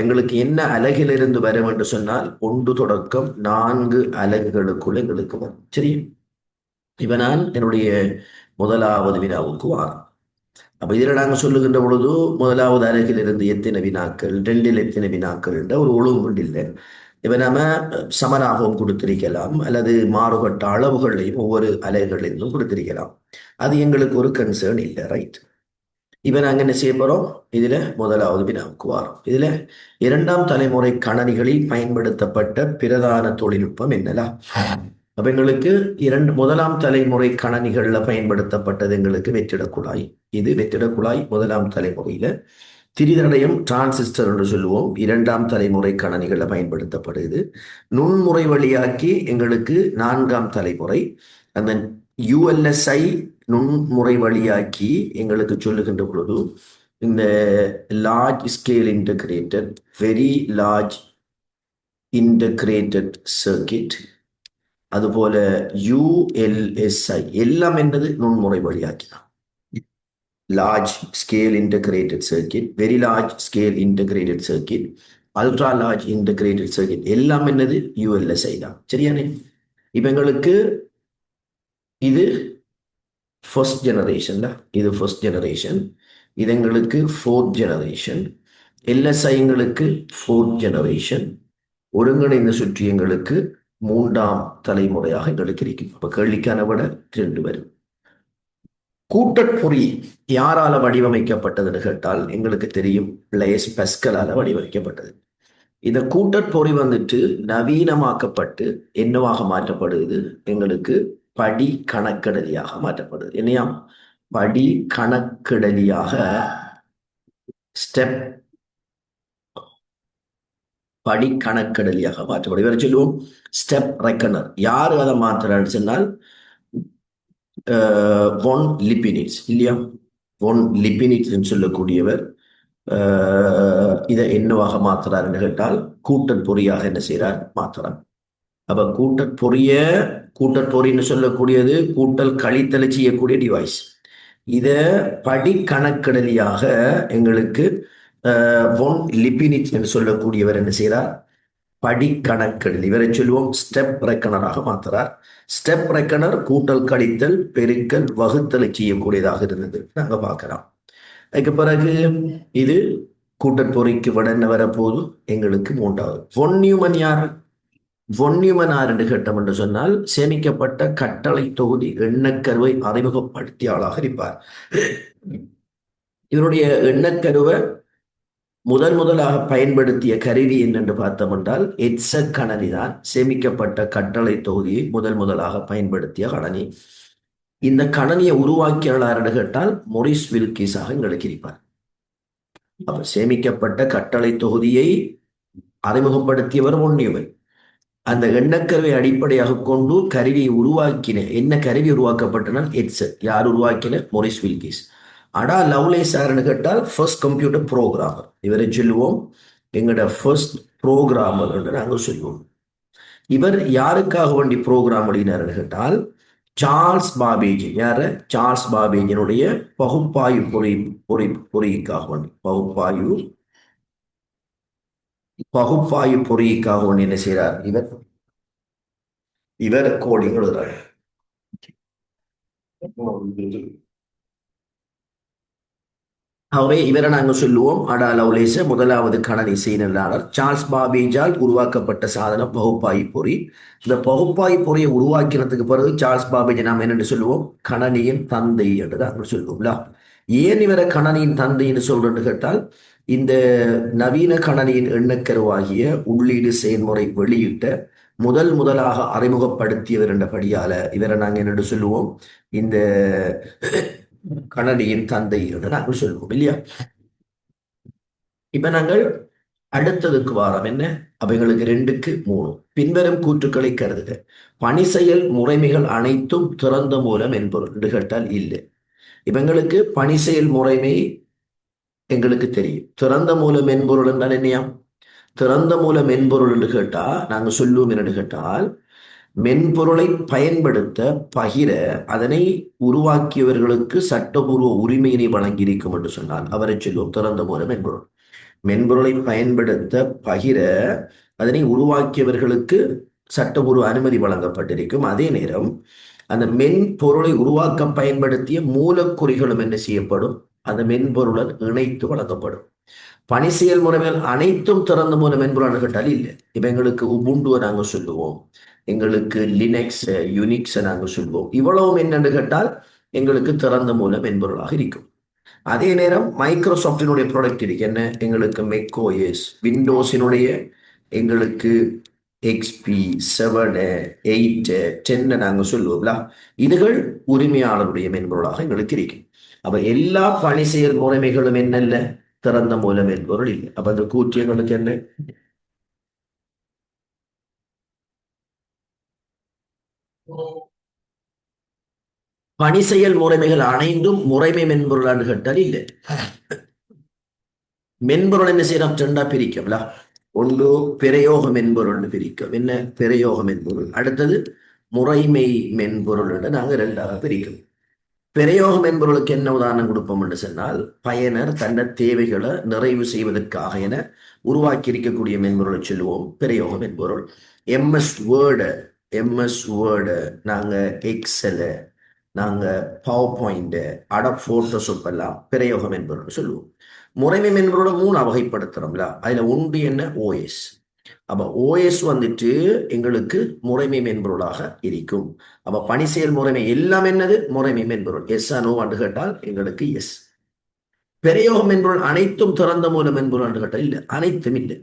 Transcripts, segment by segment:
எங்களுக்கு என்ன அலகிலிருந்து வரும் என்று சொன்னால் 1 தொடக்கம் 4 அலகுகளுக்குள் எங்களுக்கு வரும். சரி, இப்ப நான் என்னுடைய முதலாவது வினாவுக்கு வாரம். அப்ப இதுல நாங்க சொல்லுகின்ற பொழுது முதலாவது அலகிலிருந்து எத்தனை வினாக்கள், ரெண்டில் எத்தனை வினாக்கள் என்ற ஒரு ஒழுங்கு இல்லை. இப்ப நாம சமனாகவும் கொடுத்திருக்கலாம் அல்லது மாறுபட்ட அளவுகளையும் ஒவ்வொரு அலகுகளிலும் கொடுத்திருக்கலாம். அது எங்களுக்கு ஒரு கன்சர்ன் இல்லை, ரைட்? இப்ப நாங்க என்ன செய்ய போறோம்? இதுல முதலாவது வினாவுக்கு வாரோம். இதுல இரண்டாம் தலைமுறை கணனிகளில் பயன்படுத்தப்பட்ட பிரதான தொழில்நுட்பம் என்னலாம்? அப்ப எங்களுக்கு முதலாம் தலைமுறை கணனிகள்ல பயன்படுத்தப்பட்டது எங்களுக்கு வெற்றிட குழாய். இது வெற்றிட குழாய் முதலாம் தலைமுறையில. திரிதடையம் டிரான்சிஸ்டர் என்று சொல்லுவோம், இரண்டாம் தலைமுறை கணனிகள்ல பயன்படுத்தப்படுது. நுண்முறை வழியாக்கி எங்களுக்கு நான்காம் தலைமுறை. அந்த யுஎல்எஸ்ஐ நுண்முறை வழியாக்கி எங்களுக்கு சொல்லுகின்ற பொழுது இந்த large scale integrated, very large integrated circuit, அதுபோல யுஎல்எஸ்ஐ எல்லாம் என்பது நுண்முறை வழியாக்கினான். Large scale integrated circuit, very large scale integrated circuit, ultra large integrated circuit எல்லாம் என்னது யுஎல்எஸ்ஐ தான். சரியானே? இப்ப எங்களுக்கு இது ஃபர்ஸ்ட் ஜெனரேஷன்ல, இது ஃபர்ஸ்ட் ஜெனரேஷன். இது எங்களுக்கு ஃபோர்த் ஜெனரேஷன். எல்எஸ்ஐ எங்களுக்கு ஃபோர்த் ஜெனரேஷன். ஒருங்கிணைந்த சுற்றி எங்களுக்கு மூன்றாம் தலைமுறையாக எங்களுக்கு இருக்கும். அப்ப கேள்விக்கான விட 2 வரும். கூட்டற்பொறி யாரால வடிவமைக்கப்பட்டதுன்னு கேட்டால் எங்களுக்கு தெரியும், பிளேஸ் பஸ்கலால வடிவமைக்கப்பட்டது. இந்த கூட்டற்பொறி வந்துட்டு நவீனமாக்கப்பட்டு என்னவாக மாற்றப்படுது? எங்களுக்கு படி கணக்கெடலியாக மாற்றப்படுது. என்னையாம்? படி கணக்கெடலியாக, ஸ்டெப் படி கணக்கெடலியாக மாற்றப்படும். இவரை சொல்லுவோம் ஸ்டெப் ரெக்கனர். யாரு அதை மாத்துறான்னு சொன்னால் ஒன் லிபினிட்ஸ், இல்லையா? ஒன் லிபினிட்ஸ் சொல்லக்கூடியவர் இதை என்னவாக மாத்துறாருன்னு கேட்டால் கூட்டற்பொறியாக என்ன செய்யறார்? மாத்துறார். அப்ப கூட்டற்பொறின்னு சொல்லக்கூடியது கூட்டல் கழித்தலை செய்யக்கூடிய டிவைஸ். இத படி கணக்கெடலியாக எங்களுக்கு ஒன் லிபினிட்ஸ் என்று சொல்லக்கூடியவர் என்ன செய்யறார்? படி கணக்கெடல். இவரை சொல்லுவோம் ஸ்டெப் ரெக்கனராக மாத்துறார். ஸ்டெப் ரெக்கனர் கூட்டல் கழித்தல் பெருக்கல் வகுத்தலை செய்யக்கூடியதாக இருந்தது நாங்க பார்க்கலாம். அதுக்கு பிறகு இது கூட்டற்பொறிக்கு வடன்னு வரப்போது எங்களுக்கு 3வது ஒன் நியூமன். யார் ஒன் நியூமன்? என்று கேட்டோம் என்று சொன்னால் சேமிக்கப்பட்ட கட்டளை தொகுதி எண்ணக்கருவை அறிமுகப்படுத்திய ஆளாக இருப்பார். இவருடைய எண்ணக்கருவை முதலாக பயன்படுத்திய கருவி என்னென்று பார்த்தோம் என்றால் எட்ச கணனி தான். சேமிக்கப்பட்ட கட்டளை தொகுதியை முதலாக பயன்படுத்திய கணனி. இந்த கணனியை உருவாக்கியாளர் என்று கேட்டால் மொரிஸ் வில்கிஸாக எங்களுக்கு இருப்பார். அப்ப சேமிக்கப்பட்ட கட்டளை தொகுதியை அறிமுகப்படுத்தியவர் ஒன் நியூமன். அந்த எண்ணக்கருவை அடிப்படையாக கொண்டு கருவியை உருவாக்கின. என்ன கருவி உருவாக்கப்பட்டனால் எட்ஸ். யார் உருவாக்கின? Morris Wilkes. அடா லவ்லேஸ் யாருன்னு கேட்டால் ஃபர்ஸ்ட் கம்ப்யூட்டர் ப்ரோக்ராமர். இவரை சொல்லுவோம் எங்களோட ஃபர்ஸ்ட் ப்ரோக்ராமர் என்று நாங்கள் சொல்லுவோம். இவர் யாருக்காக வேண்டி ப்ரோக்ராம் எழுதினார்னு கேட்டால் சார்ல்ஸ் பாபேஜ். யாரு? சார்ல்ஸ் பாபேஜினுடைய பகுப்பாய்வு பொறிக்காக வேண்டி, பகுப்பாய்வு பொறிக்காக வேண்டி என்ன செய்யறார்? இவர் கோடிங் எழுதுறார். ஆகவே இவரை நாங்கள் சொல்லுவோம் அடா லவ்லேஸ் முதலாவது கணனி செய்தியாளர். சார்ல்ஸ் பாபேஜால் உருவாக்கப்பட்ட சாதனம் பகுப்பாய்வு பொறி. இந்த பகுப்பாய்வு பொறியை உருவாக்கினதுக்கு பிறகு சார்ல்ஸ் பாபேஜ் நாம் என்னென்று சொல்லுவோம்? கணனியின் தந்தை என்று நாங்கள் சொல்லுவோம்ல. ஏன் இவரை கணனியின் தந்தைன்னு சொல்றேன்னு கேட்டால் இந்த நவீன கணனியின் எண்ணக்கருவாகிய உள்ளீடு செயல்முறை வெளியிட்ட முதலாக அறிமுகப்படுத்தியவர் என்றபடியால இவரை நாங்கள் என்னென்று சொல்லுவோம்? இந்த கணனியின் தந்தை என்று நாங்கள் சொல்லுவோம், இல்லையா? இப்ப நாங்கள் அடுத்ததுக்கு வாரம் என்ன? அவைகளுக்கு 2க்கு 3 பின்வரும் கூற்றுக்களை கருதுக. பணி செயல் முறைமைகள் அனைத்தும் திறந்த மூலம் என்பொருள் என்று கேட்டால் இல்லை. இவங்களுக்கு பணி செயல் முறைமை எங்களுக்கு தெரியும். திறந்த மூலம் மென்பொருள் என்றால் என்னையா? திறந்த மூல மென்பொருள் என்று கேட்டா நாங்க சொல்லுவோம் என்னன்னு கேட்டால் மென்பொருளை பயன்படுத்த பகிர அதனை உருவாக்கியவர்களுக்கு சட்டபூர்வ உரிமையினை வழங்கியிருக்கும் என்று சொன்னால் அவரை சொல்லுவோம் திறந்த மூல மென்பொருள். மென்பொருளை பயன்படுத்த பகிர அதனை உருவாக்கியவர்களுக்கு சட்டபூர்வ அனுமதி வழங்கப்பட்டிருக்கும். அதே நேரம் அந்த மென்பொருளை உருவாக்க பயன்படுத்திய மூலக்குறிகளும் என்ன செய்யப்படும், அந்த மென்பொருளுடன் இணைத்து வழங்கப்படும். பணி செயல்முறைகள் அனைத்தும் திறந்த மூல மென்பொருள் கேட்டால் இல்லை. இப்ப எங்களுக்கு உபுண்டுவை நாங்கள் சொல்லுவோம், எங்களுக்கு லினக்ஸ் யூனிக்ஸை நாங்கள் சொல்லுவோம். இவ்வளவும் என்னென்று கேட்டால் எங்களுக்கு திறந்த மூல மென்பொருளாக இருக்கும். அதே நேரம் மைக்ரோசாஃப்டினுடைய ப்ராடக்ட் இருக்கு என்ன, எங்களுக்கு மெக்கோஎஸ் விண்டோஸினுடைய எங்களுக்கு எக்ஸ்பி 7 8 10 நாங்கள் சொல்லுவோம்ல, இதுகள் உரிமையாளருடைய மென்பொருளாக எங்களுக்கு இருக்கு. அப்ப எல்லா பணி செயல் முறைமைகளும் என்னல்ல, திறந்த மூல மென்பொருள் இல்லை. அப்ப அந்த கூற்று எங்களுக்கு என்ன, பணி செயல் முறைமைகள் அனைந்தும் முறைமை மென்பொருளான்னு கேட்டால் இல்லை. மென்பொருள் என்ன செய்யலாம், ரெண்டா பிரிக்கல. ஒன்று பிரயோக மென்பொருள்னு பிரிக்கும். என்ன பிரயோக மென்பொருள், அடுத்தது முறைமை மென்பொருள் நாங்கள் ரெண்டாக பிரிக்கும். பிரயோக மென்பொருளுக்கு என்ன உதாரணம் கொடுப்போம் என்று சொன்னால், பயனர் தன்னை தேவைகளை நிறைவு செய்வதற்காக என உருவாக்கி இருக்கக்கூடிய மென்பொருளை சொல்லுவோம் பிரயோக மென்பொருள். எம்எஸ் வேர்டு நாங்கள் எக்ஸலு, நாங்கள் பவர் பாயிண்ட், அடாப் போட்டோஷாப் எல்லாம் பிரயோக மென்பொருள் சொல்லுவோம். முறைமை மென்பொருளை 3 வகைப்படுத்துறோம்ல, அதுல ஒன்று என்ன, ஓஎஸ். அப்ப ஓஎஸ் வந்துட்டு எங்களுக்கு முறைமை மென்பொருளாக இருக்கும். அப்ப பணி செயல் முறைமை எல்லாம் என்னது, முறைமை மென்பொருள். எஸ் நோ என்று கேட்டால் எங்களுக்கு எஸ். பிரயோக மென்பொருள் அனைத்தும் திறந்த மூல மென்பொருள் என்று கேட்டால் இல்லை, அனைத்தும் இல்லை.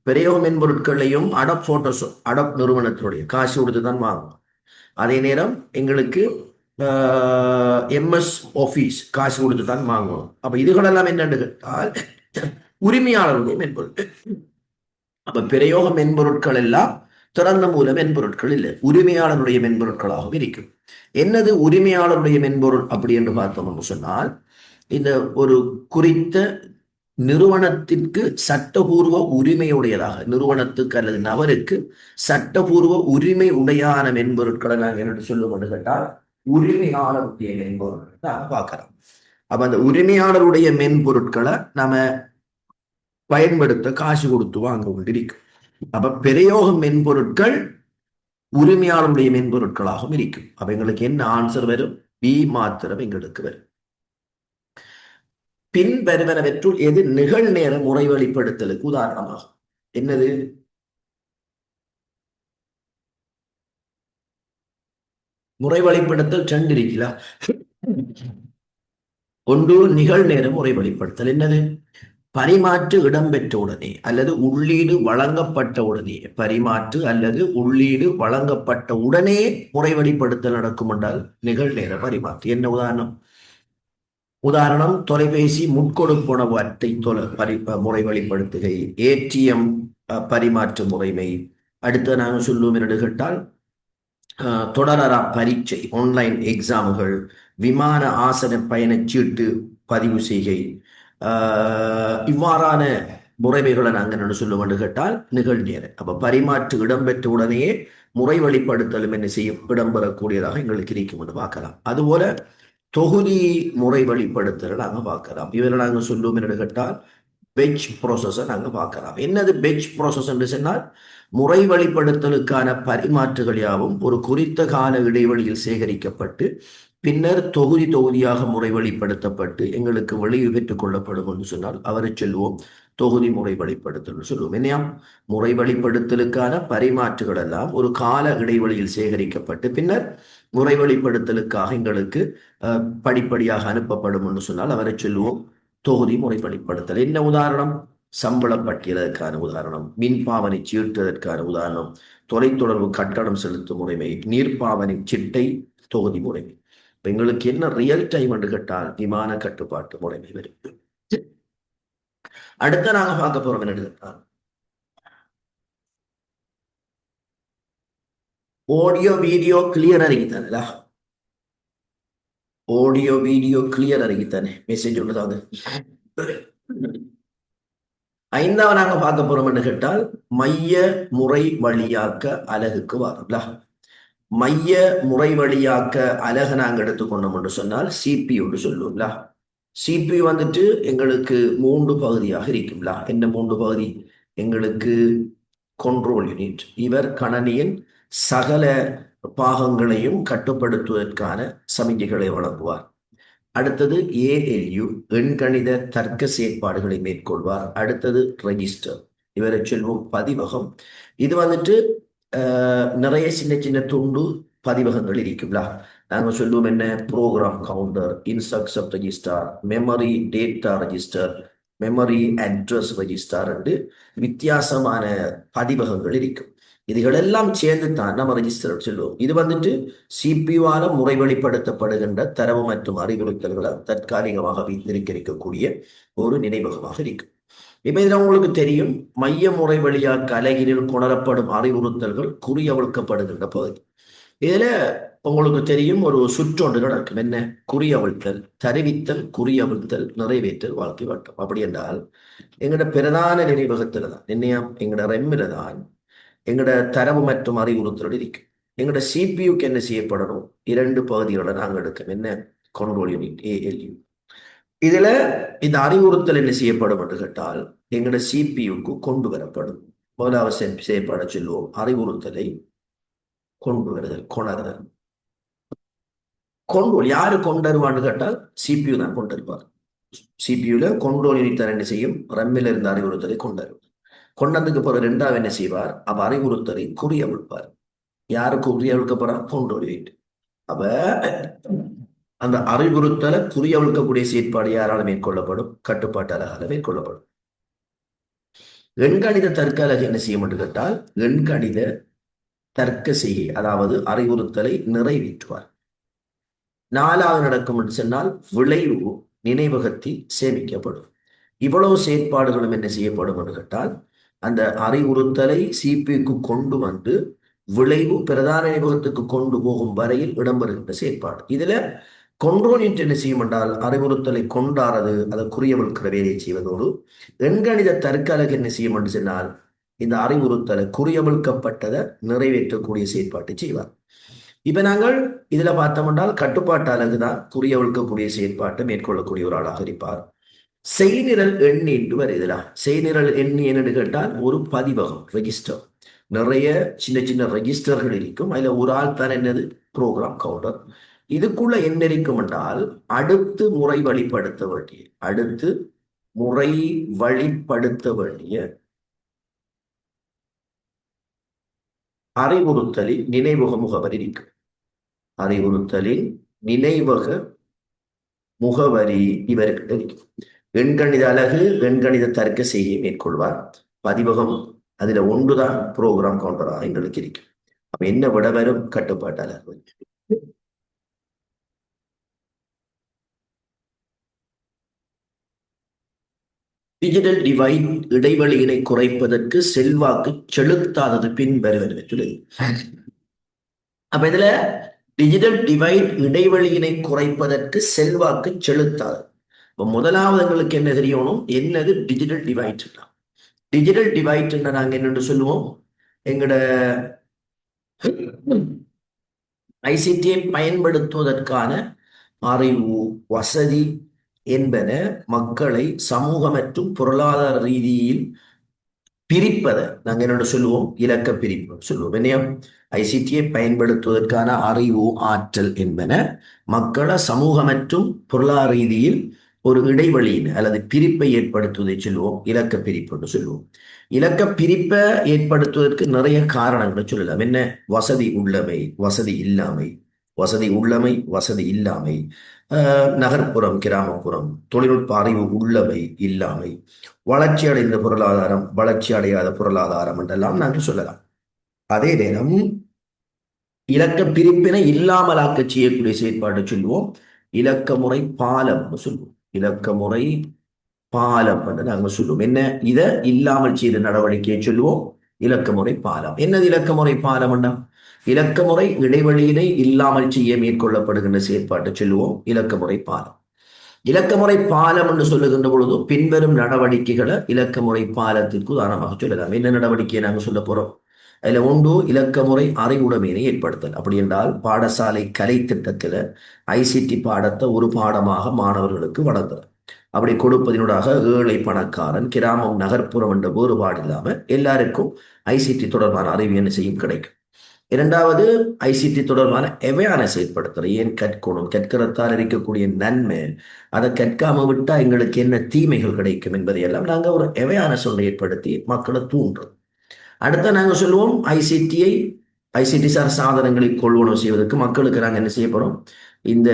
பிரயோக மென்பொருட்களையும் அடாப் போட்டோஷாப் அடாப் நிறுவனத்தினுடைய காசு கொடுத்து தான் வாங்கும். அதே நேரம் எங்களுக்கு எம்எஸ் ஆஃபீஸ் காசு கொடுத்து தான் வாங்குவோம். அப்ப இதுகளெல்லாம் என்னன்னு கேட்டால் உரிமையாளருடைய மென்பொருள். அப்ப பிரயோக மென்பொருட்கள் எல்லாம் திறந்த மூல மென்பொருட்கள் இல்லை, உரிமையாளருடைய மென்பொருட்களாகவும் இருக்கும். என்னது உரிமையாளருடைய மென்பொருள் அப்படி என்று பார்த்தோம் சொன்னால், இந்த ஒரு குறித்த நிறுவனத்திற்கு சட்டபூர்வ உரிமையுடையதாக, நிறுவனத்துக்கு அல்லது நபருக்கு சட்டபூர்வ உரிமை உடையான மென்பொருட்களை நாங்கள் என்ன சொல்லுவோம் கேட்டால் உரிமையாளருடைய மென்பொருள் நாங்கள் பார்க்கிறோம். அப்ப அந்த உரிமையாளருடைய மென்பொருட்களை நாம பயன்படுத்த காசு கொடுத்து வாங்க கொண்டிருக்கும். அப்ப பிரயோக மென்பொருட்கள் உரிமையாளருடைய மென்பொருட்களாகவும் இருக்கும். அப்ப எங்களுக்கு என்ன ஆன்சர் வரும், பி மாத்திரம் எங்களுக்கு வரும். பின் வருவனவற்றுள் எது நிகழ்நேர முறை வெளிப்படுத்தலுக்கு உதாரணமாகும். என்னது, முறை வெளிப்படுத்தல் 2 இருக்கலாம். ஒன்று நிகழ்நேர முறை வெளிப்படுத்தல். என்னது, பரிமாற்று இடம்பெற்ற உடனே அல்லது உள்ளீடு வழங்கப்பட்ட உடனே, பரிமாற்று அல்லது உள்ளீடு வழங்கப்பட்ட உடனே முறை வெளிப்படுத்தல் நடக்கும் என்றால் நிகழ்நேர பரிமாற்று. என்ன உதாரணம், தொலைபேசி முட்கொடுப்பனவற்றை முறை வெளிப்படுத்துகை, ஏடிஎம் பரிமாற்று முறைமை. அடுத்து நாங்கள் சொல்லுவோம் என்று கேட்டால் தொடரா பரீட்சை, ஆன்லைன் எக்ஸாம்கள், விமான ஆசன பயணச்சீட்டு பதிவு செய்கை, இவ்வாறான முறைமைகளை நாங்கள் என்ன சொல்லுவோம் என்று கேட்டால் நிகழ்நேர. அப்ப பரிமாற்று இடம்பெற்ற உடனேயே முறை வெளிப்படுத்தலும் என்ன செய்யும், இடம்பெறக்கூடியதாக எங்களுக்கு இருக்கும் என்று பார்க்கலாம். அதுபோல தொகுதி முறை வெளிப்படுத்தல் நாங்கள் பார்க்கலாம். இதில் நாங்கள் சொல்லுவோம் என்று கேட்டால் பெட்ச் ப்ராசஸை நாங்கள் பார்க்கலாம். என்னது பெட்ச் ப்ராசஸ் என்று சொன்னால், முறை வெளிப்படுத்தலுக்கான பரிமாற்றுகள் யாவும் ஒரு குறித்த கால இடைவெளியில் சேகரிக்கப்பட்டு பின்னர் தொகுதி தொகுதியாக முறை வெளிப்படுத்தப்பட்டு எங்களுக்கு வெளியே பெற்றுக் கொள்ளப்படும் என்று சொன்னால் அவரை சொல்லுவோம் தொகுதி முறை வெளிப்படுத்தல் சொல்லுவோம். என்னையா, முறை வெளிப்படுத்தலுக்கான பரிமாற்றுகள் எல்லாம் ஒரு கால இடைவெளியில் சேகரிக்கப்பட்டு பின்னர் முறை வெளிப்படுத்தலுக்காக எங்களுக்கு படிப்படியாக அனுப்பப்படும் என்று சொன்னால் அவரை சொல்லுவோம் தொகுதி முறை வெளிப்படுத்தல். என்ன உதாரணம், சம்பள பட்டியலுக்கான உதாரணம், மின்பாவனை சீட்டுவதற்கான உதாரணம், தொலைத்தொடர்பு கட்டணம் செலுத்தும் முறைமை, நீர்ப்பாவனை சிட்டை தொகுதி முறைமை. எங்களுக்கு என்ன ரியல் டைம் என்று கேட்டால் விமான கட்டுப்பாட்டு முறைமை வரும். அடுத்த நாங்க பார்க்க போறோம் என்ன கேட்டால் ஆடியோ வீடியோ கிளியர் அறிவித்தானே, ஆடியோ வீடியோ கிளியர் அறிவித்தானே மெசேஜ் உள்ளதாவது. 5வது நாங்க பார்க்க போறோம் என்று கேட்டால் மைய முறை வழியாக்க அலகுக்கு வரோம்ல. மைய முறை வழியாக்க அலகு நாங்க எடுத்துக்கொண்டோம் என்று சொன்னால் சிபி என்று சொல்லுவோம்ல. சிபியு வந்துட்டு எங்களுக்கு மூன்று பகுதியாக இருக்கும்ல. என்ன மூன்று பகுதி? எங்களுக்கு கண்ட்ரோல் யூனிட், இவர் கணனியின் சகல பாகங்களையும் கட்டுப்படுத்துவதற்கான சமிக்ஞைகளை வழங்குவார். அடுத்தது ஏஎல்யு, எண்கணித தர்க்க செயற்பாடுகளை மேற்கொள்வார். அடுத்தது ரெஜிஸ்டர், இவரை சொல்வோம் பதிவகம். இது வந்துட்டு நிறைய சின்ன சின்ன துண்டு பதிவகங்கள் இருக்குங்களா. நாங்கள் சொல்லுவோம் என்ன, program counter, instruction register, memory data register, memory address register என்று வித்தியாசமான பதிவகங்கள் இருக்கும். இதுகளெல்லாம் சேர்ந்து தான் நம்ம ரெஜிஸ்டர் சொல்லுவோம். இது வந்துட்டு சிபியுவால முறைவழிப்படுத்தப்படுகின்ற தரவு மற்றும் அறிவுறுத்தல்களை தற்காலிகமாக வைத்திருக்கக்கூடிய ஒரு நினைவகமாக இருக்கும். இப்ப இதுல உங்களுக்கு தெரியும், மைய முறை வழியாக அலகினில் கொணரப்படும் அறிவுறுத்தல்கள் குறியவிழ்க்கப்படுகின்ற பகுதி. இதுல உங்களுக்கு தெரியும் ஒரு சுற்றொன்று நடக்கும். என்ன? குறியவிழ்த்தல், தருவித்தல், குறியவிழ்த்தல், நிறைவேற்றல், வாழ்க்கை வட்டம். அப்படி என்றால் எங்கட பிரதான நினைவகத்துல தான் என்னையா, எங்கட ரெம்மில தான் எங்கட தரவு மற்றும் அறிவுறுத்தல் இருக்கு. எங்கட சிபியுக்கு என்ன செய்யப்படணும்? இரண்டு பகுதிகளை நாங்கள் எடுக்கணும். என்ன? Control unit, ALU. இதுல இந்த அறிவுறுத்தல் என்ன செய்யப்படும் என்று கேட்டால் எங்கட சிபியுக்கு கொண்டு வரப்படும். முதலாவது செய்யப்பட சொல்லுவோம் அறிவுறுத்தலை கொண்டு வருதல், கொணர்தல். கண்ட்ரோல் யாரு கொண்டு வருவான்னு கேட்டால் சிபியு தான் கொண்டு வருவார். சிபியுல கண்ட்ரோல் யூனிட் தான் என்ன செய்யும்? ரம்மில் இருந்த அறிவுறுத்தலை கொண்டு வருவார். கொண்டதுக்கு பிறகு ரெண்டாவது என்ன செய்வார்? அப்ப அறிவுறுத்தலை குறியவிழ்ப்பார். யாருக்கு குறியவிழ்க்க போறா? Control unit. அப்ப அந்த அறிவுறுத்தலை குறியவிழ்க்கக்கூடிய செயற்பாடு யாரால மேற்கொள்ளப்படும்? கட்டுப்பாட்டாளரால் மேற்கொள்ளப்படும். எண்கணித தர்க்க அலகு என்ன செய்யும் என்று கேட்டால் எண்கணித தர்க்க செய்கை, அதாவது அறிவுறுத்தலை நிறைவேற்றுவார். நாலாவது நடக்கும் என்று சொன்னால் விளைவு நினைவகத்தில் சேமிக்கப்படும். இவ்வளவு செயற்பாடுகளும் என்ன செய்யப்படும் என்று கேட்டால் அந்த அறிவுறுத்தலை சிபிக்கு கொண்டு வந்து விளைவு பிரதான நினைவகத்துக்கு கொண்டு போகும் வரையில் இடம்பெறுகின்ற செயற்பாடு. இதுல கண்ட்ரோல் யூனிட் என்ன செய்யும் என்றால் அறிவுறுத்தலை கொண்டாடுறது, அதை குறியவிழ்க்கிற வேலையை செய்வதோடு எண்கணித தர்க்க அலகு என்ன செய்யும் என்று சொன்னால் இந்த அறிவுறுத்தலை குறியவிழ்க்கப்பட்டதை நிறைவேற்றக்கூடிய செயற்பாட்டை செய்வார். இப்ப நாங்கள் இதுல பார்த்தோம் என்றால் கட்டுப்பாட்டு அலகு தான் குறியவிழ்க்கக்கூடிய செயற்பாட்டை மேற்கொள்ளக்கூடிய ஒரு ஆளாக இருப்பார். செய்நிரல் எண்ணி என்று வருதுலாம். செய்நிரல் எண்ணி என்னன்னு கேட்டால் ஒரு பதிவகம், ரெஜிஸ்டர். நிறைய சின்ன சின்ன ரெஜிஸ்டர்கள் இருக்கும். அதுல ஒரு ஆள் தான் என்னது? Program counter. இதுக்குள்ள என்ன இருக்கும் என்றால் அடுத்து முறை வழிப்படுத்த வேண்டிய அறிவுறுத்தலின் நினைவக முகவரி இருக்கு. அறிவுறுத்தலின் நினைவக முகவரி இவர்கிட்ட இருக்கு. எண்கணித அலகு எண்கணித தர்க்க செய்தியை மேற்கொள்வார். பதிவகம் அதுல ஒன்றுதான் ப்ரோக்ராம் கவுண்டரா எங்களுக்கு இருக்கு. அப்ப என்ன விட வரும்? கட்டுப்பாட்டு அலகு. டிஜிட்டல் டிவைட் இடைவெளியினை குறைப்பதற்கு செல்வாக்கு செலுத்தாதது பின் வருவது. அப்ப இதுல டிஜிட்டல் டிவைட் இடைவெளியினை குறைப்பதற்கு செல்வாக்கு செலுத்தாது. முதலாவது எங்களுக்கு என்ன தெரியணும்? என்னது டிஜிட்டல் டிவைட்? டிஜிட்டல் டிவைட் நாங்க என்னென்று சொல்லுவோம்? எங்கட ஐசிடியை பயன்படுத்துவதற்கான அறிவு, வசதி என்பன மக்களை சமூக மற்றும் பொருளாதார ரீதியில் பிரிப்பதை நாங்க என்னென்னு சொல்லுவோம்? இலக்க பிரிப்பு சொல்லுவோம். என்னையா, ஐசிடியை பயன்படுத்துவதற்கான அறிவு, ஆற்றல் என்பன மக்களை சமூக மற்றும் பொருளாதார ரீதியில் ஒரு இடைவெளியின் அல்லது பிரிப்பை ஏற்படுத்துவதை சொல்லுவோம் இலக்க பிரிப்பு என்று சொல்லுவோம். இலக்க பிரிப்பை ஏற்படுத்துவதற்கு நிறைய காரணங்களை சொல்லலாம். என்ன? வசதி உள்ளமை, வசதி இல்லாமை, வசதி உள்ளமை, வசதி இல்லாமை, நகர்ப்புறம், கிராமப்புறம், தொழில்நுட்ப அறிவு உள்ளமை, இல்லாமை, வளர்ச்சி அடைந்த பொருளாதாரம், வளர்ச்சி அடையாத பொருளாதாரம் என்றெல்லாம் நாங்கள் சொல்லலாம். அதே நேரம் இலக்க பிரிப்பினை இல்லாமலாக்க செய்யக்கூடிய செயற்பாடு சொல்லுவோம் இலக்க முறை பாலம் சொல்லுவோம். இலக்க முறை பாலம் என்று நாங்கள் சொல்லுவோம். என்ன? இதை இல்லாமல் செய்த நடவடிக்கையை சொல்லுவோம் இலக்க முறை பாலம். என்னது இலக்க முறை பாலம்? இலக்க முறை இடைவெளியினை இல்லாமல் செய்ய மேற்கொள்ளப்படுகின்ற செயற்பாட்டை சொல்லுவோம் இலக்க முறை பாலம். இலக்க முறை பாலம் என்று சொல்லுகின்ற பொழுது பின்வரும் நடவடிக்கைகளை இலக்க முறை பாலத்திற்கு உதாரணமாக சொல்லலாம். என்ன நடவடிக்கையை நாங்கள் சொல்ல போறோம்? அதில் ஒன்று இலக்கமுறை அறிவுடைமையினை ஏற்படுத்தல். அப்படி என்றால் பாடசாலை கலை திட்டத்தில் ஐசிடி பாடத்தை ஒரு பாடமாக மாணவர்களுக்கு வழங்குறது. அப்படி கொடுப்பதனூடாக ஏழை பணக்காரன் கிராமம் நகர்ப்புறம் என்ற வேறுபாடு இல்லாமல் எல்லாருக்கும் ஐசிடி தொடர்பான அறிவு என்ன செய்யும் கிடைக்கும். இரண்டாவது, ஐசிடி தொடர்பான அவேர்னஸ் ஏற்படுத்துறது. ஏன் கற்கணும், கற்கிறதால் இருக்கக்கூடிய நன்மை, அதை கற்காம விட்டா எங்களுக்கு என்ன தீமைகள் கிடைக்கும் என்பதையெல்லாம் நாங்கள் ஒரு அவேர்னஸ் ஒன்றை ஏற்படுத்தி மக்களை தூண்டுறோம். அடுத்த நாங்கள் சொல்லுவோம் ஐசிடி சார் சாதனங்களை கொள்வனவு செய்வதற்கு மக்களுக்கு நாங்கள் என்ன செய்ய போறோம், இந்த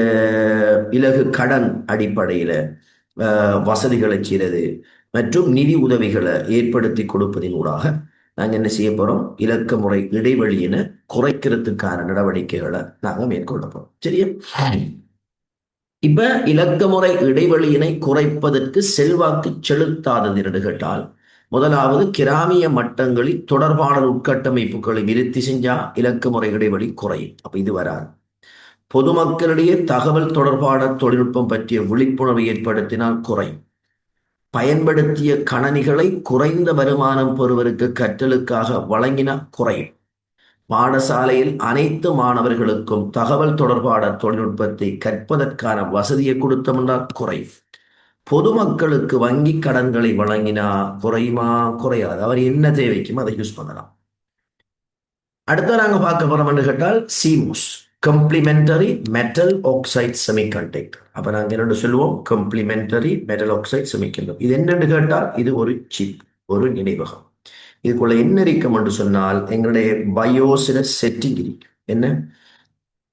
இலகு கடன் அடிப்படையில் வசதிகளை செய்கிறது மற்றும் நிதி உதவிகளை ஏற்படுத்தி கொடுப்பதின் ஊடாக நாங்கள் என்ன செய்ய போறோம், இலக்க முறை இடைவெளியினை குறைக்கிறதுக்கான நடவடிக்கைகளை நாங்கள் மேற்கொள்ள போறோம். சரியா? இப்ப இலக்க முறை இடைவெளியினை குறைப்பதற்கு செல்வாக்கு செலுத்தாதது என்று கேட்டால், முதலாவது கிராமிய மட்டங்களில் தொடர்பாடல் உட்கட்டமைப்புகளை விருத்தி செஞ்சா இலக்க முறை இடைவெளி குறையும். அப்ப இது வராது. பொதுமக்களிடையே தகவல் தொடர்பாடல் தொழில்நுட்பம் பற்றிய விழிப்புணர்வை ஏற்படுத்தினால் குறையும். பயன்படுத்திய கணனிகளை குறைந்த வருமானம் பெறுவதற்கு கற்றலுக்காக வழங்கின குறையும். பாடசாலையில் அனைத்து மாணவர்களுக்கும் தகவல் தொடர்பாடல் தொழில்நுட்பத்தை கற்பதற்கான வசதியை கொடுத்தோம்னால் குறையும். பொதுமக்களுக்கு வங்கி கடன்களை வழங்கினா குறையுமா? குறையாது. அவர் என்ன தேவைக்கும் அதை யூஸ் பண்ணலாம். அடுத்த நாங்க பார்க்க போறோம் என்று கேட்டால் சிமோஸ், கம்ப்ளிமெண்டரி மெட்டல் ஆக்சைடு செமிகண்டக்டர். அப்ப நாங்க என்ன சொல்லுவோம், கம்ப்ளிமெண்டரி மெட்டல் ஆக்சைடு செமிகண்டக்டர். இது என்னன்னு கேட்டால் இது ஒரு சிப், ஒரு நினைவகம். இதுக்குள்ள என்ன இருக்கும் என்று சொன்னால் எங்களுடைய பயோசில செட்டிங் இருக்கும். என்ன,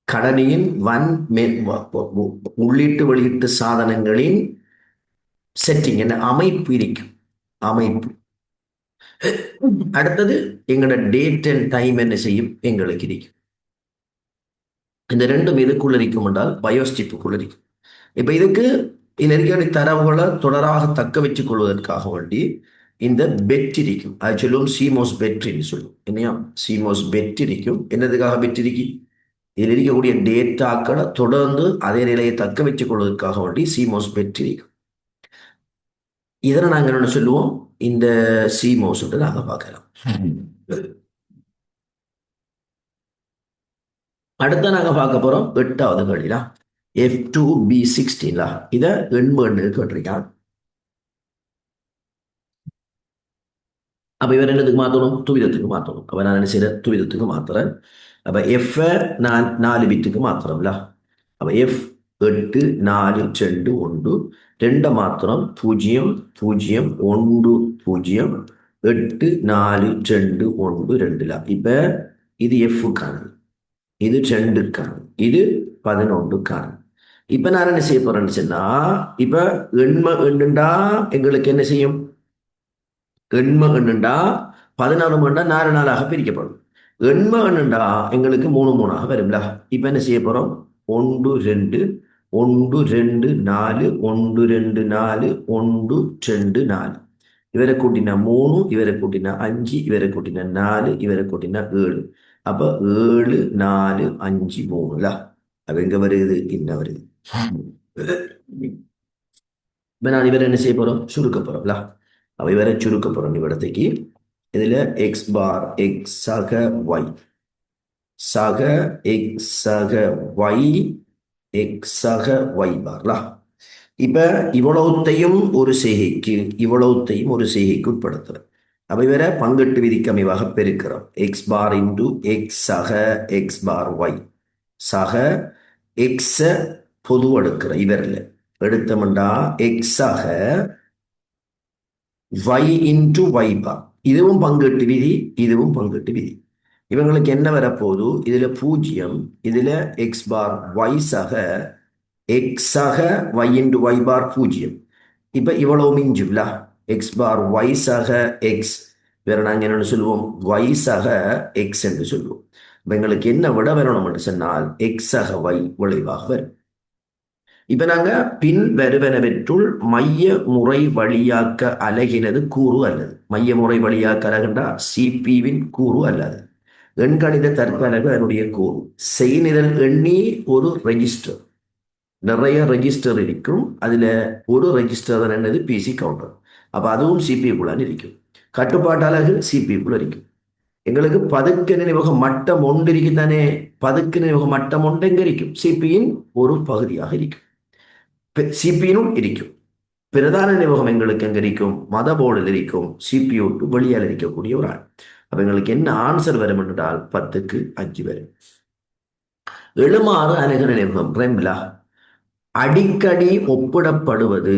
கடனியின் உள்ளீட்டு வெளியீட்டு சாதனங்களின் செட்டிங், என்ன அமைப்பு இருக்கும், அமைப்பு. அடுத்தது எங்களோட டேட் அண்ட் டைம் என்ன செய்யும் எங்களுக்கு இருக்கும். இந்த ரெண்டும் எதுக்குள்ள இருக்கும் என்றால் பயோஸ்டிப்புக்குள்ள இருக்கும். இப்ப இதுக்கு இதுல இருக்கிற தரவுகளை தொடராக தக்க வச்சுக் கொள்வதற்காக வேண்டி இந்த பெட் இருக்கும். அது சொல்லுவோம் சீமோஸ் பெட்ரின்னு சொல்லுவோம். என்னையா, சீமோஸ் பெட் இருக்கும். என்னதுக்காக பெட் இருக்கு? இதில் இருக்கக்கூடிய டேட்டாக்களை தொடர்ந்து அதே நிலையை தக்க வச்சுக் கொள்வதற்காக வேண்டி சீமோஸ் பெட் இருக்கும். இதனை நாங்கள் என்ன சொல்லுவோம், இந்த சீமோஸ் நாங்கள் பார்க்கலாம். அடுத்த நாங்கள் பார்க்க போறோம் 8வது கேள்வியா, F2B16 இதை எண்பது கேட்டிருக்கான். அப்ப இவர் என்னதுக்கு மாற்றணும், துவிதத்துக்கு மாற்றணும். அப்ப நான் என்ன செய்யறேன், துவிதத்துக்கு மாத்துறேன். அப்ப எஃப் நான் 4 பிட்டுக்கு மாத்துறோம்ல. அப்ப F 8 4 2 1 2 மாத்திரம் 0 0 1 0 8 4 2 1 2. இப்ப இது F-க்கானது, இது 2க்கானது, இது 11க்கானது. இப்ப நான் என்ன செய்ய போறேன்னு சொன்னா, இப்ப எண்ணுண்டா எங்களுக்கு என்ன செய்யும், எண்ம எண்ணுண்டா 16 மண்டா 4 நாளாக பிரிக்கப்படும். எண்ம எண்ணுண்டா எங்களுக்கு 3 3ஆக வரும்ல. இப்ப என்ன செய்ய போறோம், 1 2 1 2 4 1 2 4 1 2 4. இவரை கூட்டினா 3, இவரை கூட்டினா 5, இவரை கூட்டினா 4, இவரை கூட்டினா 7. அப்ப 7 4 5 3. அப்ப எங்க வருது, என்ன வருது. இப்ப நான் இவரை என்ன செய்ய போறோம், சுருக்க போறோம்ல. அவ இவரை சுருக்க போறோம் இவ்விடத்துக்கு. இதுல எக்ஸ் பார் எக்ஸ் சக ஒய், சக எக்ஸ் சக ஒய் எக்ஸ் சக ஒய் பார்லா. இப்ப இவ்வளவுத்தையும் ஒரு செய்கைக்கு இவ்வளவுத்தையும் ஒரு செய்கைக்கு உட்படுத்துறோம். அப்ப இவரை பங்கெட்டு விதிக்கு அமைவாக பெருக்கிறோம். எக்ஸ் பார் இன்டு எக்ஸ் சக எக்ஸ் பார் ஒய், சக எக்ஸ பொது எடுக்கிற இவரில் எடுத்தோம்டா எக்ஸாக y இன்டு y பார். இதுவும் பங்கீட்டு விதி, இதுவும் பங்கீட்டு விதி. இவங்களுக்கு என்ன வரப்போகுது, இதுல 0, இதுல எக்ஸ் பார் y சக எக்ஸ் சக y இன்டு y பார் 0. இப்ப இவ்வளவு மிஞ்சும்ல, எக்ஸ் பார் y சக எக்ஸ், வேற நாங்க என்னன்னு சொல்லுவோம், y சக எக்ஸ் என்று சொல்லுவோம். இப்ப எங்களுக்கு என்ன விட வரணும் என்று சொன்னால் எக்ஸ் சக y விளைவாக வரும். இப்ப நாங்க பின் வருவனவற்றுள் மைய முறை வழியாக்க அலகினது கூறு அல்லது, மைய முறை வழியாக்க அலகுண்டா சிபிவின் கூறு அல்லது எண்கணித தற்பலகு அதனுடைய கூறு. செய்நிரல் எண்ணி ஒரு ரெஜிஸ்டர், நிறைய ரெஜிஸ்டர் இருக்கும். அதுல ஒரு ரெஜிஸ்டர் தான் என்னது, பிசி கவுண்டர். அப்ப அதுவும் சிபிக்குள்ளான் இருக்கும். கட்டுப்பாட்டு அலகு சிபிக்குள்ள இருக்கும். எங்களுக்கு பதுக்க நினைவக மட்டம் ஒன்று இருக்குதானே. பதுக்க நினைவக மட்டம் ஒன்று எங்க இருக்கும்? சிபியின் ஒரு பகுதியாக இருக்கும். சிபியினும் இருக்கும். பிரதான நினைவகம் எங்களுக்கு எங்க இருக்கும்? மத போர்டில் இருக்கும். சிபியு வெளியால் இருக்கக்கூடிய ஒரு ஆள். அப்ப எங்களுக்கு என்ன ஆன்சர் வரும் என்றால் 10க்கு 5 வரும். எழுமாறு அணுக நினைவகம் ரெம்லா அடிக்கடி ஒப்பிடப்படுவது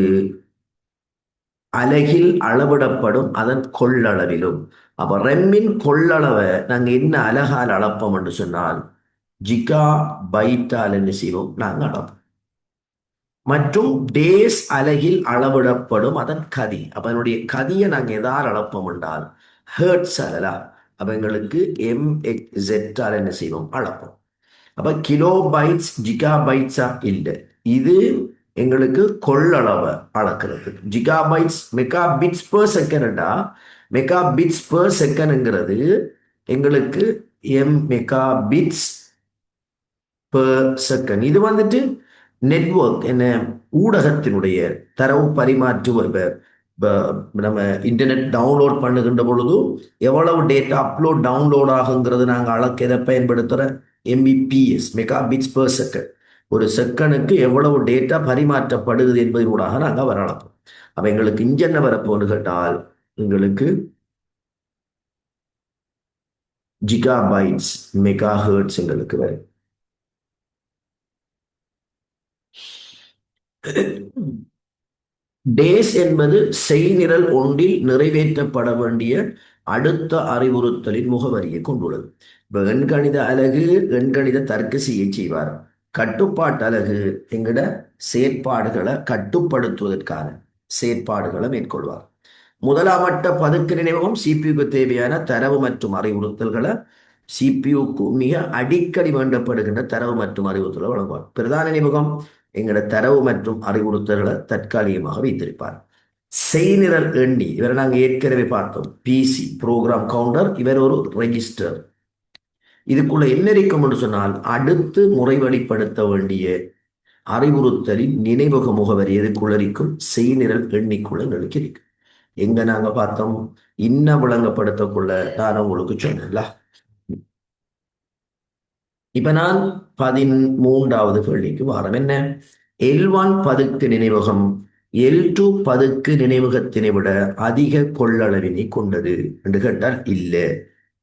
அலகில் அளவிடப்படும் அதன் கொள்ளளவிலும். அப்ப ரெம்மின் கொள்ளளவை நாங்க என்ன அலகால் அளப்போம் என்று சொன்னால் ஜிகா பைட்டால் என்ன செய்வோம் நாங்க அளப்போம். மற்றும் டேஸ் அலகில் அளவிடப்படும் அதன் கதி. அப்ப அதனுடைய கதியை நாங்க எதால் அளப்போம் என்றால் ஹேர்ட்ஸ் அலலா. அப்ப எங்களுக்கு MXZ என்ன செய்வோம் அளப்போம். அப்ப கிலோ பைட்ஸ் ஜிகா பைட்ஸா இல்லை. இது எங்களுக்கு கொள்ளளவை அளக்கிறது. Giga bytes mega bits per செகண்டா. மெகா பிட்ஸ் பெர் செகண்ட்ங்கிறது எங்களுக்கு மெகா பிட்ஸ் பெர் செகண்ட். இது வந்துட்டு நெட்வொர்க் என்ன ஊடகத்தினுடைய தரவு பரிமாற்று. நம்ம இன்டர்நெட் டவுன்லோட் பண்ணுகின்ற பொழுது எவ்வளவு டேட்டா அப்லோட் டவுன்லோட் ஆகுங்கிறது நாங்கள் அளக்க எதை பயன்படுத்துகிற MBPS mega bits per second. ஒரு செகண்டுக்கு எவ்வளவு டேட்டா பரிமாற்றப்படுது என்பதனூடாக நாங்கள் வரலாம். அப்ப எங்களுக்கு இங்க என்ன வரப்போன்னு கேட்டால் எங்களுக்கு ஜிகா பைட்ஸ் மெகா ஹெர்ட்ஸ் எங்களுக்கு வரும். டேஸ் என்பது செய்நிரல் ஒன்றில் நிறைவேற்றப்பட வேண்டிய அடுத்த அறிவுறுத்தலின் முகவரியை கொண்டுள்ளது. இப்ப எண்கணித அலகு எண்கணித தர்க்கசியை செய்வார். கட்டுப்பாட்டு அலகு எங்கட செயற்பாடுகளை கட்டுப்படுத்துவதற்கான செயற்பாடுகளை மேற்கொள்வார். முதலாம் மட்ட பதுக்கு நினைவகம் சிபியுக்கு தேவையான தரவு மற்றும் அறிவுறுத்தல்களை சிபியுக்கு மிக அடிக்கடி வேண்டப்படுகின்ற தரவு மற்றும் அறிவுறுத்தலை வழங்குவார். பிரதான நினைவகம் எங்களோட தரவு மற்றும் அறிவுறுத்தல்களை தற்காலிகமாக வைத்திருப்பார். செய்நிரல் எண்ணி இவரை நாங்கள் ஏற்கனவே பார்த்தோம். PC program counter. இவர் ஒரு ரெஜிஸ்டர். இதுக்குள்ள என்ன இருக்கும் என்று சொன்னால் அடுத்து முறைவழிப்படுத்த வேண்டிய அறிவுறுத்தலின் நினைவக முகவரி எதுக்குள்ள இருக்கும்? செய்நிரல் எண்ணிக்குள்ள எங்களுக்கு இருக்கு. எங்க நாங்க பார்த்தோம்? இன்ன விளங்கப்படுத்தக்குள்ள நான் உங்களுக்கு சொன்னேன்ல. இப்ப நான் 13வது கேள்விக்கு வாரம். என்ன? L1 பதுக்கு நினைவகம் L2 பதுக்கு நினைவகத்தினை விட அதிக கொள்ளளவினை கொண்டது என்று கேட்டால் இல்ல.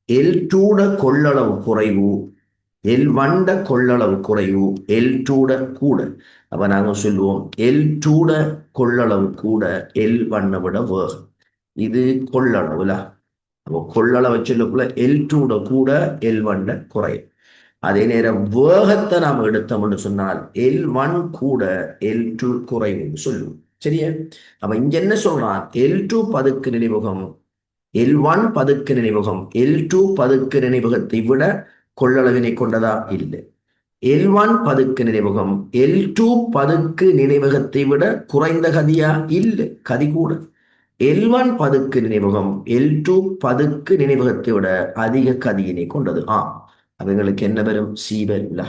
L2 கொள்ளளவு குறைவு, L1 கொள்ளளவு குறைவு, L2 கூட. அப்ப நாங்க சொல்லுவோம் L2 கொள்ளளவு கூட L1 விட வேகம். இது கொள்ளளவுல. அப்போ கொள்ளளவை சொல்லக்குள்ள L2 கூட L1 குறையும். அதே நேரம் வேகத்தை நாம் எடுத்தோம்னு சொன்னால் L1 கூட L2 குறைவுன்னு சொல்லுவோம். சரியா? அப்ப இங்க என்ன சொல்றான்? L2 பதுக்கு நினைவகம் L1 பதுக்கு நினைவகம் L2 பதுக்கு நினைவகத்தை விட கொள்ளளவினை கொண்டதா? இல்லை. L1 பதுக்கு நினைவகம் L2 பதுக்கு நினைவகத்தை விட குறைந்த கதியா? இல்லை, கதி கூட. L1 பதுக்கு நினைவகம் L2 பதுக்கு நினைவகத்தை விட அதிக கதியினை கொண்டது. அவங்களுக்கு என்ன வரும்? சி வரும்ல.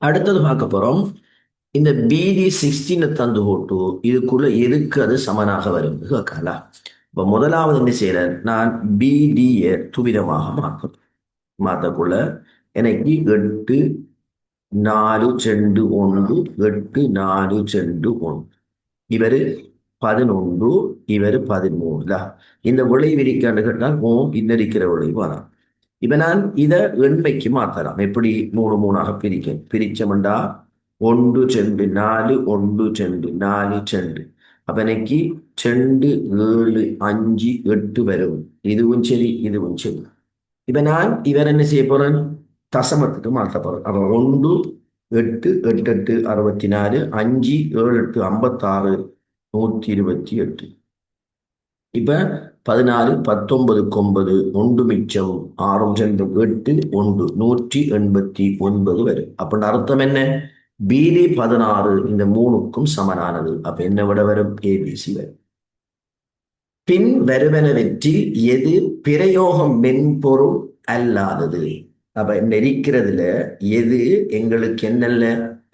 அடுத்தது பார்க்க போறோம். இந்த BD16 தந்து போட்டு இதுக்குள்ள எதுக்கு அது சமனாக வரும் கேட்கல. இப்ப முதலாவது என்ன செய்யற? நான் BD துவிதமாக மாத்தக்குள்ள எனக்கு 8 4 2 1 8 4 2 1 இவரு 11 இவரு 13. இந்த விளைவு இருக்கான்னு கேட்டால் இன்னிருக்கிற விளைவு வரான். இப்ப நான் இதை எண்மைக்கு மாத்தலாம். எப்படி? 3 3ஆக பிரிச்சமெண்டா 1 2 4 1 2 4 2. அப்ப எனக்கு 2 7 5 8 வரும். இதுவும் சரி இதுவும் சரி. இப்ப நான் இவர் என்ன செய்ய போறேன்? தசமத்துக்கு மாற்ற போறேன். அப்ப 1 8 8 8 64 5 7 8 56 128. இப்ப 14 19 9 1 மிச்சம் 6 2 8 1 189 வரும். அப்படின்னு அர்த்தம் என்ன? BD 16 இந்த 3க்கும் சமனானது. அப்ப என்ன விட வரும்? ABC வரும். பின் வருவனவற்றில் எது பிரயோகம் மென்பொருள் அல்லாதது? அப்ப நெறிக்கிறதுல எது எங்களுக்கு என்னல்ல?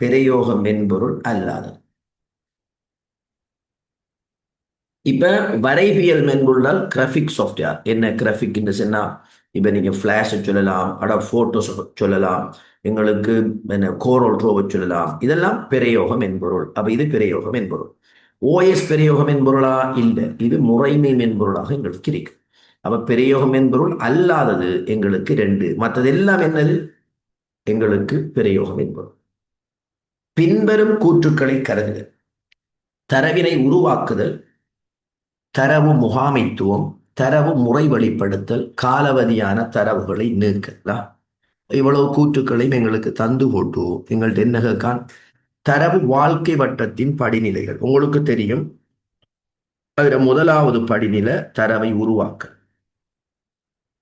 பிரயோக மென்பொருள் அல்லாதது. இப்ப வரைவியல் மென்பொருளால் கிராஃபிக் சாஃப்ட்வேர் என்ன கிராஃபிக் சொன்னா இப்ப நீங்க ஃபிளாஷ் சொல்லலாம் போட்டோஸ் சொல்லலாம் எங்களுக்கு என்ன கோரல் ட்ரோவை சொல்லலாம் இதெல்லாம் பிரயோக மென்பொருள் அப்ப இது பிரயோக மென்பொருள் ஓஎஸ் பிரயோக மென்பொருளா இல்லை இது முறைமை மென்பொருளாக எங்களுக்கு இருக்கு அப்ப பிரயோக மென்பொருள் அல்லாதது எங்களுக்கு ரெண்டு மற்றது எல்லாம் என்னது எங்களுக்கு பிரயோக மென்பொருள் பின்வரும் கூற்றுக்களை கருதுக தரவினை உருவாக்குதல் தரவு முகாமைத்துவம் தரவு முறை வெளிப்படுத்தல் காலவதியான தரவுகளை நீக்கலாம் இவ்வளவு கூற்றுக்களையும் எங்களுக்கு தந்து போட்டு எங்கள்ட்ட என்ன கேட்கான் தரவு வாழ்க்கை வட்டத்தின் படிநிலைகள் உங்களுக்கு தெரியும் அதுல முதலாவது படிநிலை தரவை உருவாக்கல்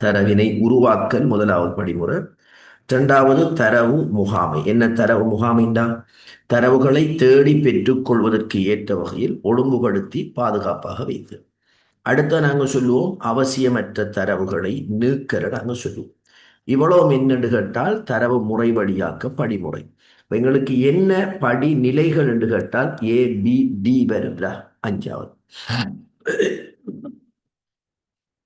தரவினை உருவாக்கல் முதலாவது படிமுறை இரண்டாவது தரவு முகாமை என்ன தரவு முகாமைண்டா தரவுகளை தேடி பெற்றுக் கொள்வதற்கு ஏற்ற வகையில் ஒழுங்குபடுத்தி பாதுகாப்பாக வைத்து அடுத்த நாங்க சொல்லுவோம் அவசியமற்ற தரவுகளை நீக்கிற நாங்க சொல்லுவோம் இவ்வளவு என்னென்று கேட்டால் தரவு முறை வழியாக்க படிமுறை எங்களுக்கு என்ன படிநிலைகள் என்று கேட்டால் ஏ பி டி வரும்ல அஞ்சாவது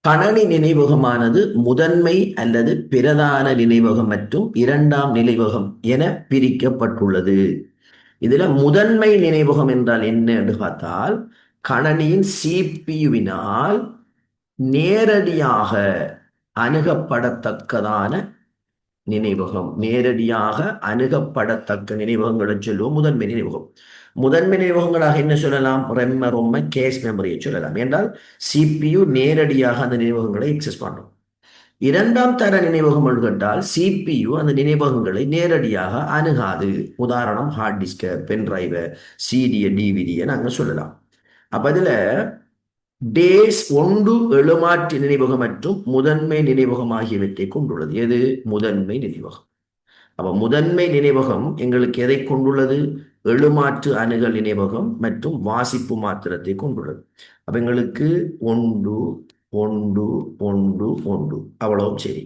கணனி நினைவகமானது முதன்மை அல்லது பிரதான நினைவகம் மற்றும் இரண்டாம் நினைவகம் என பிரிக்கப்பட்டுள்ளது இதுல முதன்மை நினைவகம் என்றால் என்ன என்று பார்த்தால் கணனியின் சிபியுவினால் நேரடியாக அணுகப்படத்தக்கதான நினைவகம் நேரடியாக அணுகப்படத்தக்க நினைவகங்களை சொல்லுவோம் முதன்மை நினைவகம் முதன்மை நினைவகங்களாக என்ன சொல்லலாம் ரொம்ப கேஷ் மெமரியை சொல்லலாம் என்றால் சிபியு நேரடியாக அந்த நினைவகங்களை எக்ஸஸ் பண்ணும் இரண்டாம் தர நினைவகம் கேட்டால் சிபியு அந்த நினைவகங்களை நேரடியாக அணுகாது உதாரணம் ஹார்ட் டிஸ்க பென் டிரைவ சிடிய டிவிடியை நாங்கள் சொல்லலாம் அப்ப இதுல டேஸ் ஒன்று எழுமாற்று நினைவகம் மற்றும் முதன்மை நினைவகம் ஆகியவற்றை கொண்டுள்ளது எது முதன்மை நினைவகம் அப்ப முதன்மை நினைவகம் எங்களுக்கு எதை கொண்டுள்ளது எழுமாற்று அணுகல் நினைவகம் மற்றும் வாசிப்பு மாத்திரத்தை கொண்டுள்ளது அப்ப எங்களுக்கு ஒன்று ஒன்று ஒன்று ஒன்று அவ்வளவு சரி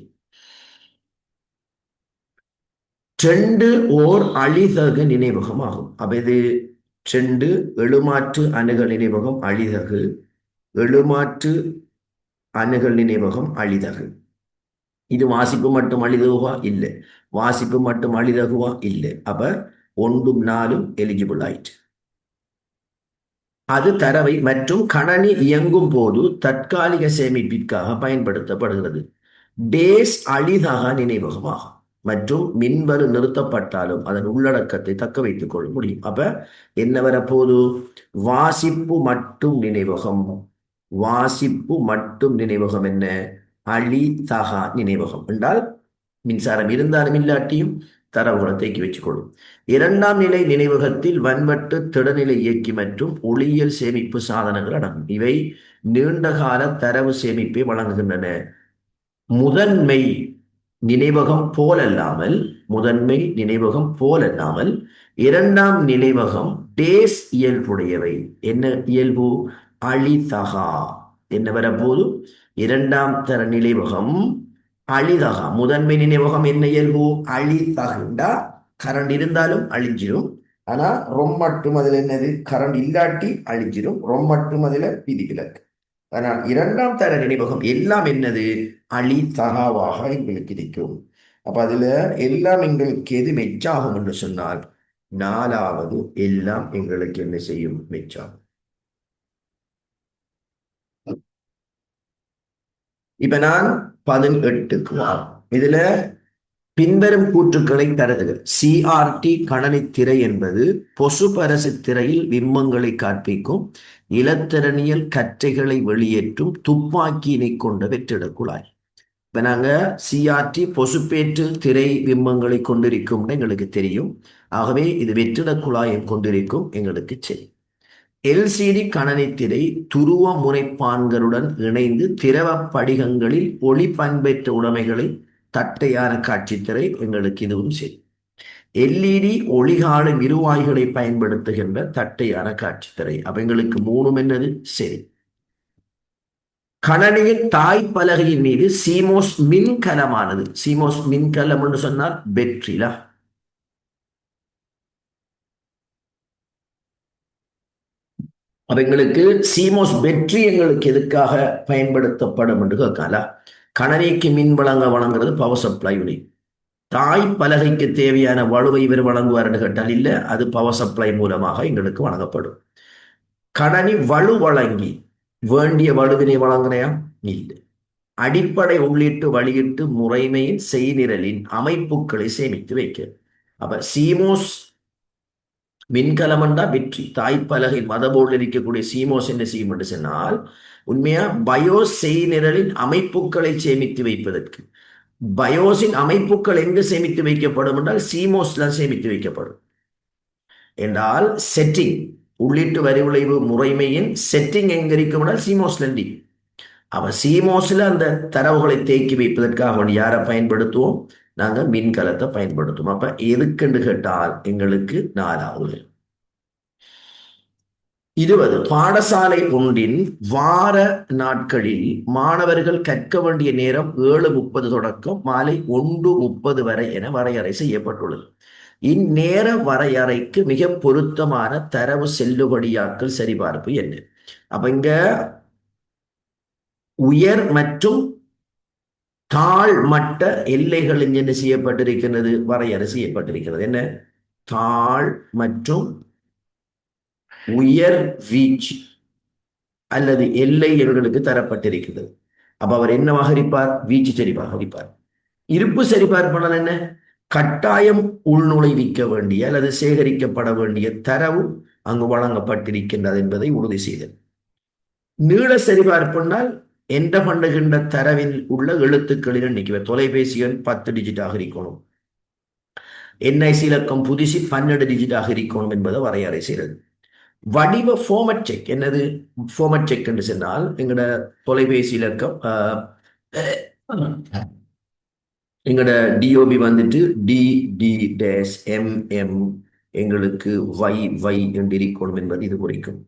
ரெண்டு ஓர் அழிதகு நினைவகம் ஆகும் அப்ப இது ரெண்டு எழுமாற்று அணுகல் நினைவகம் அழிதகு எழுமாற்று அணுகல் நினைவகம் அழிதகு இது வாசிப்பு மட்டும் அழிதகுவா இல்லை வாசிப்பு மட்டும் அழிதகுவா இல்லை அப்ப ஒன்றும் நாலும் எலிஜிபிள் ஆயிற்று அது தரவை மற்றும் கணனி இயங்கும் போது தற்காலிக சேமிப்பிற்காக பயன்படுத்தப்படுகிறது டேஸ் அழிதக நினைவகமாகும் மற்றும் மின்வரு நிறுத்தப்பட்டாலும் அதன் உள்ளடக்கத்தை தக்க வைத்துக் கொள்ள முடியும் அப்ப என்ன வரப்போது வாசிப்பு மட்டும் நினைவகம் வாசிப்பு மட்டும் நினைவகம் என்ன அழிதகா நினைவகம் என்றால் மின்சாரம் இருந்தாலும் இல்லாட்டியும் தரவுகளை தேக்கி வச்சுக்கொள்ளும் இரண்டாம் நிலை நினைவகத்தில் வன்வட்டு திடநிலை இயக்கி மற்றும் ஒளியியல் சேமிப்பு சாதனங்கள் அடங்கும் இவை நீண்டகால தரவு சேமிப்பை வழங்குகின்றன முதன்மை நினைவகம் போலல்லாமல் முதன்மை நினைவகம் போலல்லாமல் இரண்டாம் நினைவகம் டேஸ் இயல்புடையவை என்ன இயல்பு அழிதகா என்ன வரப்போது இரண்டாம் தர நினைவகம் அழிதகா முதன்மை நினைவகம் என்ன இயல்பு அழிதகுண்டா கரண்ட் இருந்தாலும் அழிஞ்சிரும் ஆனா ரொம்பட்டும் அதுல என்னது கரண்ட் இல்லாட்டி அழிஞ்சிரும் ரொம்பட்டும் அதுல விதிவிலக்கு ஆனால் இரண்டாம் தர நினைவகம் எல்லாம் என்னது அழிதகாவாக எங்களுக்கு இருக்கும் அப்ப அதுல எல்லாம் எங்களுக்கு எது மெச்சாகும் என்று சொன்னால் நாலாவது எல்லாம் எங்களுக்கு என்ன செய்யும் மெச்சாகும் இப்ப நான் 18க்கு வரும் இதுல பின்வரும் கூற்றுக்களை கருதுக சிஆர்டி கணனி திரை என்பது பொசுபரசு திரையில் விம்மங்களை காண்பிக்கும் இலத்திரனியல் கற்றைகளை வெளியேற்றும் துப்பாக்கியினை கொண்ட வெற்றிட குழாய் இப்ப நாங்க சிஆர்டி பொசுப்பேற்று திரை விம்மங்களை கொண்டிருக்கும் எங்களுக்கு தெரியும் ஆகவே இது வெற்றிட குழாயை கொண்டிருக்கும் எங்களுக்கு சரி எல்சிடி கணனி திரை துருவ முனைப்பான்களுடன் இணைந்து திரவ படிகங்களில் ஒளி பண்பேற்ற உடைமைகளை தட்டையான காட்சித்திரை எங்களுக்கு இதுவும் சரி எல்இடி ஒளிகாணும் இருவாய்களை பயன்படுத்துகின்ற தட்டையான காட்சித்திரை அப்ப எங்களுக்கு மூணும் என்னது சரி கணனியின் தாய் பலகையின் மீது சீமோஸ் மின்கலமானது சீமோஸ் மின்கலம் என்று சொன்னால் பெட்ரிலா அப்ப எங்களுக்கு சீமோஸ் பேட்டரி எங்களுக்கு எதுக்காக பயன்படுத்தப்படும் என்று கேட்கல. கணனிக்கு மின் வழங்குறது பவர் சப்ளை யூனிட். தாய் பலகைக்கு தேவையான வலுவை இவர் வழங்குவார் என்று கேட்டால் இல்ல, அது பவர் சப்ளை மூலமாக எங்களுக்கு வழங்கப்படும். கணனி வலு வழங்கி வேண்டிய வலுவினை வழங்கினையா இல்லை. அடிப்படை உள்ளீட்டு வெளியீட்டு முறைமையின் செய்நிரலின் அமைப்புகளை சேமித்து வைக்க. அப்ப சீமோஸ் மின்கலம் என்றா வெற்றி. தாய்ப்பலகை மதபோர்டில் இருக்கக்கூடிய சீமோஸ் என்ன செய்யும் என்று சொன்னால், உண்மையா பயோஸ் செய்நிரலின் அமைப்புகளை சேமித்து வைப்பதற்கு. பயோஸின் அமைப்புகள் எங்கு சேமித்து வைக்கப்படும் என்றால் சீமோஸ்ல சேமித்து வைக்கப்படும். என்றால் செட்டிங் உள்ளீட்டு வரி விளைவு முறைமையின் செட்டிங் எங்க இருக்கும் என்றால் சீமோஸ்ல இருந்து. அவன் சீமோஸ்ல அந்த தரவுகளை தேக்கி வைப்பதற்காக அவன் யாரை பயன்படுத்துவோம்? நாங்க மின்கலத்தை பயன்படுத்துவோம். அப்ப எதுக்குன்னு கேட்டால் எங்களுக்கு 4வது. 20 பாடசாலை ஒன்றின் வார நாட்களில் மாணவர்கள் கற்க வேண்டிய நேரம் 7:30 தொடக்கம் மாலை 1:30 வரை என வரையறை செய்யப்பட்டுள்ளது. இந்நேர வரையறைக்கு மிக பொருத்தமான தரவு செல்லுபடியாக்கல் சரிபார்ப்பு என்ன? அப்ப இங்க உயர் மற்றும் தாழ்மட்ட எல்லைகள் என்ன செய்யப்பட்டிருக்கிறது? வரையறை செய்யப்பட்டிருக்கிறது. என்ன? தாழ் மற்றும் உயர் வீச்சு அல்லது எல்லை எண்களுக்கு தரப்பட்டிருக்கிறது. அப்ப அவர் என்னவாக இருப்பார்? வீச்சு சரிபாக இருப்பார். இருப்பு சரிபார்ப்பாளர் என்ன? கட்டாயம் உள்நுழைவிக்க வேண்டிய அல்லது சேகரிக்கப்பட வேண்டிய தரவு அங்கு வழங்கப்பட்டிருக்கின்றது என்பதை உறுதி செய்தல். நீள சரிபார்ப்புனால் எந்த பண்ணுகின்ற தரவில் உள்ள எழுத்துக்களில் எண்ணிக்கை. தொலைபேசி எண் 10 டிஜிட்டாக இருக்கணும், என்ஐசி இலக்கம் புதுசு 12 டிஜிட்டாக இருக்கணும் என்பதை வரையறை செய்கிறது. வடிவ ஃபார்மட் செக் என்னது? ஃபார்மட் செக் என்று சொன்னால் எங்களோட தொலைபேசி இலக்கம் எங்களோட டிஓபி வந்துட்டு DD-MM எங்களுக்கு வை என்று இருக்கணும் என்பது இது குறிக்கும்.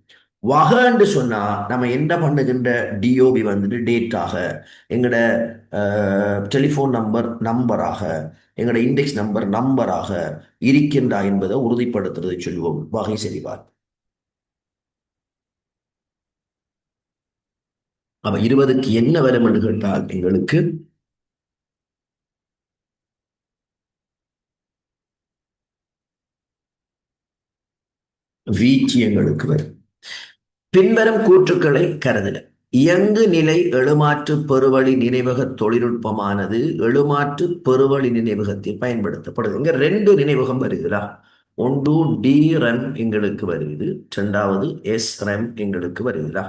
வகை என்று சொன்னா நம்ம என்ன பண்ணுகின்ற டிஓபி வந்துட்டு டேட்டாக, எங்களோட டெலிஃபோன் நம்பராக, எங்களோட இண்டெக்ஸ் நம்பராக இருக்கின்றா என்பதை உறுதிப்படுத்துறதை சொல்லுவோம் வகை சரிபார். அப்ப 20க்கு என்ன வரும் என்று கேட்டால் எங்களுக்கு வீச்சு எங்களுக்கு வரும். பின்வரும் கூற்றுக்களை கருதுக. இயங்கு நிலை எழுமாற்று பெருவழி நினைவக தொழில்நுட்பமானது எழுமாற்று பெருவழி நினைவகத்தில் பயன்படுத்தப்படுது. இங்க 2 நினைவகம் வருகிறா. ஒன்று DRAM எங்களுக்கு வருகிறது, 2வது SRAM எங்களுக்கு வருகிறா.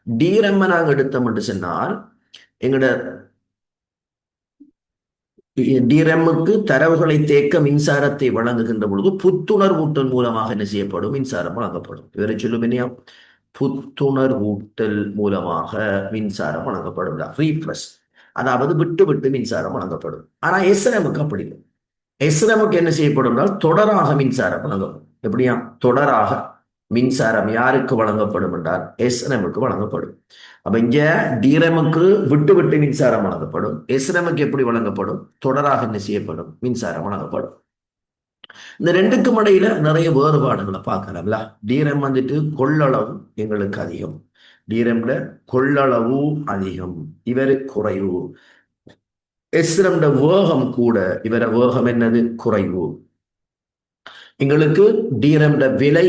DRAM நாங்கள் எடுத்தோம் என்று சொன்னால் எங்களோட டிரம்முக்கு தரவுகளை தேக்க மின்சாரத்தை வழங்குகின்ற பொழுது புத்துணர்வூட்டல் மூலமாக என்ன செய்யப்படும்? மின்சாரம் வழங்கப்படும். இவரை சொல்லுமினியா, புத்துணர்வூட்டல் மூலமாக மின்சாரம் வழங்கப்படும். ரீஃப்ரெஷ், அதாவது விட்டு விட்டு மின்சாரம் வழங்கப்படும். ஆனா எஸ்ரமுக்கு அப்படி இல்லை. எஸ்ரமுக்கு என்ன செய்யப்படும்? தொடராக மின்சாரம் வழங்கப்படும். எப்படியா? தொடராக மின்சாரம் யாருக்கு வழங்கப்படும் என்றால் எஸ்ரமுக்கு வழங்கப்படும். அப்ப இங்க டிரமுக்கு விட்டு விட்டு மின்சாரம் வழங்கப்படும். எஸ்ரமுக்கு எப்படி வழங்கப்படும்? தொடராக என்ன செய்யப்படும்? மின்சாரம் வழங்கப்படும். இந்த 2க்கும் இடையில நிறைய வேறுபாடுகளை பார்க்கலாம்ல. டிரம் வந்துட்டு கொள்ளளவு எங்களுக்கு அதிகம், டிரம்ல கொள்ளளவு அதிகம், இவரு குறைவு. எஸ்ரம்ட வேகம் கூட, இவர வேகம் என்னது? குறைவு. எங்களுக்கு டிரம்ட விலை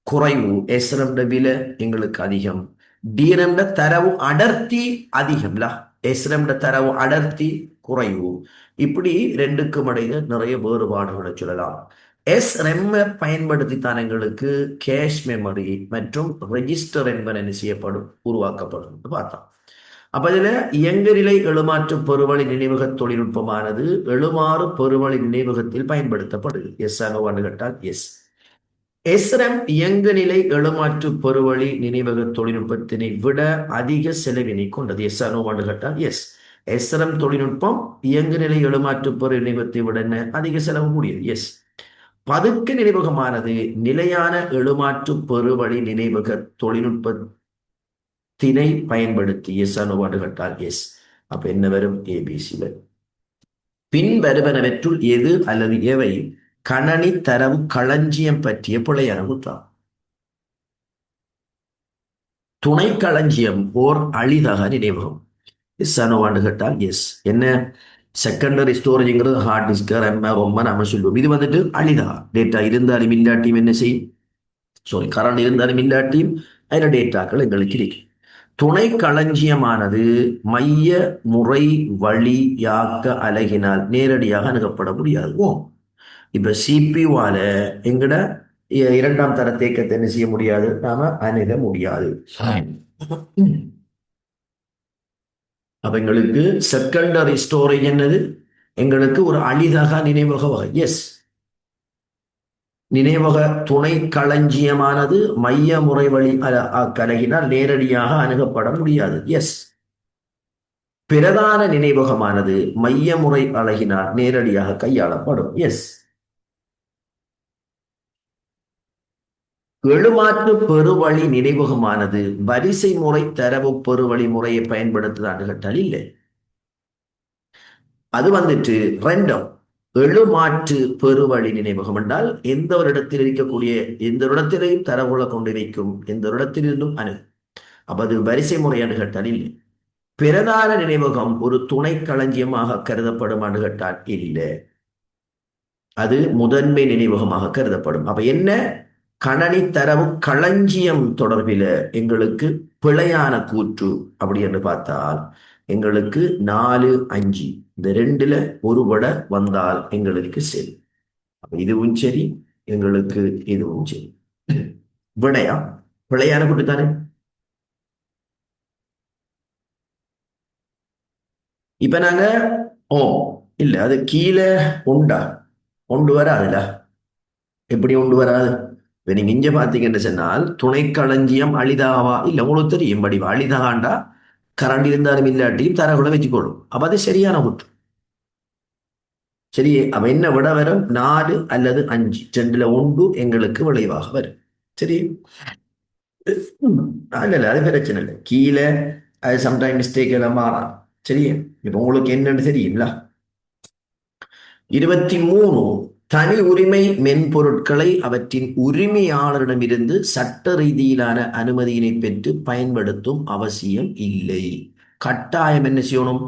குறைவு, எஸ்ரம்ட விலை எங்களுக்கு அதிகம். டிரம்ட தரவு அடர்த்தி அதிகம்ல, எஸ்ரம்ட தரவு அடர்த்தி குறைவு. இப்படி 2க்கும் இடையில நிறைய வேறுபாடுகளை சொல்லலாம். SRAM பயன்படுத்தித்தான் எங்களுக்கு கேஷ் மெமரி மற்றும் ரெஜிஸ்டர் என்பன என்ன செய்யப்படும்? உருவாக்கப்படும் பார்த்தோம். அப்ப இதுல இயங்கு நிலை எழுமாற்று பெருவழி நினைவக தொழில்நுட்பமானது எழுமாறு பெருவழி நினைவகத்தில் பயன்படுத்தப்படுது. எஸ் ஆனு கேட்டால் எஸ். SRAM இயங்கு நிலை எழுமாற்று பெருவழி நினைவக தொழில்நுட்பத்தினை விட அதிக செலவினை கொண்டது. எஸ் ஆனு கேட்டால் எஸ். SRAM தொழில்நுட்பம் இயங்கு நிலை எழுமாற்று பெரு நினைவகத்தை விட அதிக செலவு கூடியது. எஸ். பதுக்க நினைவகமானது நிலையான எழுமாற்று பெருவழி நினைவக தொழில்நுட்பத்தினை பயன்படுத்தி எஸ் அனுவாடு கட்டால் எஸ். அப்ப என்ன வரும்? ABC வரும். பின் வருவனவற்றுள் எது அல்லது எவை கணனி தரவு களஞ்சியம் பற்றிய பிழையான குற்றம்? துணை களஞ்சியம் ஓர் அழிதக நினைவகம். எஸ் ஆனோவான்னு கேட்டால் எஸ். என்ன செகண்டரி ஸ்டோரேஜ்ங்கிறது ஹார்ட் டிஸ்க் ரேம் ரொம்ப நம்ம சொல்லுவோம். இது வந்துட்டு அழிதா டேட்டா இருந்தாலும் இல்லாட்டியும் என்ன செய்யும், சாரி கரண்ட் இருந்தாலும் இல்லாட்டியும் அதில் டேட்டாக்கள் எங்களுக்கு இருக்கு. துணை களஞ்சியமானது மைய முறை வழியாக்க அலகினால் நேரடியாக அணுகப்பட முடியாது. ஓ, இப்ப சிபியூவால எங்கட இரண்டாம் தர தேக்கத்தை என்ன செய்ய முடியாது, நாம அணுக முடியாது. அப்ப எங்களுக்கு செகண்டரி ஸ்டோரேஜ் என்னது, எங்களுக்கு ஒரு அழிதக நினைவக வகை. எஸ், நினைவக துணை களஞ்சியமானது மைய முறை வழி கலகினால் நேரடியாக அணுகப்பட முடியாது. எஸ். பிரதான நினைவகமானது மைய முறை அழகினால் நேரடியாக கையாளப்படும். எஸ். எழுமாற்று பெருவழி நினைவகமானது வரிசை முறை தரவு பெருவழி முறையை பயன்படுத்துதான்னு கேட்டால் இல்லை. அது வந்துட்டு ரெண்டும். எழுமாற்று பெருவழி நினைவகம் என்றால் எந்த ஒரு இடத்தில் இருக்கக்கூடிய எந்த ஒரு இடத்திலையும் தரவுகளை கொண்டு வைக்கும், எந்த ஒரு இடத்திலிருந்தும் அணுகும். அப்ப அது வரிசை முறையானு கேட்டால் இல்லை. பிரதான நினைவகம் ஒரு துணை களஞ்சியமாக கருதப்படும் கேட்டால் இல்லை, அது முதன்மை நினைவகமாக கருதப்படும். அப்ப என்ன, கணனி தரவு களஞ்சியம் தொடர்பில் எங்களுக்கு பிழையான கூற்று அப்படி என்று பார்த்தால் எங்களுக்கு 4, 5 இந்த ரெண்டுல ஒரு விட வந்தால் எங்களுக்கு சரி. அப்ப இதுவும் சரி, எங்களுக்கு இதுவும் சரி. விடையா பிழையான கூட்டு தானே. இப்ப நாங்க ஓ இல்ல, அது கீழே உண்டா கொண்டு வராதுல. எப்படி கொண்டு வராது, இப்ப நீங்க இங்க பாத்தீங்கன்னு சொன்னால் துணை களஞ்சியம் அழிதாவா இல்ல, உங்களுக்கு தெரியும் படிவா அழிதாகாண்டா கரண்ட் இருந்தாலும் இல்லாட்டியும் தரவுகளை வச்சுக்கொள்ளும். அப்ப அது சரியான கூற்று. சரி, அவ என்ன விட வரும், 4 அல்லது 5 ரெண்டுல ஒன்று எங்களுக்கு விளைவாக வரும். சரி. இல்ல இல்ல, அது பிரச்சனை இல்லை. கீழே அது சம்டைம் மிஸ்டேக் எல்லாம் மாறாம். சரி, இப்ப உங்களுக்கு என்னன்னு தெரியுங்களா. 23, தனி உரிமை மென்பொருட்களை அவற்றின் உரிமையாளரிடமிருந்து சட்ட ரீதியிலான அனுமதியினை பெற்று பயன்படுத்தும் அவசியம் இல்லை. கட்டாயம் என்ன செய்யணும்,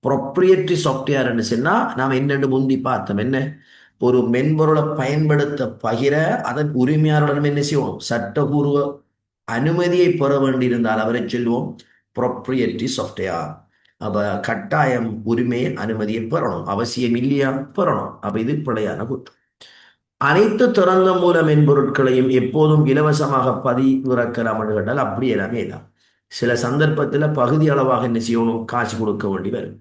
ப்ரொப்ரியேட்டரி சாஃப்ட்வேர் சொன்னா நாம் என்னென்று முந்தி பார்த்தோம். என்ன, ஒரு மென்பொருளை பயன்படுத்த பகிர அதன் உரிமையாளரிடம் என்ன செய்யணும், சட்டபூர்வ அனுமதியை பெற வேண்டியிருந்தால் அவரை சொல்லுவோம் ப்ரொப்ரியேட்டரி சாஃப்ட்வேர். அப்ப கட்டாயம் உரிமையை அனுமதியை பெறணும், அவசியம் இல்லையா, பெறணும். அப்ப இது பிழையான குற்றம். அனைத்து திறந்த மூல மென்பொருட்களையும் எப்போதும் இலவசமாக பதிவிறக்கலாம் என்று கேட்டால் அப்படி எல்லாமே தான். சில சந்தர்ப்பத்தில் பகுதி அளவாக என்ன செய்யணும், காசு கொடுக்க வேண்டி வரும்.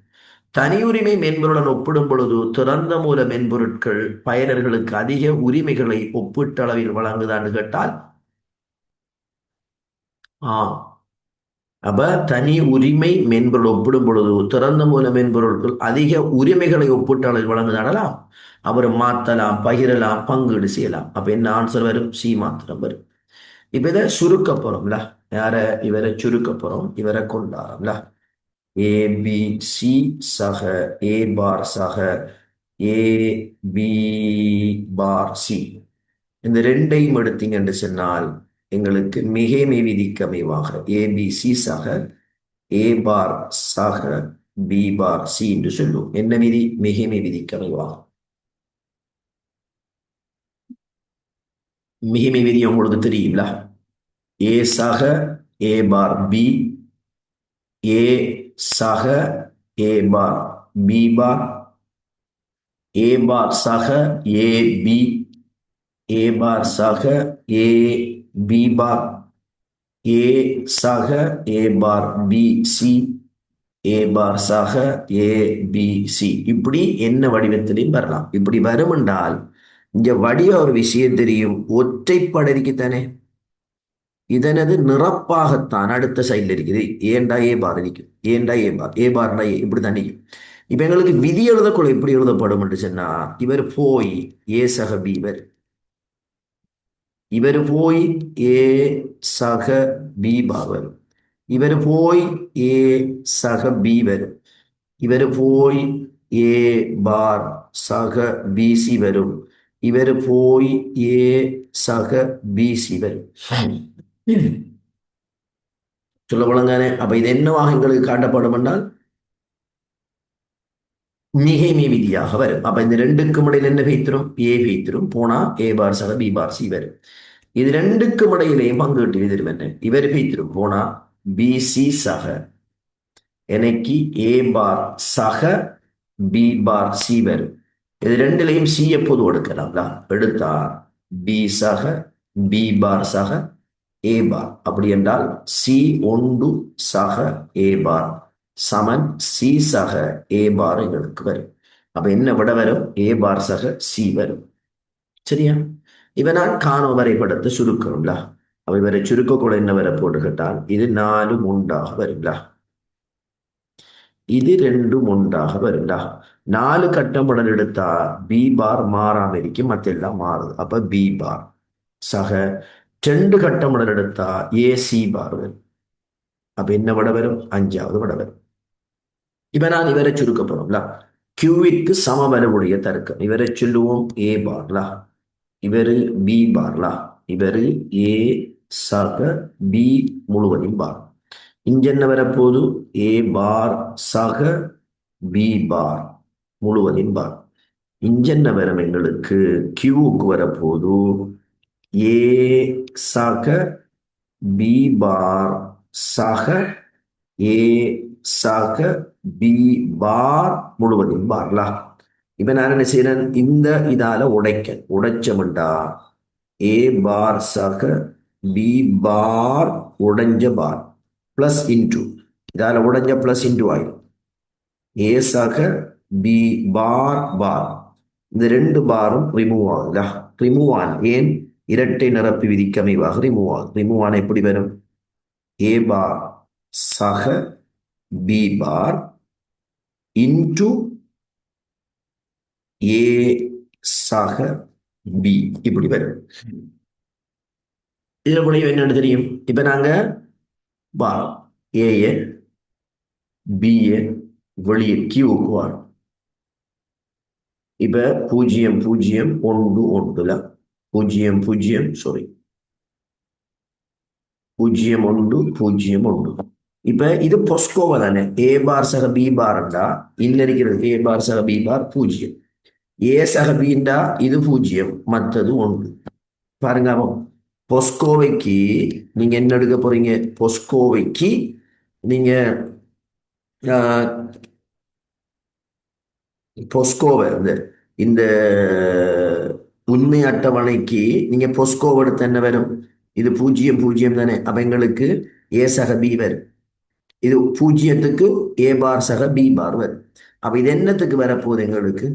தனியுரிமை மென்பொருளுடன் ஒப்பிடும் பொழுது திறந்த மூல மென்பொருட்கள் பயனர்களுக்கு அதிக உரிமைகளை ஒப்பீட்டளவில் வழங்குதான்னு கேட்டால் ஆம். அப்ப தனி உரிமை மென்பொருள் ஒப்பிடும் பொழுது திறந்த மூல மென்பொருட்கள் அதிக உரிமைகளை ஒப்பீட்டாளர் வழங்குதாடலாம். அவர் மாத்தலாம், பகிரலாம், பங்கீடு செய்யலாம். அப்ப என்ன ஆன்சர் வரும், சி மாத்திரம் வரும். இப்ப இதை சுருக்க போறோம்ல, யார இவரை சுருக்க போறோம், இவரை கொண்டாடும்ல. ஏ பி சி சக ஏ பார் சக ஏ பி பார் சி, இந்த ரெண்டையும் எடுத்தீங்கன்னு சொன்னால் எங்களுக்கு மிகைமை விதிக்கு அமைவாக ஏபிசி சக ஏ பார் சக பி பார் சி என்று சொல்லுவோம். என்ன விதி, மிகைமை விதிக்கு அமைவாக. மிகைமை விதி உங்களுக்கு தெரியுங்களா. ஏ சக ஏ பார் பி, ஏ சக ஏ பார் பி பார், ஏ பார் சக ஏ பி, ஏ பார் சக ஏ பி பார், ஏ சக ஏ பார் பி சி, ஏ பார் சக ஏ பி சி. இப்படி என்ன வடிவத்திலையும் வரலாம். இப்படி வரும் என்றால் இங்க வடிவ ஒரு விஷயம் தெரியும், ஒற்றைப்படரிக்கு தானே. இதனது நிரப்பாகத்தான் அடுத்த சைடில் இருக்குது. ஏண்டா ஏ பார் நிற்கும், ஏண்டா ஏ பார், ஏ பார்னா ஏ, இப்படி தான் நிற்கும். இப்ப எங்களுக்கு விதி எழுதக்குள்ள எப்படி எழுதப்படும் என்று சொன்னா, இவர் போய் ஏ சக பி வரும், இவர் போய் ஏ சக பி பார் வரும், இவர் போய் ஏ சக பி வரும், இவர் போய் ஏ பார் சக பிசி வரும், இவர் போய் ஏ சக பிசி வரும். சொல்ல விளங்கானே. அப்ப இது என்னவாக எங்களுக்கு காட்டப்படும் என்றால் மிகைமை விதியாக வரும். அப்ப இந்த ரெண்டுக்கும் இடையில் என்ன பெய்த்திரும்? ஏ பெய்த்திரும். போனா ஏ பார் சக பி பார் சி வரும். இது ரெண்டுக்கும் இடையிலேயும் பங்கீட்டு எதிரும் என்ன? இவர் பெய்த்திரும். போனா பி சி சக எனக்கு ஏ பார் சக பி பார் சி வரும். இது ரெண்டுலையும் சி எப்போது எடுக்கலாம்ல? எடுத்தா பி சக பி பார் சக ஏ பார். அப்படி என்றால் சி ஒன்று சக ஏ பார் சமன் சி சக ஏ பார் எங்களுக்கு வரும். அப்ப என்ன விட வரும்? ஏ பார் சக சி வரும். சரியா? இவ நான் காணோ வரைபடத்தை சுருக்கணும்ல. அப்ப இவரை சுருக்கக்கூட என்ன வர போட்டு கேட்டால் இது 4 ஒன்றாக வரும்ல. இது 2 ஒன்றாக வரும்ல. 4 கட்டமுடன் எடுத்தா பி பார் மாறாம இருக்கும், மத்தெல்லாம் மாறுது. அப்ப பி பார் சக 2 கட்டமுடன் எடுத்தா ஏ சி பார் வரும். அப்ப என்ன விட வரும்? 5வது விட வரும். இப்ப நான் இவரை சுருக்க போறோம்ல. கியூவிற்கு சமவலுவுடைய தர்க்கம் இவரை சொல்லுவோம் ஏ பார்ல, இவரு பி பார்ல, இவரு ஏ சக பி முழுவதும் பார். இங்க என்ன வரப்போது? ஏ பார் சக பி பார் முழுவதும் பார். இங்க என்ன வரும்? எங்களுக்கு கியூவுக்கு வரப்போது ஏ சக பி பார் சக ஏ சக பி பார் முழுவதும் பார்ல. இப்ப நான் என்ன செய்யறேன்? இந்த இதால உடைச்சமுண்டா ஏ பார் சக பி பார் உடைஞ்ச பார் பிளஸ் இன்டூ, இதால உடைஞ்ச பிளஸ் இன்டூ ஆயிடும். ஏ சக பி பார் பார், இந்த 2 பாரும் ரிமூவ் ஆகுதா? ரிமூவ் ஆன ஏன்? இரட்டை நிரப்பி விதிக்கு அமைவாக ரிமூவ் ஆகுது. ரிமூவ் ஆன எப்படி வரும்? ஏ பார் சக பி பார் இன்டு ஏ சக பி இப்படி வரும். இதுல முடிவு என்னன்னு தெரியும்? இப்ப நாங்க பாரம் ஏ பி வெளியே கியூக்கு வரும். இப்ப 0 0 1 1ல 0 0 சாரி 0 1 0 1. இப்ப இது பொஸ்கோவா தானே? ஏ பார் சக பி பார்ண்டா இன்ன இருக்கிறது ஏ பார் சக பி பார் 0, ஏ சக பீண்டா இது 0, மற்றது 1. பாருங்க, பொஸ்கோவைக்கு நீங்க என்ன எடுக்க போறீங்க? பொஸ்கோவைக்கு நீங்க பொஸ்கோவை இந்த உண்மை அட்டவணைக்கு நீங்க பொஸ்கோவை எடுத்த என்ன வரும்? இது 0 0 தானே? அப்ப எங்களுக்கு ஏ சக பி வரும். இது 0க்கு ஏ பார் சக பி பார் வரும். அப்ப இது என்னத்துக்கு வரப்போகுது? எங்களுக்கு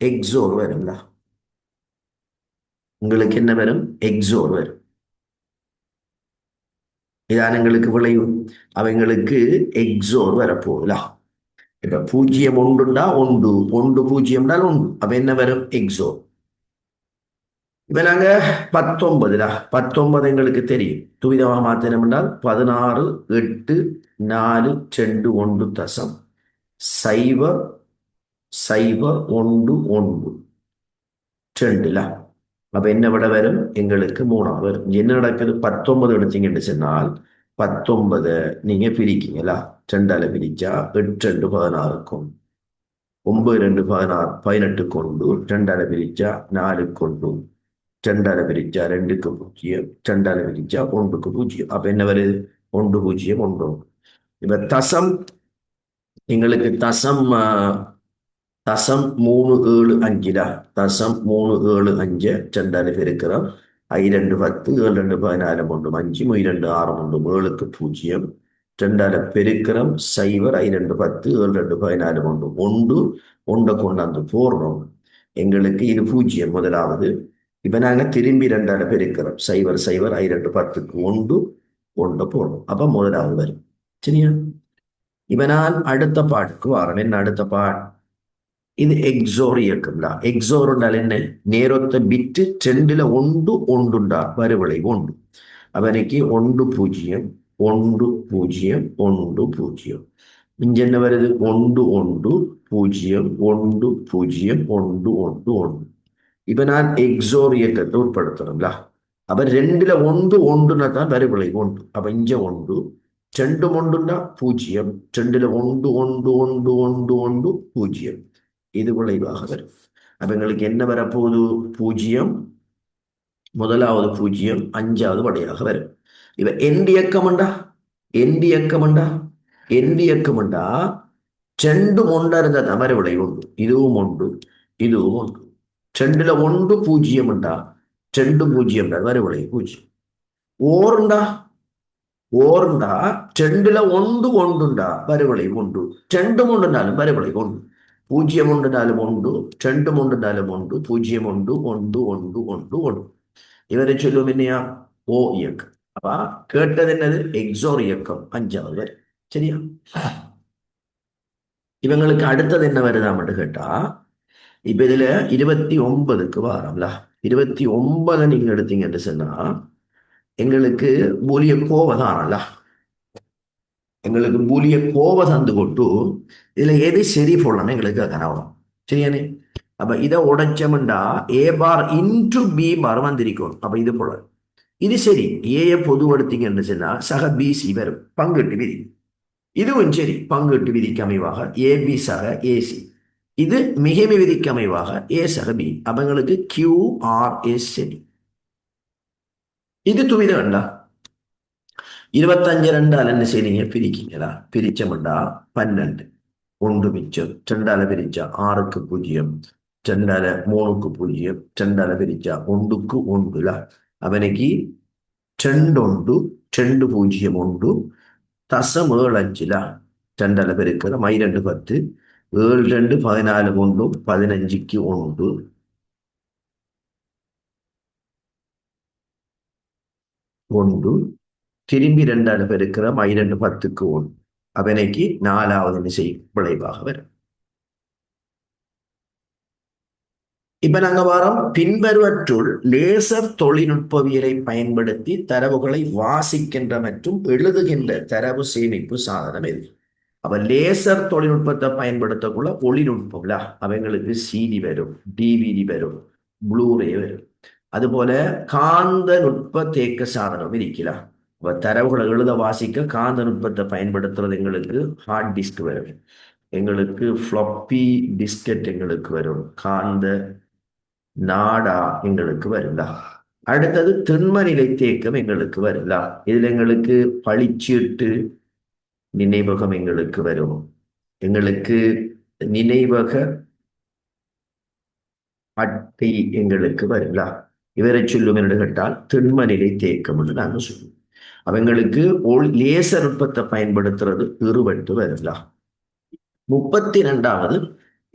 எக்ஸோர் வரும்ல. உங்களுக்கு என்ன வரும்? எக்ஸோர் வரும். இதான் எங்களுக்கு விளைவு. அவங்களுக்கு எக்ஸோர் வரப்போகுதுல. இப்ப 0 1ண்டா 1 1 0 1. அப்ப என்ன வரும்? எக்ஸோர். இப்ப நாங்க 19 எங்களுக்கு தெரியும். துரிதமாக மாத்திரம் என்றால் 16 8 4 2 1 தசம் 0 0 1 1 2ல. அப்ப என்ன விட வரும்? எங்களுக்கு 3 வரும். என்ன நடக்குது? 19 எடுத்தீங்கன்னு சொன்னால் 19 நீங்க பிரிக்கீங்களா? 2ஆல பிரிச்சா 8 2 16க்கும் 9 2 16 18 கொண்டு 2ஆல பிரிச்சா 4 கொண்டு 2ஆல பிரிச்சா 2க்கு 0, 2ஆல பிரிச்சா 1க்கு 0. அப்ப என்ன வருது? 1 0 1. இப்ப தசம் எங்களுக்கு தசம் 375ல தசம் 375 2ஆல பெருக்கிறோம். 2 10 7 2 14 1 5 2 6 1 7க்கு 0, 2ஆல பெருக்கிறோம். 0 2 10 7 2 14 1 1 1 கொண்டாந்து போடுறோம். எங்களுக்கு இது 0 முதலாவது. இப்ப நாங்க திரும்பி 2ஆல பெருக்கிறோம். 0 0 2 10க்கு 1 1 போடுறோம். அப்ப முதலாவது வரும். சரியா? இப்ப நான் அடுத்த பாட்டுக்கு வரேன். என்ன அடுத்த பாட்? இது எக்ஸோர் இயக்கம்டா. எக்ஸோர் என்றால் என்ன? நேரொத்த பிட்டு 2ல 1 1ண்டா வருவளை 1. அவனுக்கு 1 0 1 0 1 0. இங்க என்ன வருது? 1 1 0 1 0 1 1 1. இப்ப நான் எக்ஸோர் இயக்கத்தை உட்படுத்தணும்ல. அப்ப 2ல 1 1ன்னா தான் வருவளை 1. அப்ப இங்க 1 ரெண்டு ஒன்றுண்டா பூஜ்ஜியம், ரெண்டுல ஒன்று ஒன்று ஒன்று ஒன்று ஒன்று பூஜ்ஜியம். இது விளைவாக வரும். அப்ப எங்களுக்கு என்ன வரப்போகுது? பூஜ்ஜியம், முதலாவது பூஜ்ஜியம், அஞ்சாவது வடையாக வரும். இவ எண்டு இயக்கம்ண்டா, எண்டு இயக்கம்ண்டா, எண்டு இயக்கம்ண்டா ரெண்டும் ஒன்றா இருந்தா தவறு விளைவு உண்டு. இதுவும் உண்டு, இதுவும் உண்டு. ரெண்டுல ஒன்று பூஜ்ஜியம் உண்டா, ரெண்டு பூஜ்ஜியம் வரை விளைவு பூஜ்ஜியம். ஓருண்டா, ஓருண்டா ரெண்டுல ஒன்று ஒன்றுண்டா வரை உண்டு. ரெண்டும் ஒன்றுனாலும் வரை விளைவு உண்டு. பூஜ்ஜியம் ஒன்றுனாலும் உண்டு, ரெண்டும் ஒன்றுனாலும் உண்டு, பூஜ்ஜியம் உண்டு, ஒன்று ஒன்று ஒன்று ஒன்று. இவரை சொல்லுவோம் என்னையா? ஓ இயக்கம். அப்ப கேட்டது என்னது? எக்ஸோர் இயக்கம், அஞ்சாவது வரை. சரியா? இவங்களுக்கு அடுத்தது என்ன வருதாமட்டு கேட்டா, இப்ப இதுல 29க்கு வாரம்ல. 29 நீங்க எடுத்தீங்கன்னு சொன்னா எங்களுக்கு பூலிய கோவதானல்ல, எங்களுக்கு பூலிய கோவ தந்து கொட்டு இதுல எது சரி போடலாம் எங்களுக்கு கனவம். சரியானே? அப்ப இதை உடைச்சோம்டா ஏ பார் இன்டு பி பார் வந்திருக்கும். அப்ப இது போல இது சரி. ஏய பொதுவடுத்தீங்கன்னு சொன்னா சக பிசி வரும், பங்கிட்டு விதி. இதுவும் சரி, பங்கிட்டு விதிக்கு அமைவாக ஏபி சக ஏசி. இது மிகைமை விதிக்கு அமைவாக ஏ சக பி. அவங்களுக்கு கியூ ஆர் எஸ் சரி. இது துவித வேண்டா. 25 ரெண்டால் என்ன செய்றீங்க? பிரிக்கீங்களா? பிரிச்சோம்டா 12 ஒன்று மிச்சம். ரெண்டால பிரிச்சா 6க்கு 0, ரெண்டால 3க்கு 0, ரெண்டால பிரிச்சா 1க்கு 1ல. அவனுக்கு ரெண்டு ஒன்று, ரெண்டு பூஜ்ஜியம் ஒன்று, தசம் 7 5ல. ரெண்டால பெருக்கிற மை 2 10, 7 2 14 ஒன்று, 15க்கு 1 ஒன்று, திரும்பி ரெண்டால பெருக்கிற மை 2 10க்கு 1. அவனைக்கு நாலாவது நிசை விளைவாக வரும். இப்ப நாங்க வரோம் பின்வருவற்றுள் லேசர் தொழில்நுட்பவியலை பயன்படுத்தி தரவுகளை வாசிக்கின்ற மற்றும் எழுதுகின்ற தரவு சேமிப்பு சாதனம் எது? அப்ப லேசர் தொழில்நுட்பத்தை பயன்படுத்தக்குள்ள ஒளிநுட்பம்ல, அவங்களுக்கு சிடி வரும், டிவிடி வரும், ப்ளூரே வரும். அதுபோல காந்த நுட்ப தேக்க சாதனம் இருக்கலாம். அப்ப தரவுகளை எழுத வாசிக்க காந்த நுட்பத்தை பயன்படுத்துறது எங்களுக்கு ஹார்ட் டிஸ்க் வரும், எங்களுக்கு ஃப்ளப்பி டிஸ்கெட் எங்களுக்கு வரும், காந்த நாடா எங்களுக்கு வருங்களா. அடுத்தது திண்ம நிலை தேக்கம் எங்களுக்கு வருங்களா. இதுல எங்களுக்கு பளிச்சீட்டு நினைவகம் எங்களுக்கு வரும், எங்களுக்கு நினைவக அட்டை எங்களுக்கு வருங்களா. இவரை சொல்லும் என்று கேட்டால் திண்ம நிலை தேக்கம் என்று நாங்கள் சொல்லுவோம். அவங்களுக்கு லேசர் நுட்பத்தை பயன்படுத்துறது இருவட்டு வருங்களா. 32வது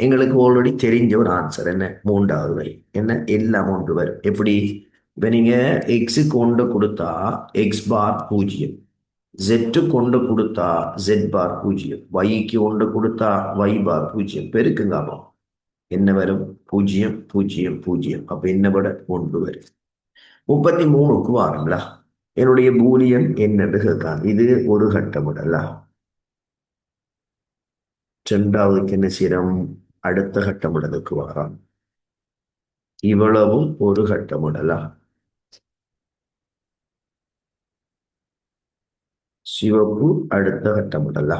எங்களுக்கு ஆல்ரெடி தெரிஞ்ச ஒரு ஆன்சர் என்ன? மூன்றாவது வரி என்ன? எல்லாம் ஒன்று வரும். எப்படி? இப்ப நீங்க எக்ஸு கொண்டு கொடுத்தா எக்ஸ் பார் 0, ஜெட்டு கொண்டு கொடுத்தா ஜெட் பார் 0, ஒய்க்கு கொண்டு கொடுத்தா ஒய் பார் 0. பெருக்குங்க. அப்போ என்ன வரும்? 0 0 0. அப்ப என்ன விட ஒன்று வரும். 33க்கு வாருங்களா. என்னுடைய பூலியன் என்னன்னு கேட்கான். இது ஒரு கட்டமிடல. இரண்டாவதுக்கு என்ன செய்யறோம்? அடுத்த கட்டமிடலுக்கு வரான். இவ்வளவும் ஒரு கட்டமிடலா. சிவப்பு அடுத்த கட்டமிடலா.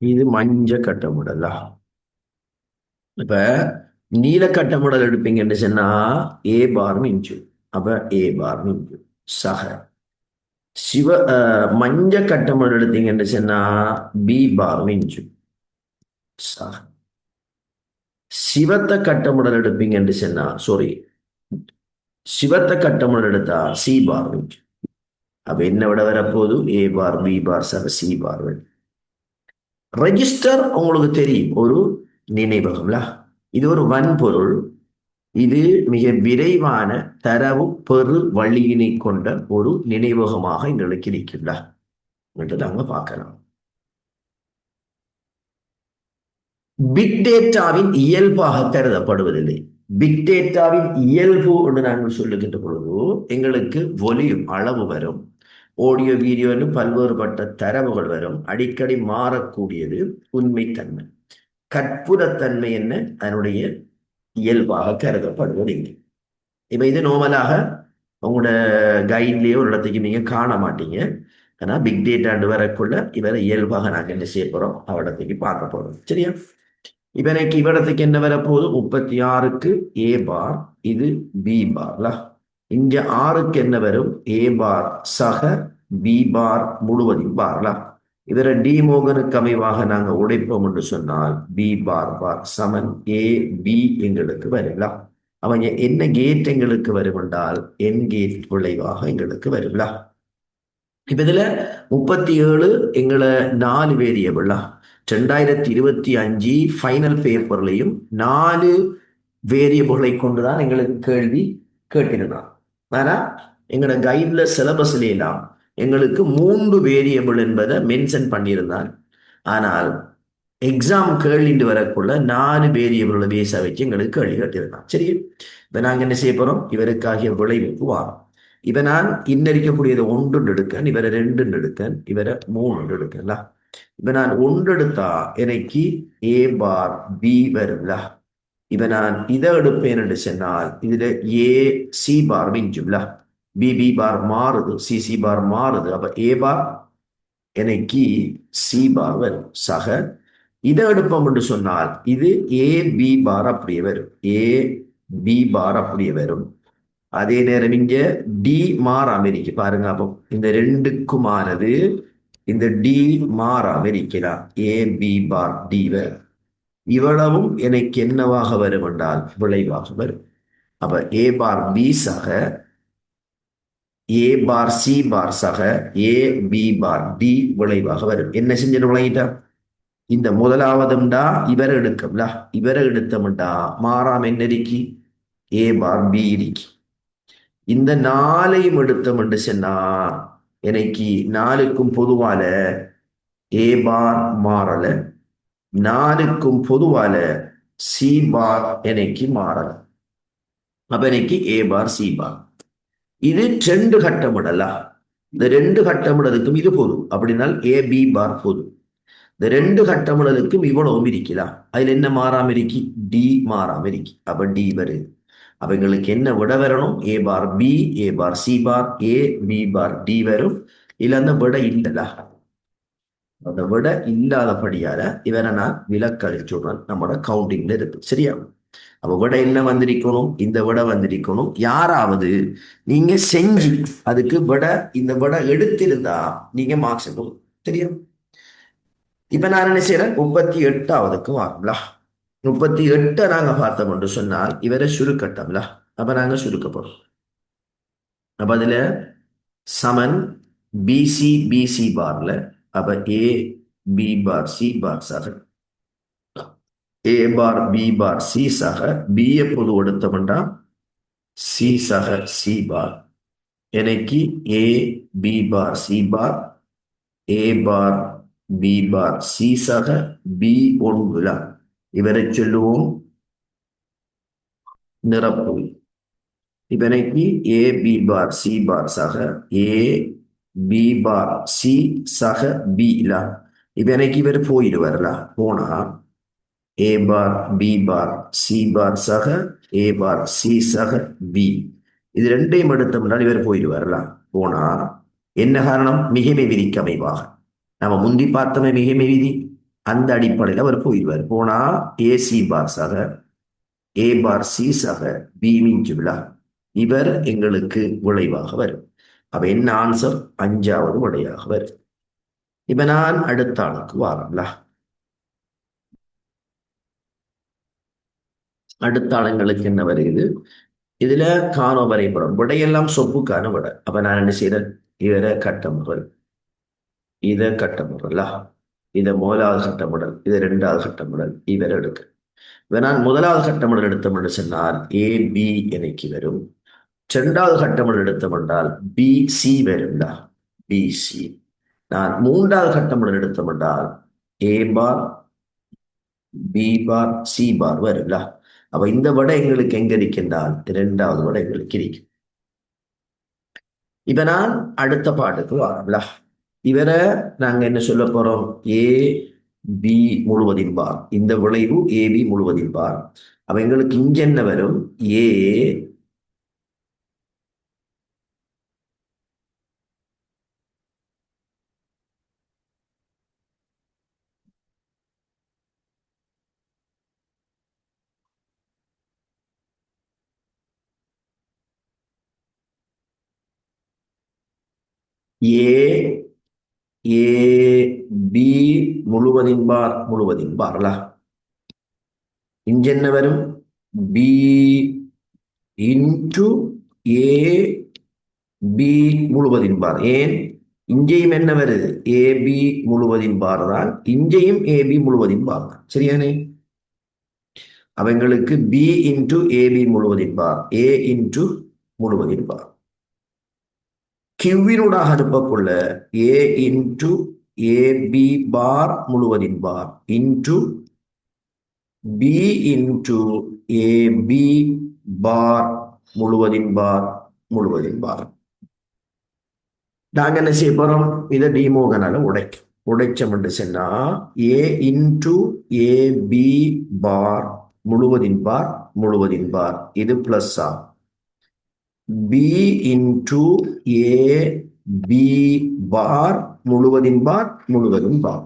இது மஞ்ச கட்டமிடலா. இப்ப நீல கட்டமிடல் எடுப்பீங்கன்னு சொன்னா ஏ பார் மிஞ்சு. அப்ப ஏ பார் மிஞ்சு சக. சிவ மஞ்ச கட்டமிடல் எடுத்தீங்கன்னு சொன்னா பி பார் மிஞ்சு சக. சிவத்த கட்டமிடல் எடுப்பீங்கன்னு சொன்னா சாரி, சிவத்த கட்டமிடல் எடுத்தா சி பார் மிஞ்சு. அப்ப என்ன விட வரப்போது? ஏ பார் பி பார் சக சி பார். ரெஜிஸ்டர் உங்களுக்கு தெரியும், ஒரு நினைவகம்ல. இது ஒரு வன்பொருள். இது மிக விரைவான தரவு பெறு வழியினை கொண்ட ஒரு நினைவகமாக எங்களுக்கு இருக்கின்றா என்று நாங்க பார்க்கலாம். பிக் டேட்டாவின் இயல்பாக கருதப்படுவதில்லை. பிக் டேட்டாவின் இயல்பு என்று நாங்கள் சொல்லுகின்ற பொழுது எங்களுக்கு ஒலியும் அளவு வரும், ஆடியோ வீடியோன்னு பல்வேறுபட்ட தரவுகள் வரும், அடிக்கடி மாறக்கூடியது, உண்மைத்தன்மை. கற்புரத்தன்மை என்ன? அதனுடைய இயல்பாக கருதப்படுவது இங்கே. இப்ப இது நோமலாக உங்களோட கைட்லயே ஒரு இடத்துக்கு நீங்க காண மாட்டீங்க. ஆனா பிக் டேட்டாண்டு வரக்குள்ள இவரை இயல்பாக நாங்க என்ன செய்ய போறோம் அவடத்துக்கு பார்க்க போறோம். சரியா? இப்ப எனக்கு இவ்விடத்துக்கு என்ன வரப்போகுது? 36க்கு ஏ பார், இது பி பார்ல. இங்க ஆறுக்கு என்ன வரும்? ஏ பார் சக பி பார் முழுவதும் பார்ல. இதர டிமோகனுக்கு அமைவாக நாங்க உடைப்போம் என்று சொன்னால் பி பார் பார் சமன் ஏ பி எங்களுக்கு வரல. அவங்க என்ன கேட் எங்களுக்கு வரும் என்றால் என் கேட் விளைவாக எங்களுக்கு வரும்ல. இப்ப இதுல 37 எங்களை 4 வேரியபிளா 2025 ஃபைனல் பேப்பர்லையும் 4 வேரியபிளை கொண்டுதான் எங்களுக்கு கேள்வி கேட்டிருந்தான். ஆனா எங்களோட கைட்ல சிலபஸ்ல எல்லாம் எங்களுக்கு 3 வேரியபிள் என்பதை மென்ஷன் பண்ணியிருந்தான். ஆனால் எக்ஸாம் கேள்விட்டு வரக்குள்ள 4 வேரியபிளை பேச வச்சு எங்களுக்கு கேள்வி கேட்டிருந்தான். சரி, இப்ப நாங்க என்ன செய்ய போறோம்? இவருக்காகிய விளைவுக்கு வாரம். இவ நான் இன்னரிக்கக்கூடியது 1 எடுக்கேன், இவரை 2 எடுக்கேன், இவரை 3 எடுக்கல. இப்ப நான் 1 எடுத்தா எனக்கு ஏ பார் பி வரும்ல. இப்ப நான் இதை எடுப்பேன் என்று சொன்னால் இதுல ஏ சி பார் மிஞ்சும்ல. பி பி பார் மாறுது, சி சி பார் மாறுது. அப்ப ஏ பார் எனக்கு சி பார் வரும் சக. இதை எடுப்போம் என்று சொன்னால் இது ஏ பி பார் அப்படியே வரும், ஏ பி பார் அப்படியே வரும். அதே நேரம் இங்க டி மாறாம இருக்கு பாருங்க. அப்போ இந்த ரெண்டுக்குமானது இந்த டி மாறாம இருக்கலாம், ஏ பி பார் டி வரும். இவ்வளவும் எனக்கு என்னவாக வரும் என்றால் விளைவாக வரும். அப்ப ஏ பார் பி சக ஏ பார் சி பார் சக ஏ பி பார் டி விளைவாக வரும். என்ன செஞ்சு விளையிட்டா இந்த முதலாவதுண்டா இவரை எடுக்கம்ல, இவரை எடுத்தோம்டா மாறாம என்ன இருக்கி ஏ பார் பி இருக்கி. இந்த 4ஐயும் எடுத்தோம் என்று சொன்னா எனக்கு 4க்கும் பொதுவால ஏ பார் மாறல, 4க்கும் பொதுவால சி பார் எனக்கு மாறல. அப்ப எனக்கு ஏ பார் சி பார். இது 2 கட்டமிடலா. இந்த 2 கட்டமிடலுக்கும் இது போதும். அப்படின்னால் ஏ பி பார் போதும். இந்த 2 கட்டமிடலுக்கும் இவ்வளவும் இருக்கலாம். அதுல என்ன மாறாம இருக்கி? டி மாறாம இருக்கி. அப்ப டி வருது. அப்ப எங்களுக்கு என்ன விட வரணும்? ஏ பார் பி, ஏ பார் சி பார், ஏ பி பார் டி வரும். இல்ல அந்த விட இல்லல. அந்த விட இல்லாதபடியால இவரை நான் விலக்களிச்சுடுறேன். நம்மளோட கவுண்டிங்ல இருக்கு. சரியா? அப்ப விட என்ன வந்திருக்கணும்? இந்த விட வந்திருக்கணும். யாராவது நீங்க செஞ்சு அதுக்கு விட இந்த விட எடுத்திருந்தா நீங்க மார்க்ஸ் எடுக்கணும். சரியா? இப்ப நான் என்ன செய்யறேன்? 38ஆவதுக்கு வாங்கல. 38 நாங்க பார்த்தோம் என்று சொன்னால் இவரை சுருக்கட்டம்ல. அப்ப நாங்க சுருக்க போறோம். அப்ப அதுல சமன் பிசி பிசி பார்ல. அப்ப ஏ பி பார் சி பார் சக ஏ பார் பி பார் சி சக பி எப்போது எடுத்தோம்னா சி சக சி பார் எனக்கு ஏ பி பார் சி பார் ஏ பார் பி பார் சி சக பி ஒன்றுல இவரை சொல்லுவோம் நிரப்பு. இப்ப எனக்கு ஏ பி பார் சி பார் சக ஏ பி பார் சி சக பி இல்ல. இப்ப எனக்கு இவர் போயிடு வரல. போனா ஏ bar B bar C bar சக ஏ பார் சி சக பி. இது ரெண்டையும் எடுத்தோம்னால் இவர் போயிடு வரலாம். போனா என்ன காரணம்? மிகைமை விதிக்கு அமைவாக நம்ம முந்தி பார்த்தோமே மிகைமை விதி, அந்த அடிப்படையில் அவர் போயிடுவார். போனா ஏ சி பார் சக ஏ பார் சி சக பி மிஞ்சுலா இவர் எங்களுக்கு விளைவாக வரும். அப்ப என்ன ஆன்சர்? 5வது விடையாக வரும். இப்ப நான் அடுத்த ஆளுக்கு வாரம்ல. அடுத்த ஆளுங்களுக்கு என்ன வருகிறது? இதுல காண வரைபடம் விடையெல்லாம் சொப்புக்கான விடை. அப்ப நான் என்ன செய்யறேன்? இவரை கட்டமுடல், இதை கட்டமுடலா, இதை முதலாவது கட்டமுடல், இது 2வது கட்டமுடல், இவரை எடுக்க. இப்ப நான் முதலாவது கட்டமுடல் எடுத்தோம் சொன்னால் ஏ பி எனக்கு வரும். 2வது கட்டமுடல் எடுத்தோம் என்றால் பி சி வரும்டா, பி சி. நான் 3வது கட்டமுடல் எடுத்தோம் என்றால் ஏ bar B bar C bar வரும்ல. அப்ப இந்த விட எங்களுக்கு எங்க இருக்கின்றால் 2வது விட எங்களுக்கு இருக்கு. இப்ப நான் அடுத்த பாட்டுக்கு வரல. இவரை நாங்க என்ன சொல்ல போறோம்? ஏ பி முழுவதின் பார். இந்த விளைவு ஏபி முழுவதின் பார். அப்ப எங்களுக்கு இங்க என்ன வரும்? ஏ ஏ ஏ பி முழுவதின் பார் முழுவதின் பார்ல. இங்க என்ன வரும்? பி இன்டு ஏ பி முழுவதின் பார். ஏன் இங்கேயும் என்ன வருது? ஏபி முழுவதின் பார் தான், இங்கேயும் ஏபி முழுவதின் பார் தான். சரியானே? அவங்களுக்கு பி இன்டு ஏபி முழுவதின் பார், ஏ இன்டு முழுவதின் பார். கியூவினூடாக அனுப்பக்குள்ள ஏ இன்டு ஏபி பார் முழுவதின் bar into B into AB bar முழுவதின் பார் முழுவதின் பார். நாங்க என்ன செய்ய போறோம்? இதை டிமோகனால உடைச்சோம்னு சொன்னா ஏ இன்டு ஏபி பார் முழுவதின் பார் முழுவதின் பார் இது பிளஸ் ஆ, பி இன்டு ஏ பி பார் முழுவதின் பார் முழுவதும் பார்.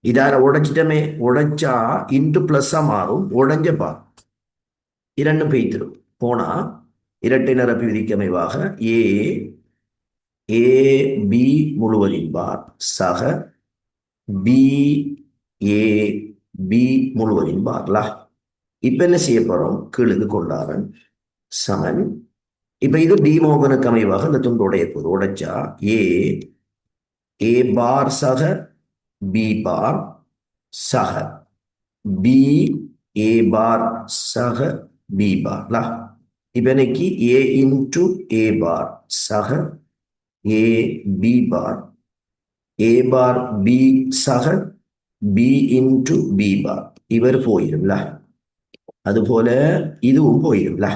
இதால உடைச்சிட்டமே, உடைச்சா இன்டு பிளஸ்ஸா மாறும். உடைஞ்ச பார் இரண்டும் பெய்திரும். போனா இரட்டை நிரப்பி விதிக்கமைவாக ஏ ஏ பி முழுவதின் பார் சக பி ஏ பி முழுவதின் பார்ல. இப்ப என்ன செய்ய போறோம்? கீழுக்கு கொண்டாரன் சமன். இப்ப இது டிமோகனுக்கு அமைவாக இந்த துண்டு உடைய போது உடைச்சா ஏ ஏ பார் சக பி பார் சக பி ஏ பார் சக பி பார்ல. இப்ப இன்னைக்கு ஏ இன்டு ஏ பார் சக ஏ பி பார், ஏ பார் பி சக பி இன்டு பி பார் இவர் போயிரும்ல. அதுபோல இதுவும் போயிரும்ல.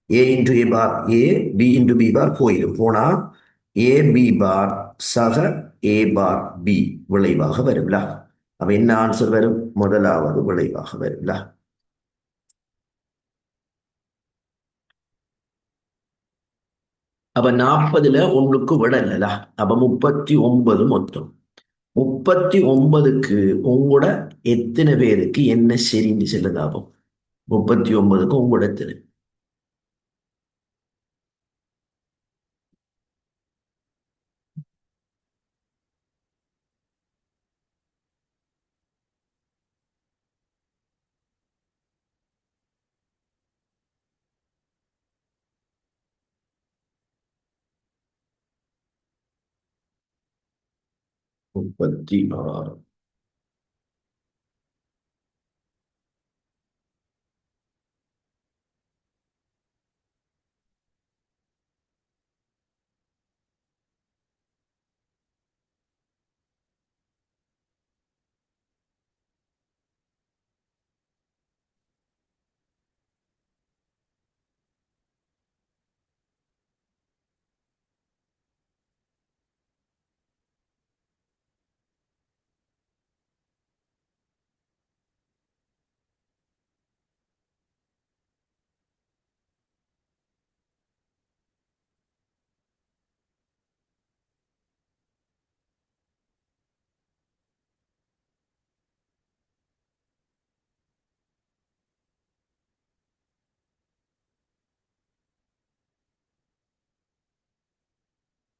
ஏ இன்டு ஏ பார் ஏ, பி இன்டு பி பார் போயிடும். போனா ஏ பி பார் சக ஏ பார் பி விளைவாக வரும்ல. அப்ப என்ன ஆன்சர் வரும்? முதலாவது விளைவாக வரும்ல. அப்ப 40ல ஒன்றுக்கு விட இல்லல. அப்ப 39 மொத்தம். 39க்கு உங்களோட எத்தனை பேருக்கு என்ன சரின்னு சொல்லுதாகும்? 39க்கு உங்களோட எத்தனை? முப்பத்தி ஆறு.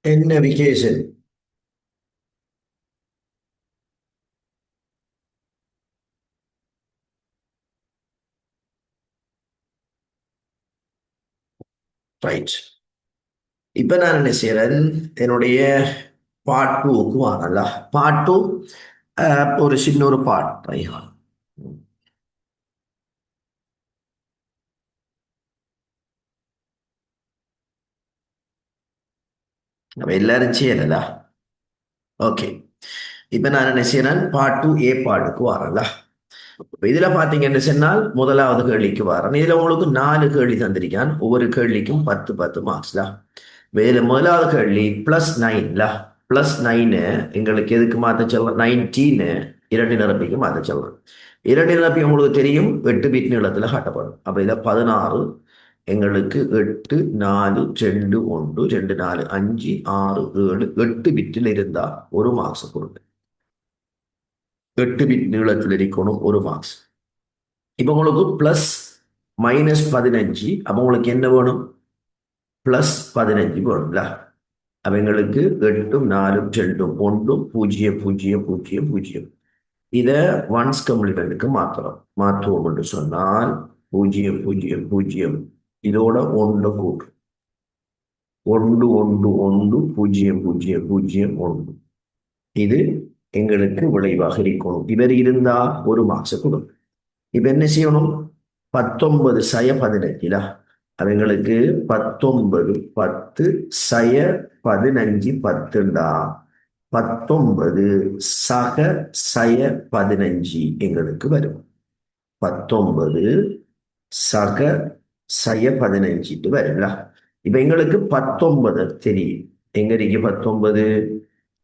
என்ன விகேஷன்? ரைட். இப்ப நான் என்ன செய்யறேன்? என்னுடைய பார்ட் டூக்கு வாங்கல. பார்ட் டூ ஒரு சின்ன ஒரு பார்ட் ரைட். நம்ம எல்லாரும் செய்யல. ஓகே. இப்ப நான் என்ன செய்யறேன்? பார்ட் டூ ஏ பார்ட்டுக்கு வரல. இப்ப இதுல பாத்தீங்கன்னு சொன்னால் முதலாவது கேள்விக்கு வரேன். இதுல உங்களுக்கு 4 கேள்வி தந்திருக்கான். ஒவ்வொரு கேள்விக்கும் 10 10 மார்க்ஸ்ல. இதுல முதலாவது கேள்வி +9ல. +9 எங்களுக்கு எதுக்கு மாத்த சொல்ல? 19 இரண்டு நிரப்பிக்கு மாற்ற சொல்றேன். இரண்டு நிரப்பி உங்களுக்கு தெரியும் 8 பிட் நீளத்துல காட்டப்படும். அப்ப இதுல 16 எங்களுக்கு 8 4 2 1 2 4 5 6 7 8 பிட்டில் இருந்தா ஒரு மார்க்ஸ் கொடுங்க. 8 பிட் நீளத்தில் இருக்கணும் ஒரு மார்க்ஸ். இப்ப உங்களுக்கு பிளஸ் -15, அப்ப உங்களுக்கு என்ன வேணும்? +15 வேணும்ல. அப்ப எங்களுக்கு 8 4 2 1 0 0 0 0. இதை ஒன்ஸ் கம்ப்ளிமெண்ட்டுக்கு மாற்றுவோம் என்று சொன்னால் 0 0 0 இதோட 1 கூட்டு 1 1 1 0 0 0 1. இது எங்களுக்கு விளைவாக இருக்கணும். இவர் இருந்தா ஒரு மார்க்ஸ் கொடுக்கும். இப்ப என்ன செய்யணும்? 19 சய 15 அவங்களுக்கு 19 10 சய 15 10 19 சக சய 15 எங்களுக்கு வரும். 19 சக சய 15 வரும்ல. இப்ப எங்களுக்கு 19 தெரியும். எங்க இருக்கு 19?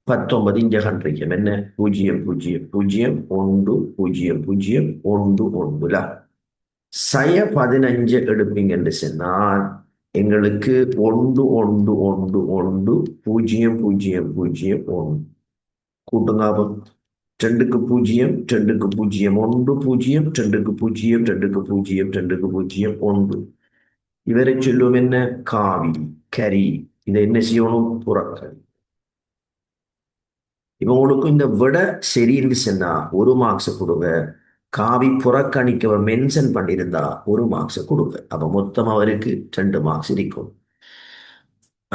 19 இங்க கண்டிருக்கோம். என்ன? 0 0 0 1 0 0 1 1. சய 15 எடுப்பீங்கன்னு சொன்னால் எங்களுக்கு 1 1 1 1 0 0 0 1 கூட்டுங்க. 2க்கு 0 2க்கு 0 1 0 2க்கு 0 2க்கு 0 2க்கு 0 1. இவரை சொல்லுவோம் என்ன? காவி கரி. இதை என்ன செய்யணும்? புறக்கணி. இப்ப உங்களுக்கு இந்த விட சரின்னு சொன்னா ஒரு மார்க்ஸ் கொடுங்க. காவி புறக்கணிக்க மென்ஷன் பண்ணியிருந்தா ஒரு மார்க்ஸ் கொடுங்க. அப்ப மொத்தம் அவருக்கு 2 மார்க்ஸ் இருக்கும்.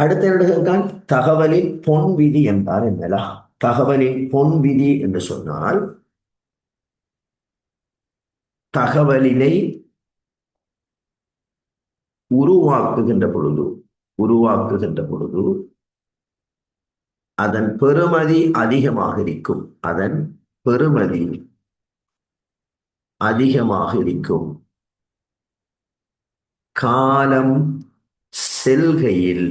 அடுத்த எழுதுகிறான் தகவலின் பொன் விதி என்றால் என்னலா? தகவலின் பொன் விதி என்று சொன்னால் தகவலினை உருவாக்குகின்ற பொழுது அதன் பெறுமதி அதிகமாக இருக்கும். அதன் பெறுமதி அதிகமாக இருக்கும். காலம் செல்கையில்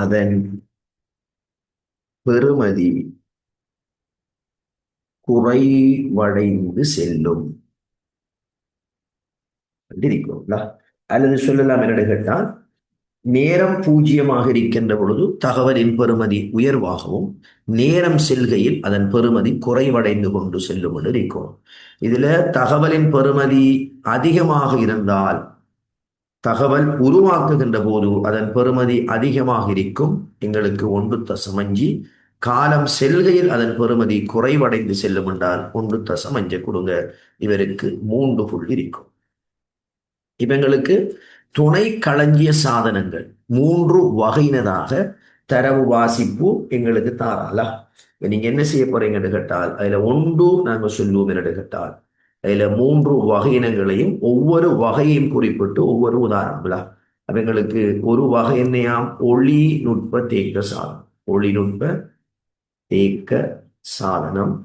அதன் பெறுமதி குறைவடைந்து செல்லும். அல்லது சொல்லலாம் என்ன கேட்டால் நேரம் 0 இருக்கின்ற பொழுது தகவலின் பெறுமதி உயர்வாகவும் நேரம் செல்கையில் அதன் பெறுமதி குறைவடைந்து கொண்டு செல்லும் என்று இருக்கும். இதுல தகவலின் பெறுமதி அதிகமாக இருந்தால் தகவல் உருவாக்குகின்ற போது அதன் பெறுமதி அதிகமாக இருக்கும். எங்களுக்கு 1.5. காலம் செல்கையில் அதன் பெறுமதி குறைவடைந்து செல்லும் என்றால் 1.5 கொடுங்க. இவருக்கு 3 புள்ளி இருக்கும். இவங்களுக்கு துணை களஞ்சிய சாதனங்கள் 3 வகையினதாக தரவு வாசிப்பு எங்களுக்கு தாராளா. நீங்க என்ன செய்ய போறீங்கன்னு கேட்டால் அதுல 1 நாங்க சொல்லுவோம் என்று கேட்டால் அதுல 3 வகையினங்களையும் ஒவ்வொரு வகையையும் குறிப்பிட்டு ஒவ்வொரு உதாரணங்களா. அவங்களுக்கு ஒரு வகை என்னையாம் ஒளிநுட்ப தேக்க சாதனம். ஒளிநுட்ப தேக்க சாதனம்.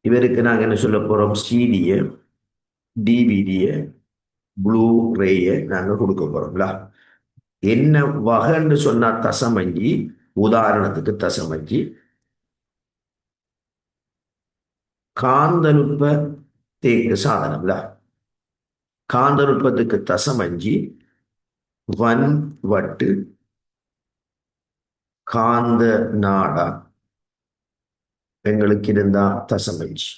இவருக்கு நாங்க என்ன சொல்ல போறோம்? சிடிய டிவிடிய ப்ளூ ரேய நாங்க கொடுக்க போறோம்ல. என்ன வகைன்னு சொன்னா தசமஞ்சி. உதாரணத்துக்கு தசமஞ்சி. காந்தநுட்ப தேக்க சாதனம்ல. காந்தநுட்பத்துக்கு தசமஞ்சி. வட்டு காந்த நாடா எங்களுக்கு இருந்தா தசமஞ்சி.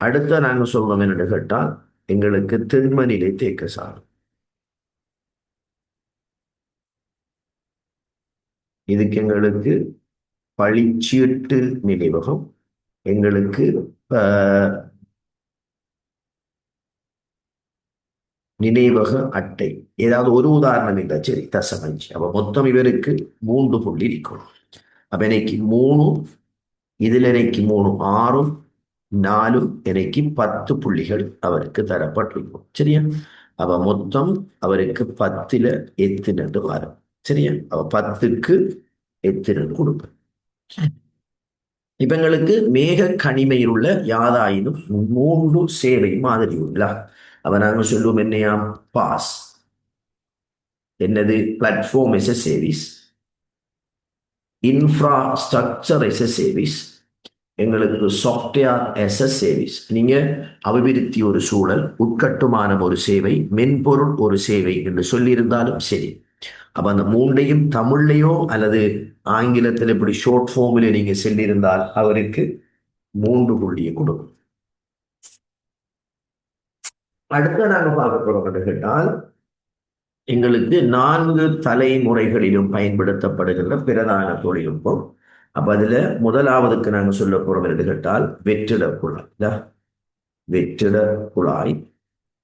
அடுத்த நாங்க சொல்றோம் என்னன்னு கேட்டால் எங்களுக்கு திண்மநிலை தேக்க சாதனம். இதுக்கு எங்களுக்கு பழிச்சீட்டு நினைவகம். எங்களுக்கு நினைவக அட்டை. ஏதாவது ஒரு உதாரணம் இல்லை. சரி, தசமஞ்சி. அப்ப மொத்தம் இவருக்கு 3 புள்ளி இருக்கும். அப்ப எனக்கு 3 இதுல எனக்கு 3 6 4 எனக்கு 10 புள்ளிகள் அவருக்கு தரப்பட்டிருக்கும். சரியா? அப்ப மொத்தம் அவருக்கு 10ல எத்தனை வரும். சரியா? அவ 10க்கு எத்தனை கொடுப்பேன். இவங்களுக்கு மேக கனிமையில் உள்ள யாதாயினும் 3 சேவை மாதிரி உள்ள அவ நாங்க சொல்லுவோம் என்னையாம் பாஸ். என்னது? Platform as a service. Infrastructure as a service, எங்களுக்கு சாஃப்ட்வேர் எஸ் எ சர்வீஸ். நீங்க அபிவிருத்தி ஒரு சூழல், உட்கட்டுமானம் ஒரு சேவை, மென்பொருள் ஒரு சேவை என்று சொல்லியிருந்தாலும் சரி. அப்ப அந்த மூன்றையும் தமிழ்லையோ அல்லது ஆங்கிலத்தில் இப்படி ஷார்ட் ஃபார்மில் நீங்க சொல்லியிருந்தால் அவருக்கு 3 புள்ளியை கொடுக்கும். அடுத்த நாங்க பார்க்க போறோம் என்று கேட்டால், எங்களுக்கு 4 தலைமுறைகளிலும் பயன்படுத்தப்படுகின்ற பிரதான தொழில்நுட்பம். அப்ப அதுல முதலாவதுக்கு நாங்க சொல்ல போறோம் என்று கேட்டால் வெற்றிட குழாய். வெற்றிட குழாய்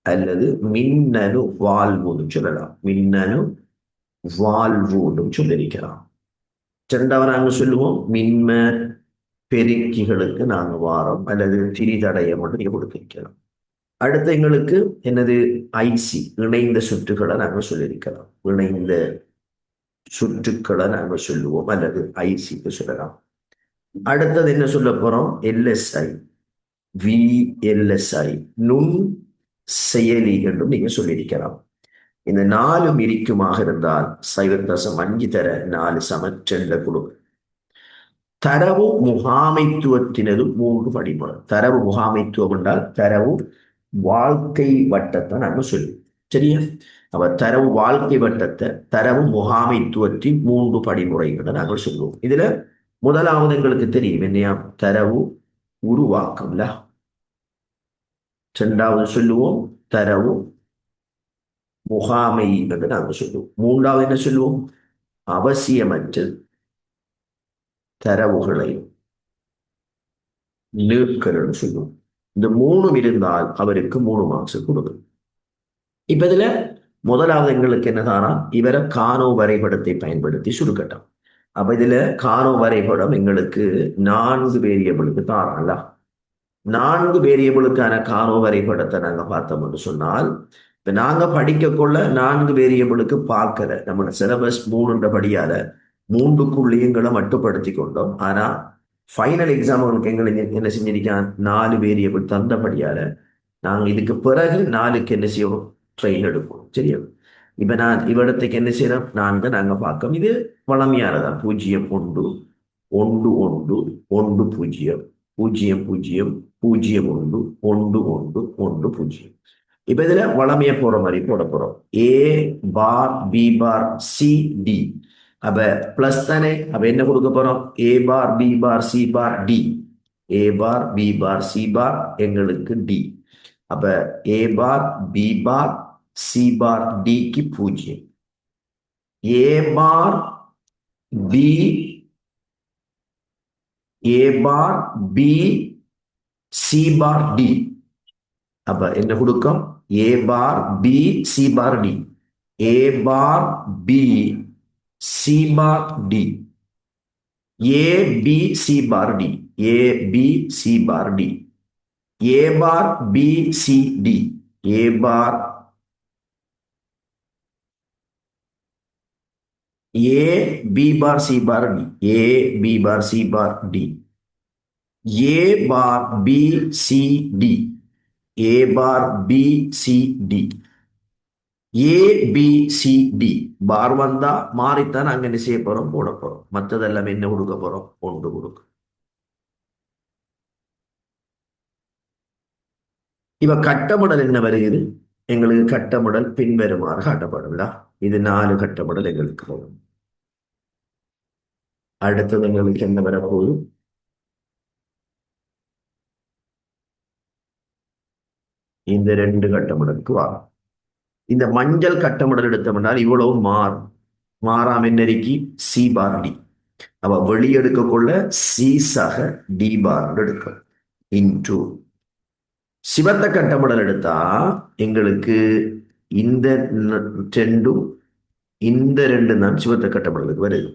அல்லது மின்னணு வால்வுன்னு சொல்லலாம். மின்னணு வால்வுன்னு சொல்லியிருக்கலாம். இரண்டாவது நாங்க சொல்லுவோம் மின்ம பெருக்கிகளுக்கு நாங்க வாரம் அல்லது திரிதடையம் மட்டும் நீங்க கொடுத்திருக்கலாம். அடுத்து எங்களுக்கு என்னது ஐசி இணைந்த சுற்றுகளை நாங்கள் சொல்லியிருக்கலாம். இணைந்த சுற்றுக்களை நாங்கள் சொல்லுவோம் அல்லது ஐசிக்கு சொல்லலாம். அடுத்தது என்ன சொல்ல போறோம்? எல்எஸ்ஐ, விஎல்எஸ்ஐ, நுண் செயலி என்றும் நீங்க சொல்லியிருக்கலாம். இந்த 4 இருக்குமாக இருந்தால் 0.5 தர 4 சமச்சென்ற குழு. தரவு முகாமைத்துவத்தினது 3 படிமுறை. தரவு முகாமைத்துவம் என்றால் தரவு வாழ்க்கை வட்டத்தை நாங்கள் சொல்லுவோம். சரியா? அப்ப தரவு வாழ்க்கை வட்டத்தை தரவு முகாமைத்துவத்தின் 3 படிமுறைகளை நாங்கள் சொல்லுவோம். இதுல முதலாவது எங்களுக்கு தெரியும் என்னையா? தரவு உருவாக்கம்ல. இரண்டாவது சொல்லுவோம் தரவு முகாமை என்று நாங்கள் சொல்லுவோம். மூன்றாவது என்ன சொல்லுவோம்? அவசியமற்ற தரவுகளை நீக்கல் சொல்லுவோம். இந்த 3 இருந்தால் அவருக்கு 3 மார்க்ஸ் கொடுக்கும். இப்ப இதுல முதலாவது எங்களுக்கு என்னதானா? இவரை கானோ வரைபடத்தை பயன்படுத்தி சுருக்கட்டும். அப்ப இதுல கானோ வரைபடம் எங்களுக்கு 4 வேரியபிளுக்கு தாரான்ல. 4 வேரியபிளுக்கான கானோ வரைபடத்தை நாங்க பார்த்தோம் என்று சொன்னால், இப்ப நாங்க படிக்கக்குள்ள 4 வேரியபிளுக்கு பார்க்கல. நம்ம சிலபஸ் 3 படியால 3க்குள்ளேயுங்களை மட்டுப்படுத்தி கொண்டோம். ஆனா ஃபைனல் எக்ஸாம் உங்களுக்கு எங்களுக்கு என்ன செஞ்சிருக்கான்? 4 வேரியபிள் தந்தபடியால நாங்க இதுக்கு பிறகு 4க்கு என்ன செய்வோம்? ட்ரெயின் எடுப்போம். சரியா? இப்ப நான் இவ்விடத்துக்கு என்ன செய்யறோம்? 4 நாங்க பார்க்கோம். இது வளமையானதான். 0 1 1 1 1 0 0 0 0 1 1 1 1 0. இப்ப இதுல வளமைய போற மாதிரி போட போறோம். ஏ bar B bar C D. அப்ப பிளஸ் தானே. அப்ப என்ன கொடுக்க போறோம்? ஏ bar B bar C bar D. ஏ bar B bar C bar எங்களுக்கு டி. அப்ப ஏ bar B bar C bar டிக்கு 0. ஏ bar B A bar B C bar D. அப்ப என்ன கொடுக்கும்? ஏ bar B C bar D. ஏ bar B C bar D. ஏ B C bar D. ஏ B C bar D. ஏ bar B C D. ஏ பார் ஏ B bar C bar D. ஏ B bar C bar D. ஏ bar B C D. ஏ bar B C D. ஏ B C D பார் வந்தா மாறித்தான் அங்க என்ன செய்ய போறோம்? போட போறோம். மற்றதெல்லாம் என்ன கொடுக்க போறோம்? 1 கொடுக்க. இவ கட்டமிடல் என்ன வருகிறது? எங்களுக்கு கட்டமிடல் பின்வருமாறு காட்டப்படும்ல. இது 4 கட்டமிடல் எங்களுக்கு வரும். அடுத்தது எங்களுக்கு என்ன வரப்போகுது? இந்த 2 கட்டமிடலுக்கு வரும். இந்த மஞ்சள் கட்டமிடல் எடுத்தோம்னால் இவ்வளவு மாறாம நெருக்கி சி பார் டி. அவ வெளியெடுக்கக்குள்ள சி சக டி பார் எடுக்கும். இன்டூ சிவத்த கட்டமிடல் எடுத்தா எங்களுக்கு இந்த 2ம் இந்த 2 தான் சிவத்த கட்டமிடலுக்கு வருது.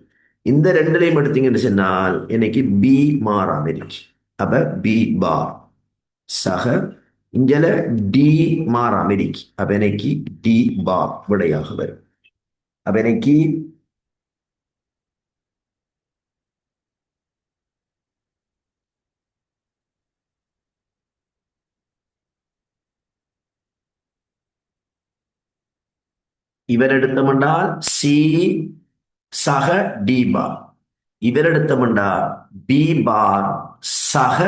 இந்த 2லையும் எடுத்தீங்கன்னு சொன்னால் எனக்கு பி மாறாம இருக்கு. அப்ப பி பார் சக இங்கல டி மாறாம இருக்கு. அப்ப எனக்கு டி பார் விடையாக வரும். அப்ப எனக்கு இவர் எடுத்தோம்னால் சி சக டி பார். இவரெடுத்தோம்டா பி பார் சக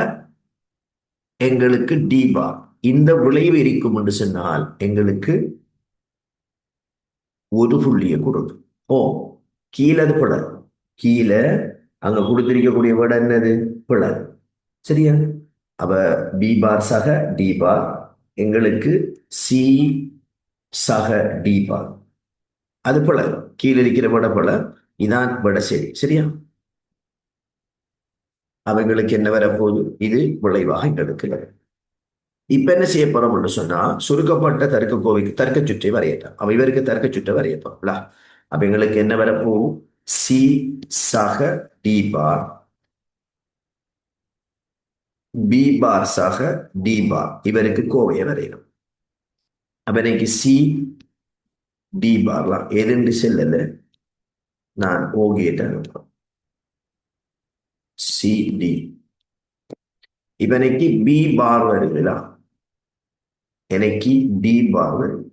எங்களுக்கு டி பார். இந்த விளைவு இருக்கும் என்று சொன்னால் எங்களுக்கு ஒரு புள்ளியை கொடுக்கும். ஓ, கீழே அது பிழை. கீழே அங்க கொடுத்திருக்கக்கூடிய விட என்னது? பிழை. சரியா? அப்ப பி பார் சக டி பார் எங்களுக்கு சி சக டி பார். அது பிழை. கீழே இருக்கிற விட பிழை. இதான் விட சரி. சரியா? அவங்களுக்கு என்ன வரப்போகுது? இது விளைவாக எங்களுக்கு வரும். இப்ப என்ன செய்ய போறோம் என்று சொன்னா, சுருக்கப்பட்ட தர்க்க கோவைக்கு தர்க்க சுற்றை வரையலாம். அவ இவருக்கு தர்க்க சுற்றை வரைய போறோம்ல. அப்ப எங்களுக்கு என்ன வரப்போகும்? சி சக டி பார் பி பார் சக டி பார் இவருக்கு கோவையை வரையணும். அப்ப இன்னைக்கு சி டி பார்லாம் எதுன்னு செல்லல, நான் ஓகேட்ட அனுப்புறேன். சி டி இப்ப இன்னைக்கு பி பார் வருதுல, எனக்கு டி பார் வருது.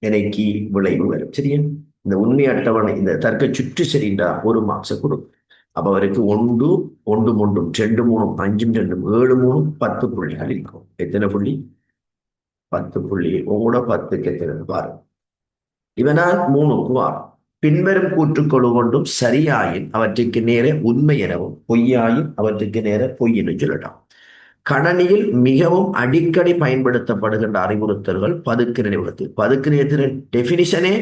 எனக்கு விளைவு வரும். சரியா? இந்த உண்மை அட்டவணை இந்த தர்க்க சுற்று சரிண்டா ஒரு மார்க்ஸை கொடுக்கும். அப்ப அவருக்கு ஒன்று ஒன்றும் ஒன்றும் ரெண்டு மூணும் அஞ்சும் ரெண்டும் ஏழு மூணும் 10 புள்ளிகள் இருக்கும். எத்தனை புள்ளி? 10 புள்ளி. உங்களோட 10க்கு எத்தனை பாருங்க. இவனால் 3க்கு வாரம். பின்வரும் கூற்றுக்கொழு கொண்டும் சரியாயின் அவற்றுக்கு நேர உண்மை எனவும் பொய்யாயின் அவற்றுக்கு நேர பொய் என்று சொல்லலாம். கணனியில் மிகவும் அடிக்கடி பயன்படுத்தப்படுகின்ற அறிவுறுத்தல்கள் பதுக்கு நினைவகத்து. பதுக்கு நினைவகத்தின் டெபினிஷனே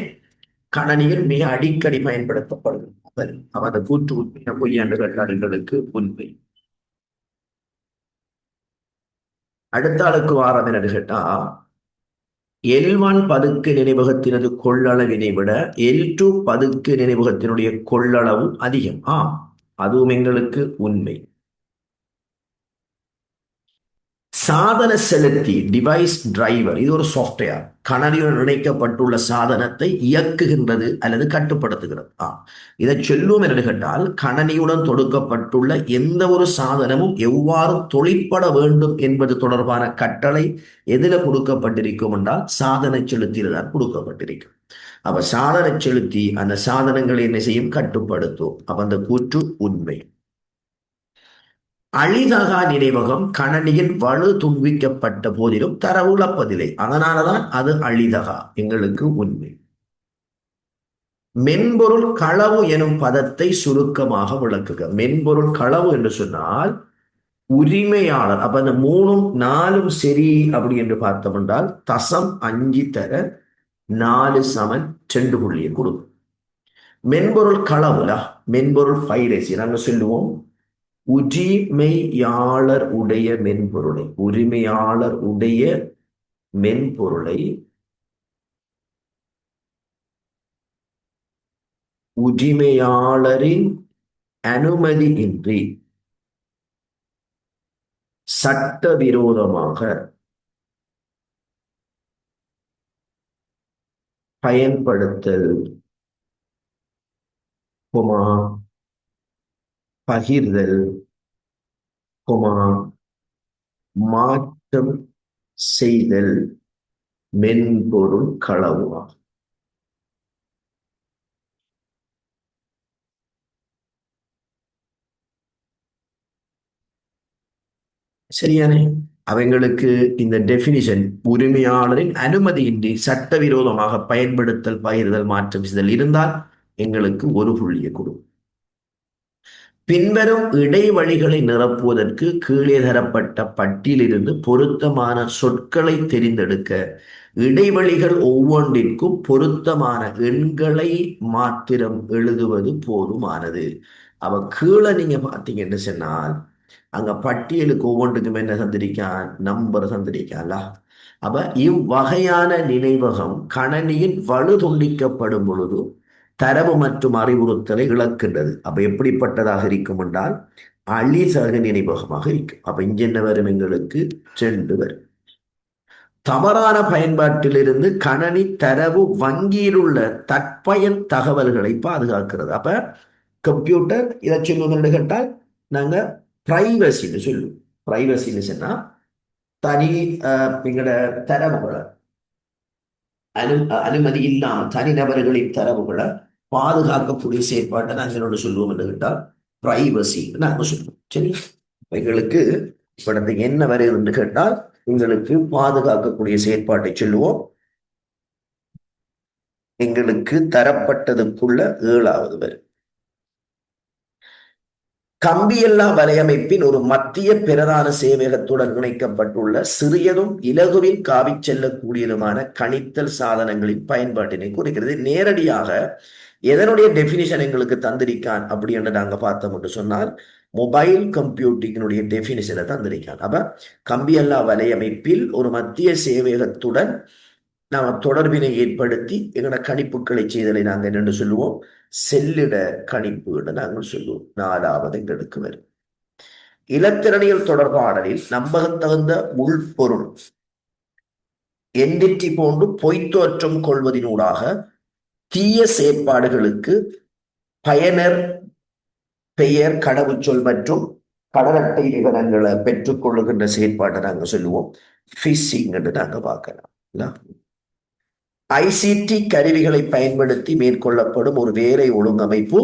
கணனியில் மிக அடிக்கடி பயன்படுத்தப்படுகின்றன. அவரது கூற்று உண்மை பொய்யாண்டு கட்டாளர்களுக்கு உண்மை. அடுத்த ஆளுக்கு வாரம் என்ன கேட்டா, L1 பதுக்கு நினைவகத்தினது கொள்ளளவினை விட L2 பதுக்கு நினைவகத்தினுடைய கொள்ளளவு அதிகம். அதுவும் எங்களுக்கு உண்மை. சாதன செலுத்தி டிவைஸ் டிரைவர் இது ஒரு சாஃப்ட்வேர். கணனியுடன் இணைக்கப்பட்டுள்ள சாதனத்தை இயக்குகின்றது அல்லது கட்டுப்படுத்துகிறது. இதை சொல்லும் என்று கேட்டால், கணனியுடன் தொடுக்கப்பட்டுள்ள எந்த ஒரு சாதனமும் எவ்வாறு தொழிற்பட வேண்டும் என்பது தொடர்பான கட்டளை எதில் கொடுக்கப்பட்டிருக்கும் என்றால் சாதன செலுத்தியில் தான் கொடுக்கப்பட்டிருக்கும். அப்ப சாதன செலுத்தி அந்த சாதனங்களை என்ன செய்யும்? கட்டுப்படுத்தும். அப்ப அந்த கூற்று உண்மை. அழிதகா நினைவகம் கணனியில் வலு துன்பிக்கப்பட்ட போதிலும் தரவு இழப்பதில்லை. அதனாலதான் அது அழிதகா எங்களுக்கு உண்மை. மென்பொருள் களவு எனும் பதத்தை சுருக்கமாக விளக்குக. மென்பொருள் களவு என்று சொன்னால் உரிமையாளர். அப்ப அந்த 3ம் 4ம் சரி அப்படி என்று பார்த்தோம் என்றால் 0.5 தர 4 சமன் 2 புள்ளியை கொடுக்கும். மென்பொருள் களவுல மென்பொருள் பைரசி நாங்கள் சொல்லுவோம். உரிமையாளர் உடைய மென்பொருளை உரிமையாளர் உடைய மென்பொருளை உரிமையாளரின் அனுமதியின்றி சட்டவிரோதமாக பயன்படுத்தல், பகிர்தல், மாற்றம் செய்தல் மென்பொருள் களவு. சரியானே? அவங்களுக்கு இந்த டெபினிஷன் உரிமையாளரின் அனுமதியின்றி சட்டவிரோதமாக பயன்படுத்தல், பகிர்தல், மாற்றம் செய்தல் இருந்தால் எங்களுக்கு ஒரு புள்ளியை கொடுக்கும். பின்வரும் இடைவெளிகளை நிரப்புவதற்கு கீழே தரப்பட்ட பட்டியலிருந்து பொருத்தமான சொற்களை தெரிந்தெடுக்க இடைவெளிகள் ஒவ்வொன்றிற்கும் பொருத்தமான எண்களை மாத்திரம் எழுதுவது போதுமானது. அவ கீழே நீங்க பார்த்தீங்கன்னு சொன்னால் அங்க பட்டியலுக்கு ஒவ்வொன்றுக்கும் என்ன தந்திருக்கான்? நம்பர் தந்திருக்கான்ல. அப்ப இவ்வகையான நினைவகம் கணனியின் வலு துண்டிக்கப்படும் பொழுது தரவு மற்றும் அறிவுறுத்தலை இழக்கின்றது. அப்ப எப்படிப்பட்டதாக இருக்கும் என்றால் அழிசக நினைவகமாக இருக்கும். அப்ப இங்க என்ன வரும்? எங்களுக்கு 2 வரும். தவறான பயன்பாட்டிலிருந்து கணனி தரவு வங்கியில் உள்ள தற்பயன் தகவல்களை பாதுகாக்கிறது. அப்ப கம்ப்யூட்டர் இதை சொல்லுவது கேட்டால் நாங்க பிரைவசின்னு சொல்லுவோம். பிரைவசின்னு சொன்னா தனி எங்களோட தரவுகளை அனு அனுமதி இல்லாமல் தனிநபர்களின் தரவுகளை பாதுகாக்கக்கூடிய செயற்பாட்டை நாங்கள் என்னோட சொல்லுவோம் என்று கேட்டால் பிரைவசி நாங்கள் சொல்லுவோம். சரி, எங்களுக்கு இப்ப என்ன வருது என்று கேட்டால் எங்களுக்கு பாதுகாக்கக்கூடிய செயற்பாட்டை சொல்லுவோம். எங்களுக்கு தரப்பட்டதுக்குள்ள 7வது வரும். கம்பியல்லா வலையமைப்பின் ஒரு மத்திய பிரதான சேவையகத்துடன் இணைக்கப்பட்டுள்ள சிறியதும் இலகுவில் காவிச் செல்லக்கூடியதுமான கணித்தல் சாதனங்களின் பயன்பாட்டினை குறிக்கிறது. நேரடியாக எதனுடைய டெபினிஷன் எங்களுக்கு தந்திருக்கான் அப்படி என்று நாங்க பார்த்தோம் என்று சொன்னால் மொபைல் கம்ப்யூட்டிங்கினுடைய டெபினிஷனை தந்திருக்கான். அப்ப கம்பியல்லா வலையமைப்பில் ஒரு மத்திய சேவையகத்துடன் நாம் தொடர்பினை ஏற்படுத்தி எங்களோட கணிப்புகளை செய்தலை நாங்கள் என்னென்று சொல்லுவோம், செல்லிட கணிப்பு என்று நாங்கள் சொல்லுவோம். 4வது எங்களுக்கு வரும். இலத்திரனியல் தொடர்பாடலில் நம்பகத்தகுந்த உள்பொருள் என்டிட்டி போன்று பொய்த்தோற்றம் கொள்வதனூடாக தீய செயற்பாடுகளுக்கு பயனர் பெயர், கடவுச்சொல் மற்றும் கடல் அட்டை விவரங்களை பெற்றுக் கொள்ளுகின்ற செயற்பாட்டை நாங்கள் சொல்லுவோம் ஃபிஷிங் என்று நாங்கள் பார்க்கலாம். ஐசிடி கருவிகளை பயன்படுத்தி மேற்கொள்ளப்படும் ஒரு வேலை ஒழுங்கமைப்பு.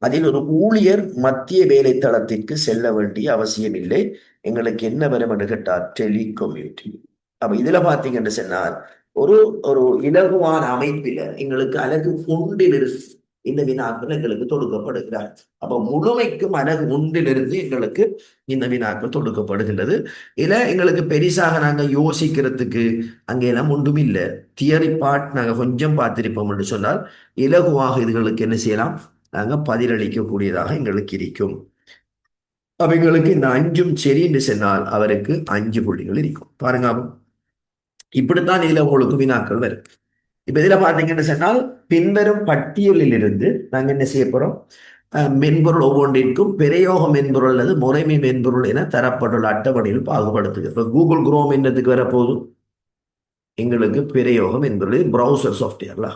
அதில் ஒரு ஊழியர் மத்திய வேலை தளத்திற்கு செல்ல வேண்டிய அவசியம் இல்லை. எங்களுக்கு என்ன வரும் என்று கேட்டால் டெலிகம்யூட்டிங். அப்ப இதுல பாத்தீங்கன்னு சொன்னால் ஒரு ஒரு இலகுவான அமைப்பில எங்களுக்கு அலகு ஒன்றிலிருந்து இந்த வினாக்கள் எங்களுக்கு தொடுக்கப்படுகிறார். அப்ப முழுமைக்கும் அலகு ஒன்றிலிருந்து எங்களுக்கு இந்த வினாக்கள் தொடுக்கப்படுகின்றது. இதுல எங்களுக்கு பெரிசாக நாங்க யோசிக்கிறதுக்கு அங்கெல்லாம் ஒன்றும் இல்லை. தியரி பார்ட் நாங்க கொஞ்சம் பார்த்திருப்போம் என்று சொன்னால் இலகுவாக இதுகளுக்கு என்ன செய்யலாம், நாங்க பதிலளிக்கக்கூடியதாக எங்களுக்கு இருக்கும். அப்ப எங்களுக்கு இந்த 5ம் சரி என்று சொன்னால் அவருக்கு 5 புள்ளிகள் இருக்கும். பாருங்க, இப்படித்தான் இதுல உங்களுக்கு வினாக்கள் வரும். இப்ப இதுல பாத்தீங்கன்னு சொன்னால் பின்வரும் பட்டியலில் இருந்து நாங்க என்ன செய்ய போறோம், மென்பொருள் ஒவ்வொன்றிற்கும் பிரயோக மென்பொருள் அல்லது முறைமை மென்பொருள் என தரப்பட்டுள்ள அட்டவணையில் பாகுபடுத்துக. இப்ப கூகுள் குரோம் என்னதுக்கு வரப்போதும் எங்களுக்கு பிரயோகம் மென்பொருள், பிரவுசர் சாஃப்ட்வேர்ல.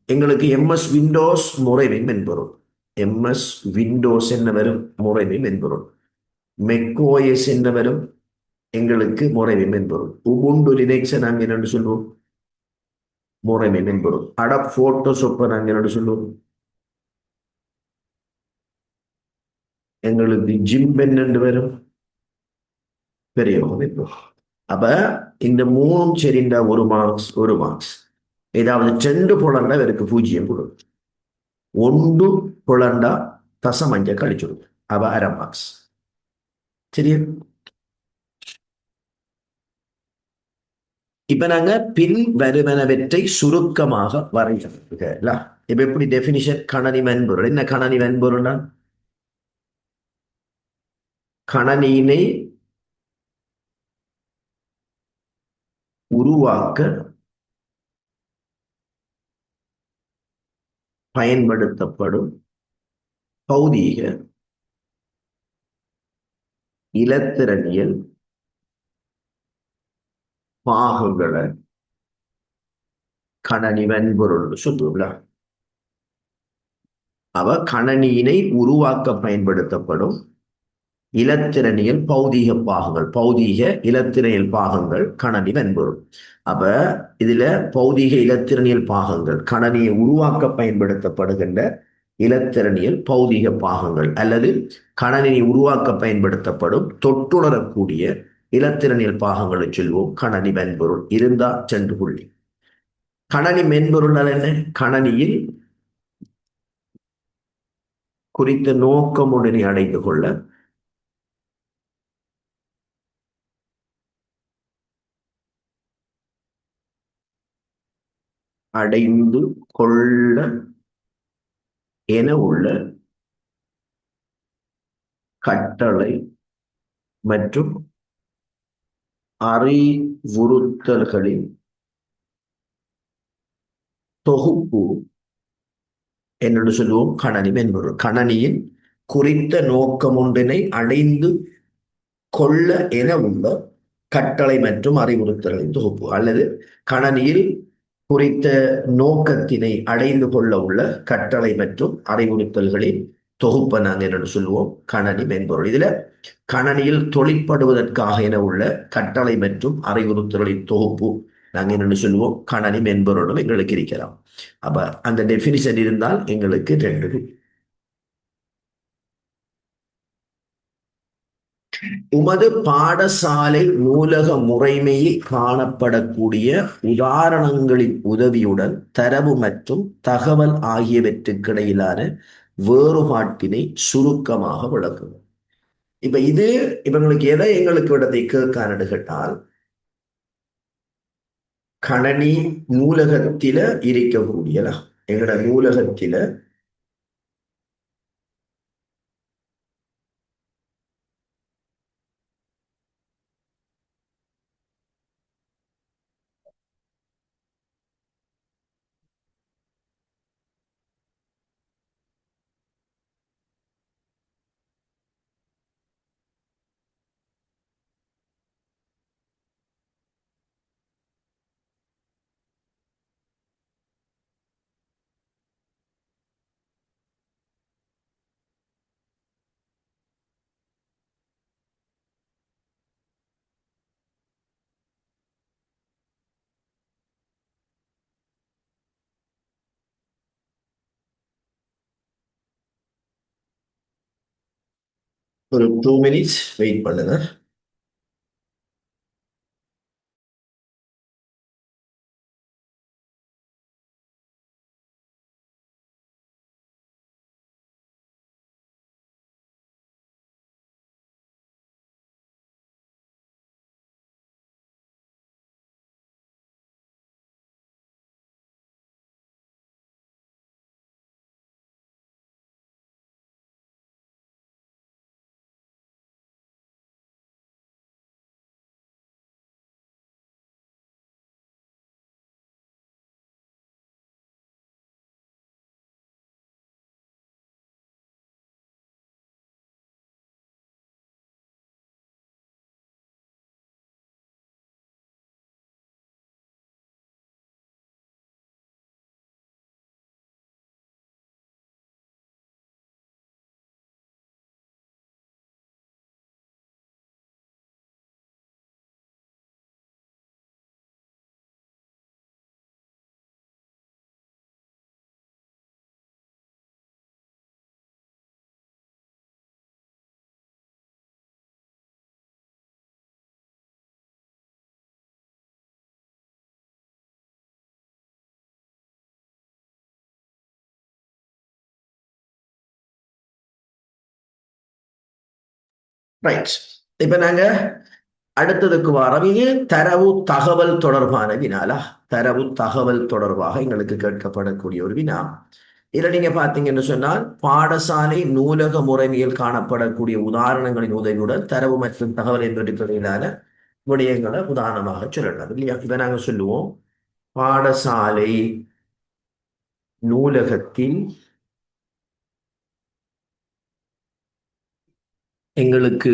எங்களுக்கு எம்எஸ் விண்டோஸ் முறைமை மென்பொருள், எம்எஸ் விண்டோஸ் என்ன வரும், முறைமை மென்பொருள். மெக்ஓஎஸ் என்ன வரும், எங்களுக்கு முறைமை மென்பொருள். உபுண்டு லினக்ஸ் நாங்க என்னன்னு சொல்லுவோம், முறைமை மென்பொருள். அடாப் போட்டோஷாப் நாங்க என்னன்னு சொல்லுவோம், எங்களுக்கு ஜிம் என்று வரும், பிரயோக மென்பொருள். அப்ப இந்த 3ம் சரிந்தா 1 மார்க்ஸ் 1 மார்க்ஸ். ஏதாவது 2 புலண்டா இவருக்கு 0 கொடுக்கும். 1 புலண்டா தசமஞ்ச கழிச்சுடும். அப்ப 1/2 மார்க்ஸ். சரியா? இப்ப நாங்க பின் வருவனவற்றை சுருக்கமாக வரையறுக்கலாம். இப்ப எப்படி டெபினிஷன், கணனி மென்பொருள். என்ன கணனி மென்பொருள்னா கணனியினை உருவாக்க பயன்படுத்தப்படும் பௌதீக, இலத்திரனியல் பாகங்களை கணனி மென்பொருள் சொல்லுவோம்ல. அவ கணனியினை உருவாக்க பயன்படுத்தப்படும் இலத்திரனியல் பௌதீக பாகங்கள், பௌதீக இலத்திரனியல் பாகங்கள் கணனி மென்பொருள். அப்ப இதுல பௌதீக இலத்திரனியல் பாகங்கள், கணனியை உருவாக்க பயன்படுத்தப்படுகின்ற இலத்திரனியல் பௌதீக பாகங்கள் அல்லது கணனியை உருவாக்க பயன்படுத்தப்படும் தொட்டுணரக்கூடிய இலத்திரனியல் பாகங்களை சொல்வோம் கணனி மென்பொருள். இருந்தா 2 புள்ளி. கணனி மென்பொருள் என்ன, கணனியில் குறித்த நோக்கமுடனே அடைந்து கொள்ள என உள்ள கட்டளை மற்றும் அறிவுறுத்தல்களின் தொகுப்பு என்று சொல்லுவோம் கணனி மென்பொருள். கணனியின் குறித்த நோக்கம் ஒன்றினை அடைந்து கொள்ள என உள்ள கட்டளை மற்றும் அறிவுறுத்தல்களின் தொகுப்பு, அல்லது கணனியில் குறித்த நோக்கத்தினை அடைந்து கொள்ள உள்ள கட்டளை மற்றும் அறிவுறுத்தல்களின் தொகுப்பை நாங்கள் என்ன சொல்லுவோம், கணனி மென்பொருள். இதுல கணனியில் தொழிற்படுவதற்காக என உள்ள கட்டளை மற்றும் அறிவுறுத்தல்களின் தொகுப்பு நாங்க என்னென்னு சொல்லுவோம், கணனி மென்பொருளும் எங்களுக்கு இருக்கலாம். அப்ப அந்த டெஃபினிஷன் இருந்தால் எங்களுக்கு ரெண்டு. உமது பாடசாலை நூலக முறைமையில் காணப்படக்கூடிய உதாரணங்களின் உதவியுடன் தரவு மற்றும் தகவல் ஆகியவற்றுக்கிடையிலான வேறுபாட்டினை சுருக்கமாக விளக்கும். இப்ப இது இவங்களுக்கு எதை எங்களுக்கு விடத்தை கேட்கான்னு கேட்டால், கணனி நூலகத்தில இருக்கக்கூடியல எங்களோட நூலகத்தில ஒரு 2 மினிட்ஸ் வெயிட் பண்ணுங்க. ரைட். இப்ப நாங்க அடுத்ததுக்கு வரோம். இது தரவு தகவல் தொடர்பான வினாலா. தரவு தகவல் தொடர்பாக எங்களுக்கு கேட்கப்படக்கூடிய ஒரு வினா. இதுல நீங்க பாத்தீங்கன்னு சொன்னால், பாடசாலை நூலக முறைமையில் காணப்படக்கூடிய உதாரணங்களின் உதவியுடன் தரவு மற்றும் தகவல் என்பதற்கிடையிலான விடயங்களை உதாரணமாக சொல்லலாம் இல்லையா. இதை நாங்க சொல்லுவோம், பாடசாலை நூலகத்தில் எங்களுக்கு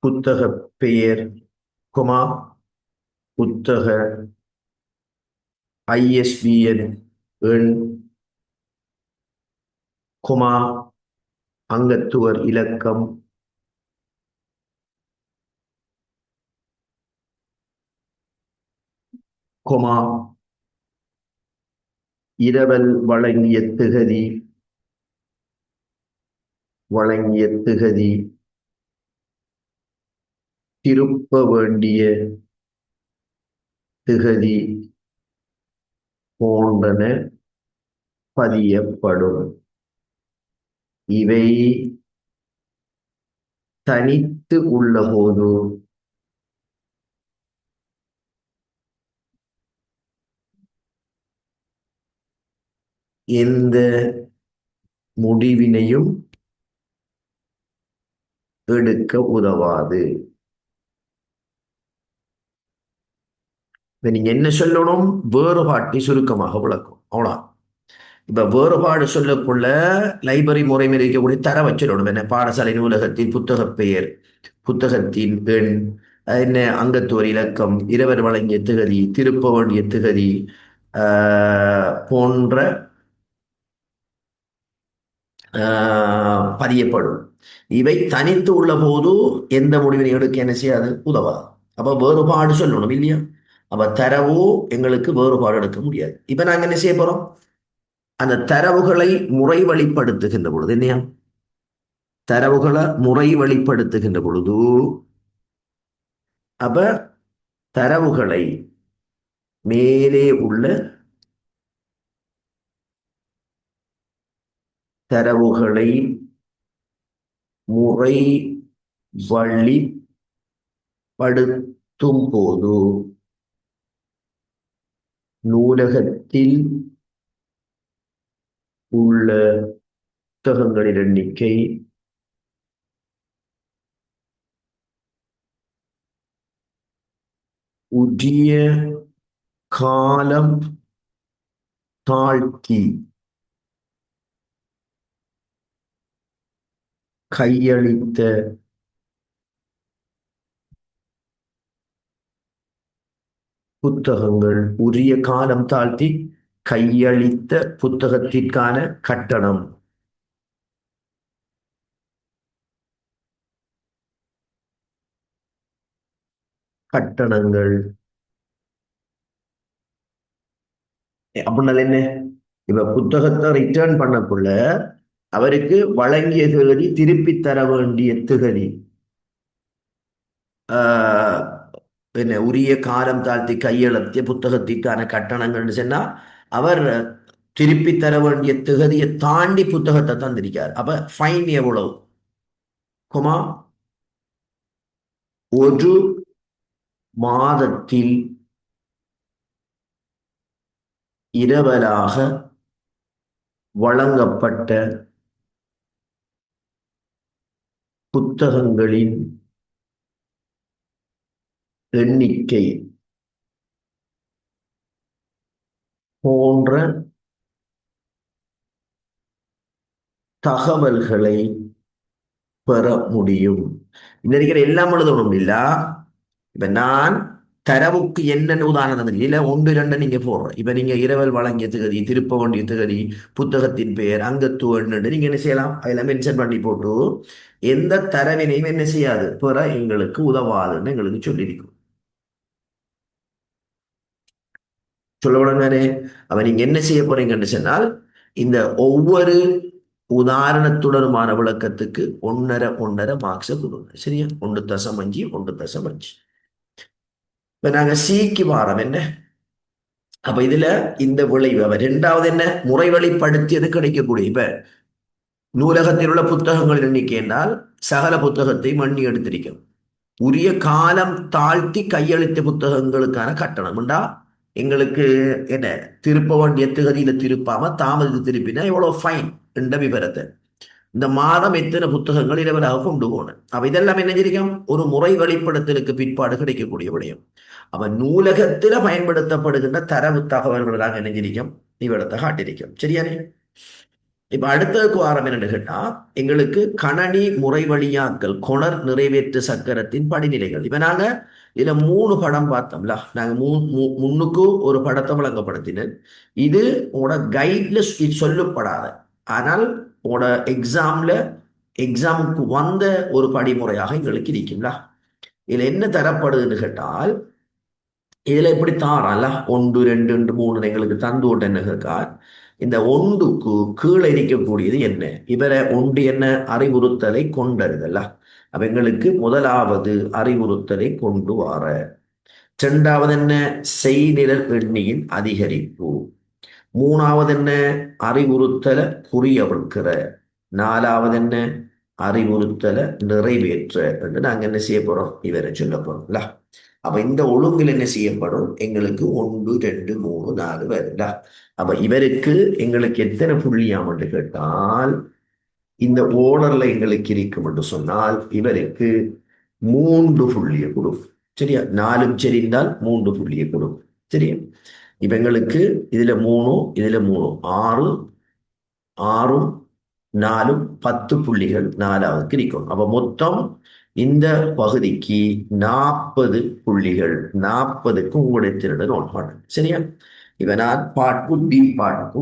புத்தக பெயர், குமா புத்தக ISBN எண், குமா அங்கத்துவர் இலக்கம், குமா இரவல் வழங்கிய திகதி, திருப்ப வேண்டிய திகதி போன்றன பதியப்படும். இவை தனித்து உள்ள போது எந்த முடிவினையும் எடுக்க உதவாது. நீங்க என்ன சொல்லணும், வேறுபாட்டை சுருக்கமாக விளக்கும், அவ்வளோ. இப்ப வேறுபாடு சொல்லக்குள்ள லைப்ரரி முறைமை இருக்கக்கூடிய தரவை சொல்லணும். என்ன, பாடசாலை நூலகத்தின் புத்தக பெயர், புத்தகத்தின் எண், என்ன அங்கத்துவர் இலக்கம், இரவர் வழங்கிய திகதி, திருப்ப வேண்டிய திகதி போன்ற பதியப்படும். இவை தனித்து உள்ள போது எந்த முடிவினை எடுக்க என்ன செய்யாது, உதவாது. அப்ப வேறுபாடு சொல்லணும் இல்லையா? அப்ப தரவு எங்களுக்கு வேறுபாடு எடுக்க முடியாது. இப்ப நாங்க என்ன செய்ய போறோம்? அந்த தரவுகளை முறை வழிப்படுத்துகின்ற பொழுது என்னையா, தரவுகளை முறை வழிப்படுத்துகின்ற பொழுது அப்ப தரவுகளை மேலே உள்ள தரவுகளை முறை வழிப்படுத்தும் போது நூலகத்தில் உள்ள புத்தகங்களின் எண்ணிக்கை உரிய காலம் தாழ்த்தி கையளித்த புத்தகங்கள், உரிய காலம் தாழ்த்தி கையளித்த புத்தகத்திற்கான கட்டணம். கட்டணங்கள் அப்படின்னா என்ன? இப்ப புத்தகத்தை ரிட்டர்ன் பண்ணக்குள்ள அவருக்கு வழங்கிய திகதி திருப்பி தர வேண்டிய திகதி ஆஹ் என்ன, உரிய காலம் தாழ்த்தி கையெழுத்திய புத்தகத்திற்கான கட்டணங்கள்னு சொன்னா அவர் திருப்பி தர வேண்டிய திகதியை தாண்டி புத்தகத்தை தந்திருக்கார். அப்ப ஃபைன் எவ்வளவு? குமா, ஒரு மாதத்தில் இரவலாக வழங்கப்பட்ட புத்தகங்களின் எண்ணிக்கை போன்ற தகவல்களை பெற முடியும். இந்த இருக்கிற எல்லாம் எழுதணும் இல்ல. இப்ப நான் தரவுக்கு என்னென்ன உதாரணம் இல்ல, ஒன்று ரெண்டு நீங்க போடுற. இப்ப நீங்க இரவல் வழங்கிய திகதி, திருப்ப வேண்டிய திகதி, புத்தகத்தின் பெயர், அங்கத்துவ எண்ணு நீங்க என்ன செய்யலாம், அதெல்லாம் மென்ஷன் பண்ணி போட்டு எந்த தரவினையும் என்ன செய்யாது, பெற எங்களுக்கு உதவாதுன்னு எங்களுக்கு சொல்லியிருக்கும். சொல்லப்படும் தானே? அவ நீங்க என்ன செய்ய போறீங்கன்னு சொன்னால், இந்த ஒவ்வொரு உதாரணத்துடனுமான விளக்கத்துக்கு 1.5 1.5 மார்க்ஸ் கொடுங்க. சரியா? 1.5 1.5. இப்ப நாங்க சிக்கு வாரம் என்ன? அப்ப இதுல இந்த விளைவு அவ இரண்டாவது என்ன, முறை வழிப்படுத்தியது கிடைக்கக்கூடிய. இப்ப நூலகத்தில் உள்ள புத்தகங்கள் எண்ணிக்கை என்றால் சகல புத்தகத்தை மண்ணி எடுத்திருக்கும். உரிய காலம் தாழ்த்தி கையெழுத்த புத்தகங்களுக்கான கட்டணம் உண்டா எங்களுக்கு என்ன, திருப்ப வேண்டிய திகதியில திருப்பாம தாமதித்து திருப்பினா எவ்வளவு ஃபைன் என்ற விவரத்தை, இந்த மாதம் எத்தனை புத்தகங்கள் இரவலாக கொண்டு போனேன். அப்ப இதெல்லாம் என்ன செய்யும், ஒரு முறை வெளிப்படுத்தலுக்கு பிற்பாடு கிடைக்கக்கூடிய விடயம். அவன் நூலகத்தில் பயன்படுத்தப்படுகின்ற தரவு தகவல்களாக என்ன செய்யும், இவ்விடத்தை காட்டியிருக்கும். சரியானே? இப்ப அடுத்ததுக்கு வாரம் என்னன்னு கேட்டா, எங்களுக்கு கணனி முறை வழியாக்கல் கொணர் நிறைவேற்று சக்கரத்தின் படிநிலைகள். இப்ப நாங்க இதுல 3 படம் பார்த்தோம்ல. நாங்க முன்னுக்கு ஒரு படத்தை விளங்கப்படுத்தினேன். இது உங்களோட கைட்ல இது சொல்லப்படாத, ஆனால் உங்களோட எக்ஸாமுக்கு வந்த ஒரு படிமுறையாக எங்களுக்கு இருக்குங்களா. இதுல என்ன தரப்படுதுன்னு கேட்டால், இதுல எப்படி தாரால 1 2 3 எங்களுக்கு தந்து விட்ட என்ன கேட்கார், இந்த ஒன்றுக்கு கீழே இருக்கக்கூடியது என்ன, இவரை ஒன்று என்ன, அறிவுறுத்தலை கொண்டறிதல்ல. அப்ப எங்களுக்கு முதலாவது அறிவுறுத்தலை கொண்டு வர, இரண்டாவது என்ன, செய்நிரல் எண்ணியின் அதிகரிப்பு, மூணாவது என்ன, அறிவுறுத்தலை குறியவிழ்க்கிற, நாலாவது என்ன, அறிவுறுத்தலை நிறைவேற்ற என்று நாங்க என்ன செய்ய போறோம், இவரை சொல்ல போறோம்ல. அப்ப இந்த ஒழுங்கில் என்ன செய்யப்படும், எங்களுக்கு 1 2 3 4 வருதா. அப்ப இவருக்கு எங்களுக்கு எத்தனை புள்ளியாம் என்று கேட்டால், இந்த ஓர்டர்ல எங்களுக்கு இருக்கும் என்று சொன்னால் இவருக்கு 3 புள்ளியை கொடுக்கும். சரியா? 4 சரிந்தால் 3 புள்ளியை கொடுக்கும். சரியா? இப்ப எங்களுக்கு இதுல 3 இதுல 3 6 6 4 10 புள்ளிகள் நாலாவதுக்கு இருக்கும். அப்ப மொத்தம் இந்த பகுதிக்கு 40 புள்ளிகள். 40க்கு உங்களுடைய திறனை நோட் பண்ணுங்க. சரியா? இப்ப நான் பாட்டு டி பாட்டுக்கு.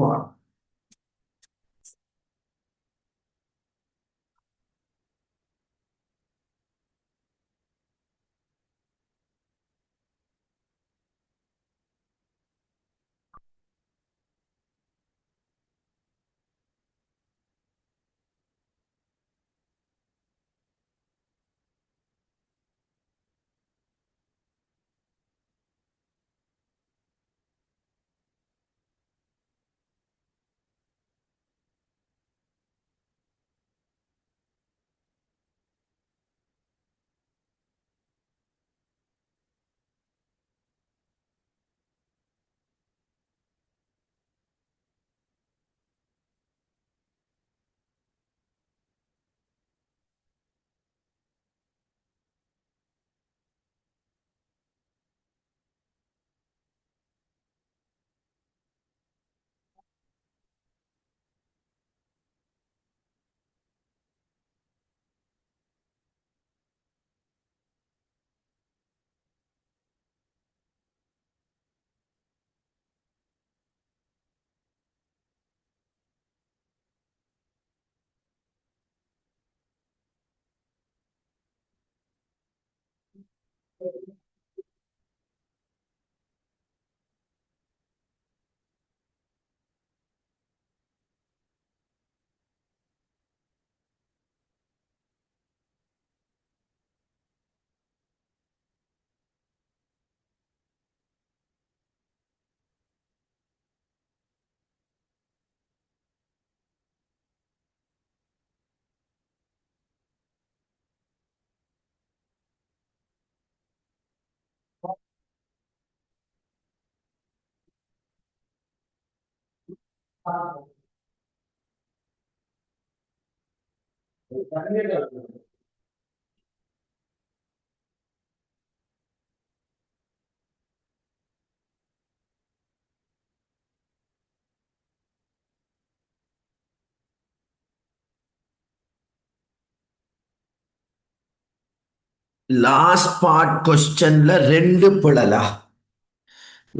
லாஸ்ட் பார்ட் கொஸ்டின்ல ரெண்டு பிழலா?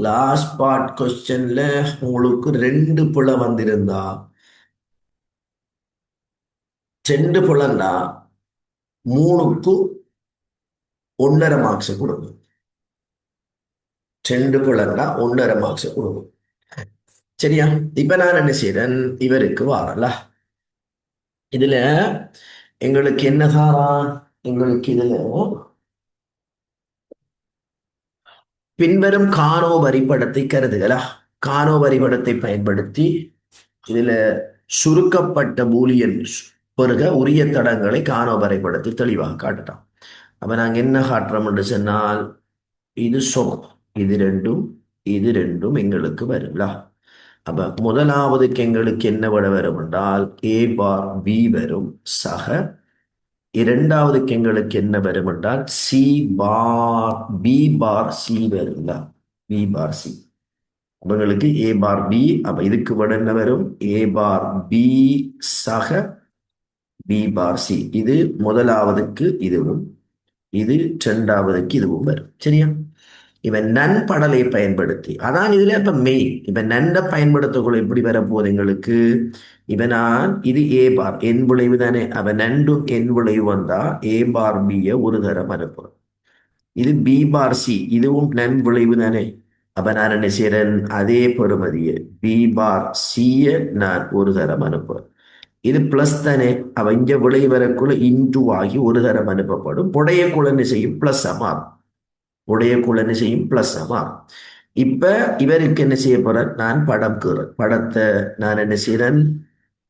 லாஸ்ட் பார்ட் கொஸ்டின்ல உங்களுக்கு ரெண்டு பிழை வந்திருந்தா, ரெண்டு பிழைண்டா மூணுக்கு 1.5 மார்க்ஸ் கொடுங்க. ரெண்டு பிழைண்டா 1.5 மார்க்ஸ் கொடுங்க. சரியா? இப்ப நான் என்ன செய்யறேன், இவருக்கு வாரல. இதுல எங்களுக்கு என்ன சாரா? எங்களுக்கு இதுல பின்வரும் காணோ வரிப்படத்தை கருதுகளா. காணோ வரிப்படத்தை பயன்படுத்தி இதுல சுருக்கப்பட்ட பூலியன் பெருக உரிய தடங்களை காணோ வரைபடத்தில் தெளிவாக காட்டலாம். அப்ப நாங்க என்ன காட்டுறோம் என்று சொன்னால், இது சமம், இது ரெண்டும், இது ரெண்டும் எங்களுக்கு வருங்களா. அப்ப முதலாவதுக்கு எங்களுக்கு என்ன விட வரும் என்றால் ஏ பார் பி வரும் சக. இரண்டாவதுக்கு எங்களுக்கு என்ன வரும் என்றால் C bar B bar C வருங்களா. B bar C. அவங்களுக்கு ஏ பார் பி. அப்ப இதுக்கு விட என்ன வரும்? ஏ பார் பி சக பி பார் சி. இது முதலாவதுக்கு இதுவும், இது இரண்டாவதுக்கு இதுவும் வரும். சரியா? இவன் நன்படலை பயன்படுத்தி அதான் இதுல இப்ப மெயின். இப்ப நன்ட பயன்படுத்தக்குள்ள எப்படி வரப்போகுது எங்களுக்கு? இப்ப நான் இது ஏ பார் என் விளைவு தானே. அவன் நண்டும் என் விளைவு வந்தா ஏ பார் பிய ஒரு தரம் அனுப்புறேன். இது பி பார் சி, இதுவும் நன் விளைவு தானே. அப்ப நான் என்ன செய்யறேன், அதே பெறுமதியை பி பார் சிய நான் ஒரு தரம் அனுப்புறேன். இது பிளஸ் தானே. அவ இங்க விளைவு வரக்குள்ள இன்டு ஆகி ஒரு தரம் அனுப்பப்படும். புடையக்குள்ள என்ன செய்யும்? பிளஸ் மாறும். உடையக்குள்ள என்ன செய்யும்? பிளஸ் மாறும். இப்ப இவருக்கு என்ன செய்ய போறேன், நான் படம் கீறேன். படத்தை நான் என்ன செய்யறேன்,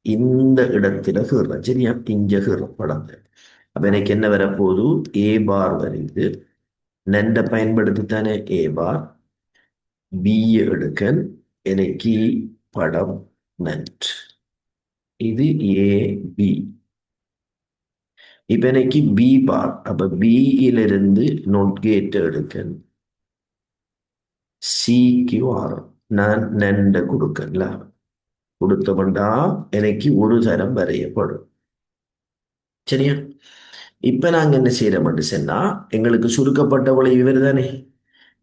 இந்த இடத்துல கீறேன். சரியா? இங்க கீறேன் படத்தை. அப்ப எனக்கு என்ன வரப்போகுது? ஏ பார் வருது. நெண்ட பயன்படுத்தித்தானே ஏ பார். பி எடுக்கன். எனக்கு படம் நெட். இது ஏ பி. இப்ப எனக்கு பி பார். அப்ப பியிலிருந்து நோட் கேட் எடுக்கன். சிக்கு ஆரம் நான் நெண்ட கொடுக்கல. கொடுத்தவன்டா எனக்கு ஒரு தரம் வரையப்படும். சரியா? இப்ப நாங்க என்ன செய்யறோம் சொன்னா, எங்களுக்கு சுருக்கப்பட்ட விளைவு இவர் தானே.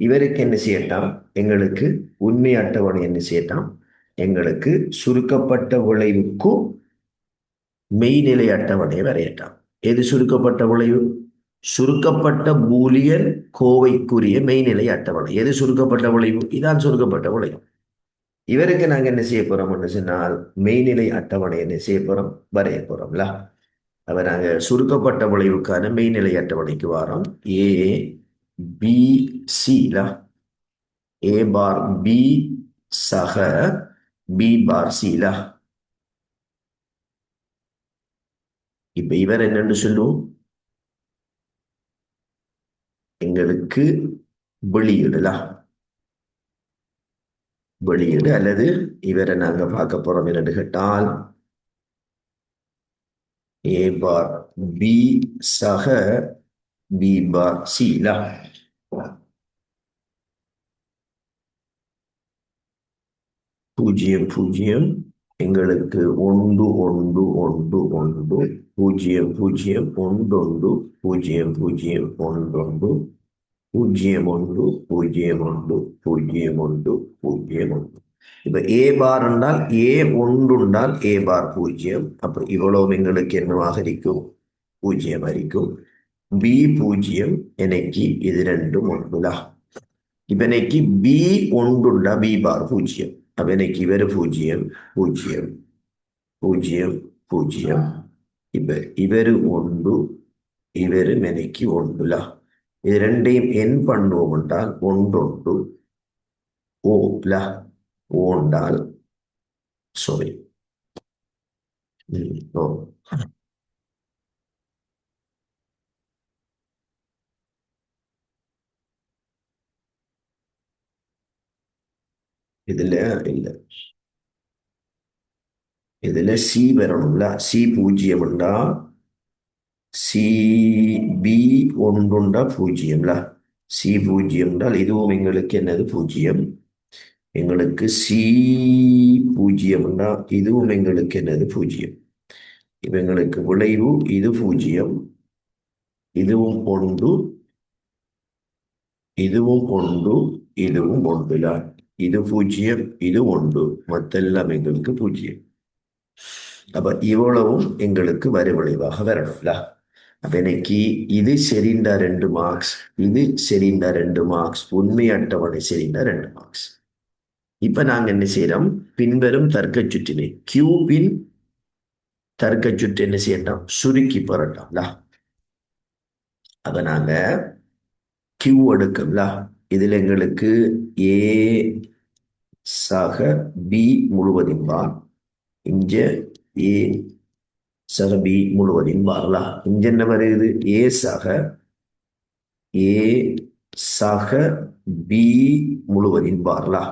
இவருக்கு என்ன செய்யட்டாம், எங்களுக்கு உண்மை அட்டவணை என்ன செய்யட்டாம், எங்களுக்கு சுருக்கப்பட்ட விளைவுக்கும் மெய்நிலை அட்டவணை வரையட்டாம். எது சுருக்கப்பட்ட விளைவு? சுருக்கப்பட்ட பூலியன் கோவைக்குரிய மெய்நிலை அட்டவணை. எது சுருக்கப்பட்ட விளைவு? இதான் சுருக்கப்பட்ட விளைவு. இவருக்கு நாங்க என்ன செய்ய போறோம்னு சொன்னால் மெய்நிலை அட்டவணை என்ன செய்ய போறோம், வரைய போறோம்ல. அப்ப நாங்க சுருக்கப்பட்ட விளைவுக்கான மெய்நிலை அட்டவணைக்கு வரோம். ஏ பி சில ஏ பார் பி சக பி பார் சில. இப்ப இவர் என்னன்னு சொல்லுவோம், எங்களுக்கு வெளியிடலாம். வெளியீடு அல்லது இவரை நாங்க பார்க்க போறோம் என்னன்னு கேட்டால் ஏ பார் பி சக பி பார் சில. பூஜ்ஜியம் பூஜ்ஜியம் எங்களுக்கு ஒன்று ஒன்று ஒன்று ஒன்று பூஜ்ஜியம் பூஜ்ஜியம் ஒன்று ஒன்று பூஜ்ஜியம் பூஜ்ஜியம் ஒன்று ஒன்று பூஜ்ஜியம் ஒன்று பூஜ்ஜியம் ஒன்று பூஜ்ஜியம் ஒன்று பூஜ்ஜியம் ஒன்று. இப்ப ஏ பார் என்றால் ஏ ஒன்று என்றால் ஏ பார் பூஜ்ஜியம். அப்ப இவ்வளவு எங்களுக்கு என்னவாக இருக்கும்? பூஜ்ஜியம் இருக்கும். ബി പൂജ്യം എനിക്ക് ഇത് രണ്ടും ഉണ്ടില്ല. ഇപ്പൊ എനിക്ക് ബി ഉണ്ടുണ്ട ബി ബാർ പൂജ്യം. അപ്പൊ എനിക്ക് ഇവര് പൂജ്യം പൂജ്യം പൂജ്യം പൂജ്യം. ഇവര് ഉണ്ടു ഇവരും എനിക്ക് ഉണ്ടില്ല. ഇത് രണ്ടേയും എൻ പണ്ണും ഉണ്ടാൽ ഉണ്ടുണ്ടു ഓ ല ഓ ഉണ്ടാൽ സോറി ഓ ഇതില് ഇല്ല. ഇതില് സി വരണമില്ല. സി പൂജ്യമുണ്ട சி பி ஒன்றுண்டா பூஜ்ஜியம்ல. சி பூஜ்ஜியம் என்றால் இதுவும் எங்களுக்கு என்னது பூஜ்ஜியம். எங்களுக்கு சி பூஜ்ஜியம் என்றால் இதுவும் எங்களுக்கு என்னது பூஜ்ஜியம். இப்ப எங்களுக்கு விளைவு இது பூஜ்ஜியம், இதுவும் ஒன்று, இதுவும் ஒன்று, இதுவும் ஒன்றுல. இது பூஜ்ஜியம், இது ஒன்று, மத்தெல்லாம் எங்களுக்கு பூஜ்ஜியம். அப்ப இவ்வளவும் எங்களுக்கு வரிவிளைவாக வரணும்ல. அப்ப இன்னைக்கு இது சரிண்டா 2 மார்க்ஸ், இது சரிண்டா 2 மார்க்ஸ், உண்மை அட்டவணை சரிண்டா 2 மார்க்ஸ். இப்ப நாங்க என்ன செய்யறோம்? பின்வரும் தர்க்க சுற்றினை கியூபின் தர்க்க சுற்று என்ன செய்யணும்? சுருக்கி போறோம்ல. அப்ப நாங்க கியூ எடுக்கோம்ல. இதுல எங்களுக்கு ஏ சக பி முழுவதும் பார், இங்க ஏ சக பி முழுவதும் பாரலா. இங்க என்ன வருது? ஏ சக பி முழுவதும் பாரலா.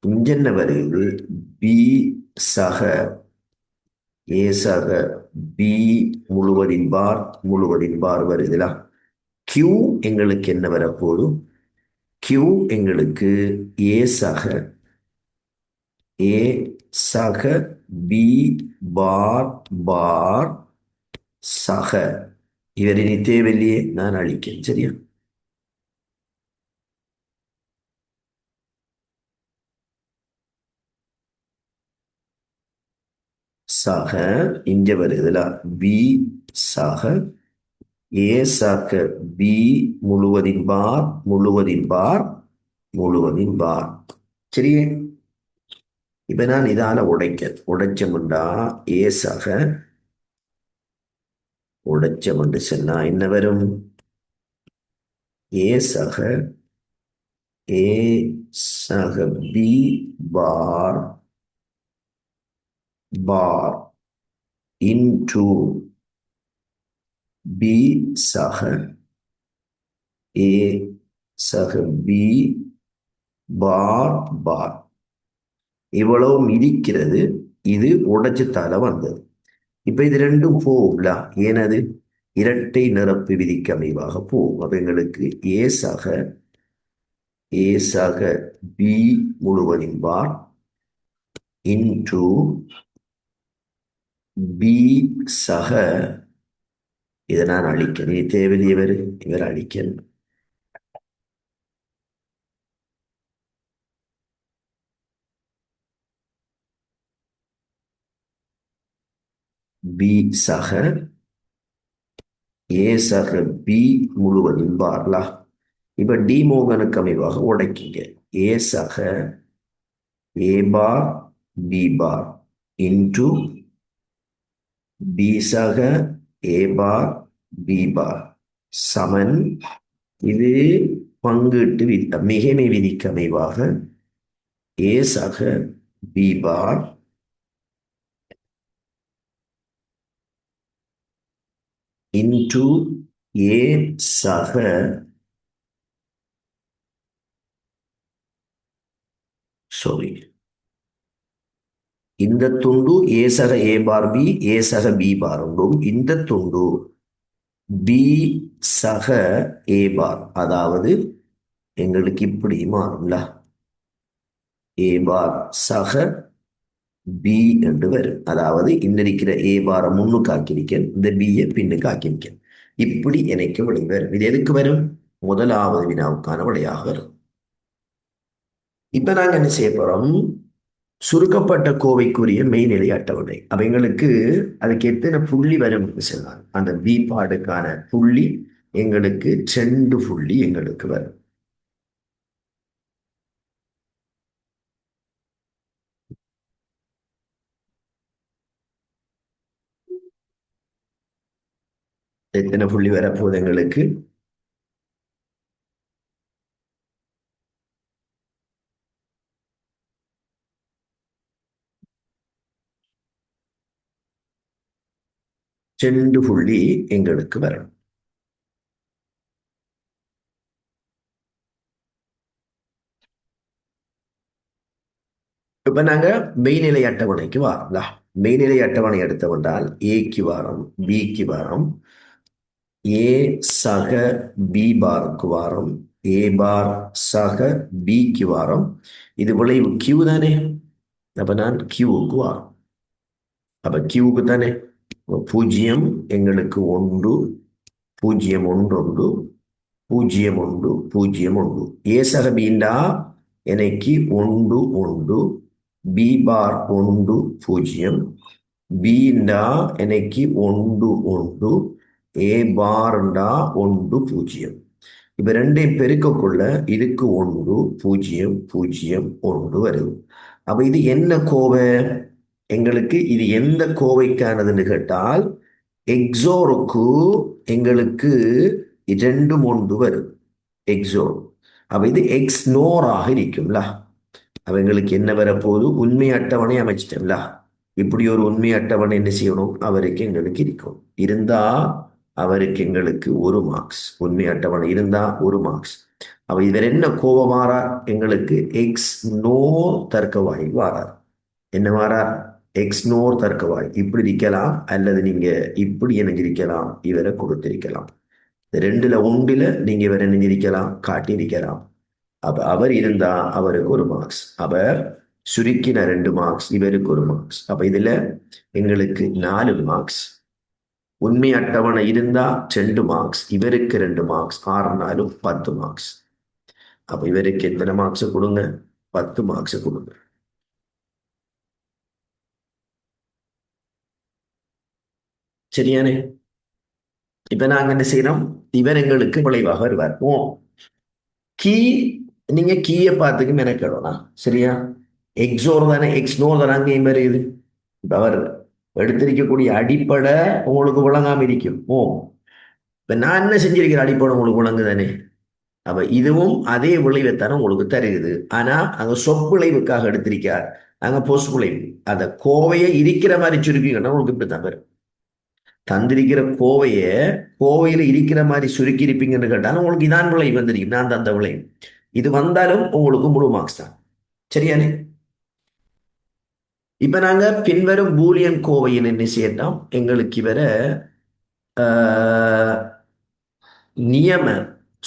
இங்க என்ன வருது? பி சக ஏ சக பி முழுவதின் பார் வருதுல. கியூ எங்களுக்கு என்ன வரப்போடும்? கியூ எங்களுக்கு ஏ சக பி பார் பார் சக. இவரின் தேவையில்லையே, நான் அழிக்கேன். சரியா? சக இங்க வருதுல. பி சக ஏ சக பி முழுவதின் பார் முழுவதின் பார் முழுவதின் பார். சரியே? இப்ப நான் இதால உடைச்சமுண்டா ஏ சக உடைச்சமுண்டு சொன்னா என்ன வரும்? ஏ சக பி பார் பார் இன்டு பி சக ஏ சக பி பார் பார். இவ்வளவும் இருக்கிறது. இது உடைச்சத்தால வந்தது. இப்ப இது ரெண்டும் போகும்ல. ஏனது இரட்டை நிரப்பு விதிக்கு அமைவாக போகும். அப்ப எங்களுக்கு ஏ சக பி முழுவதின் பார் இன்டு பி சக, இதை நான் அழிக்கணும். தேவையில்லை, இவர் அழிக்கணும். பி சக ஏ சக பி முழுவதின் பார்லா. இப்ப டிமோகனுக்கு அமைவாக உடைக்கிங்க. ஏ சக ஏ bar B bar into B சக ஏ பார் பி பார் சமன். இது பங்கீட்டு மிகைமை விதிக்கு அமைவாக ஏ சக பி பார் இன்டு ஏ சக சாரி இந்த துண்டு ஏ சக ஏ பார் பி ஏ சக பி பார் உண்டும். இந்த துண்டு பி சக ஏ பார், அதாவது எங்களுக்கு இப்படி மாறும்ல. ஏ பார் சக பி என்று வரும். அதாவது இந்த இருக்கிற ஏ பாரை முன்னுக்கு ஆக்கியிருக்க, இந்த பியை பின்னுக்கு ஆக்கியிருக்க. இப்படி எனக்கு விடை வரும். இது எதுக்கு வரும்? முதலாவது வினாவுக்கான விடையாக வரும். இப்ப நாங்க என்ன செய்ய போறோம்? சுருக்கப்பட்ட கோவைக்குரிய மெய்நிலை அட்டவணை. அப்ப எங்களுக்கு அதுக்கு எத்தனை புள்ளி வரும் சொன்னாங்க. அந்த பி பாடுக்கான புள்ளி எங்களுக்கு 2 புள்ளி எங்களுக்கு வரும். எத்தனை புள்ளி வரப்போகுது எங்களுக்கு? 2 புள்ளி எங்களுக்கு வரும். இப்ப நாங்க மெய்நிலை அட்டவணைக்கு வரோம்ல. மெய்நிலை அட்டவணை எடுத்தவென்றால் ஏக்கு வாரம், பிக்கு வாரம், ஏ சக பி பாருக்கு வாரம், ஏ பார் சக பிக்கு வாரம். இது விளைவு கியூ தானே. அப்ப நான் கியூவுக்கு வாரம். அப்ப கியூவுக்கு தானே 0 எங்களுக்கு 1 0 1 1 0 1 0 1. ஏ சக பீண்டா எனக்கு 1 1 பி பார் 1 0 பீண்டா எனக்கு 1 1 ஏ பார்ண்டா 1 0. இப்ப ரெண்டையும் பெருக்கக்குள்ள இதுக்கு 1 0 0 1 வருது. அப்ப இது என்ன கோவை? எங்களுக்கு இது எந்த கோவைக்கானதுன்னு கேட்டால் எக்ஸோருக்கு எங்களுக்கு 2 1 வரும். எக்ஸோர். அப்ப இது எக்ஸ்னோராக இருக்கும்ல. அப்ப எங்களுக்கு என்ன வரப்போகுது? உண்மை அட்டவணை அமைச்சிட்டோம்ல. இப்படி ஒரு உண்மை அட்டவணை என்ன செய்யணும்? அவருக்கு எங்களுக்கு இருக்கும். இருந்தா அவருக்கு எங்களுக்கு 1 மார்க்ஸ். உண்மை அட்டவணை இருந்தா 1 மார்க்ஸ். அப்ப இவர் என்ன கோபம் மாறார்? எங்களுக்கு எக்ஸ் நோர் தர்க்கவாய் வாரார். என்ன மாறார்? எக்ஸ் நோர் தர்க்கவாய். இப்படி இருக்கலாம், அல்லது நீங்க இப்படி இணைஞ்சிருக்கலாம், இவரை கொடுத்திருக்கலாம். இந்த ரெண்டுல ஒன்றுல நீங்க இவரை இணைஞ்சிருக்கலாம், காட்டியிருக்கலாம். அப்ப அவர் இருந்தா அவருக்கு 1 மார்க்ஸ். அவர் சுருக்கின 2 மார்க்ஸ், இவருக்கு 1 மார்க்ஸ். அப்ப இதுல எங்களுக்கு 4 மார்க்ஸ். உண்மை அட்டவணை இருந்தா 2 மார்க்ஸ், இவருக்கு 2 மார்க்ஸ், 6 நாளும் 10 மார்க்ஸ். அப்ப இவருக்கு எத்தனை மார்க்ஸ் கொடுங்க? 10 மார்க்ஸ் கொடுங்க. சரியானே. இப்ப நாங்க என்ன செய்யறோம்? இவர் எங்களுக்கு விளைவாக வருவார். ஓ, கீ நீங்க கீயை பார்த்துக்கு மெனக்கிடலாம். சரியா? எக்ஸோர் தானே, எக்ஸ்னோர் தானே அங்கேயும் வருது. இப்ப அவர் எடுத்திருக்கக்கூடிய அடிப்படை உங்களுக்கு விளங்காம இருக்கும். ஓ, இப்ப நான் என்ன செஞ்சிருக்கிற அடிப்படை உங்களுக்கு விளங்கு தானே. அப்ப இதுவும் அதே விளைவைத்தானே உங்களுக்கு தருகிறது. ஆனா அங்க சொற்விளைவுக்காக எடுத்திருக்கார், அங்க பொஸ் விளைவு. அந்த கோவையை இருக்கிற மாதிரி சுருக்கிக்கணும். உங்களுக்கு இப்படித்தான் வரும். தந்திருக்கிற கோவையில இருக்கிற மாதிரி சுருக்கி இருப்பீங்கன்னு கேட்டாலும் உங்களுக்கு இதான் விளைவு வந்திருக்கும். நான் தந்த விளைவு இது வந்தாலும் உங்களுக்கு 3 மார்க்ஸ் தான். சரியானே. இப்ப நாங்க பின்வரும் பூலியன் கோவையில் என்ன செய்யலாம்? எங்களுக்கு இவரை ஆஹ், நியம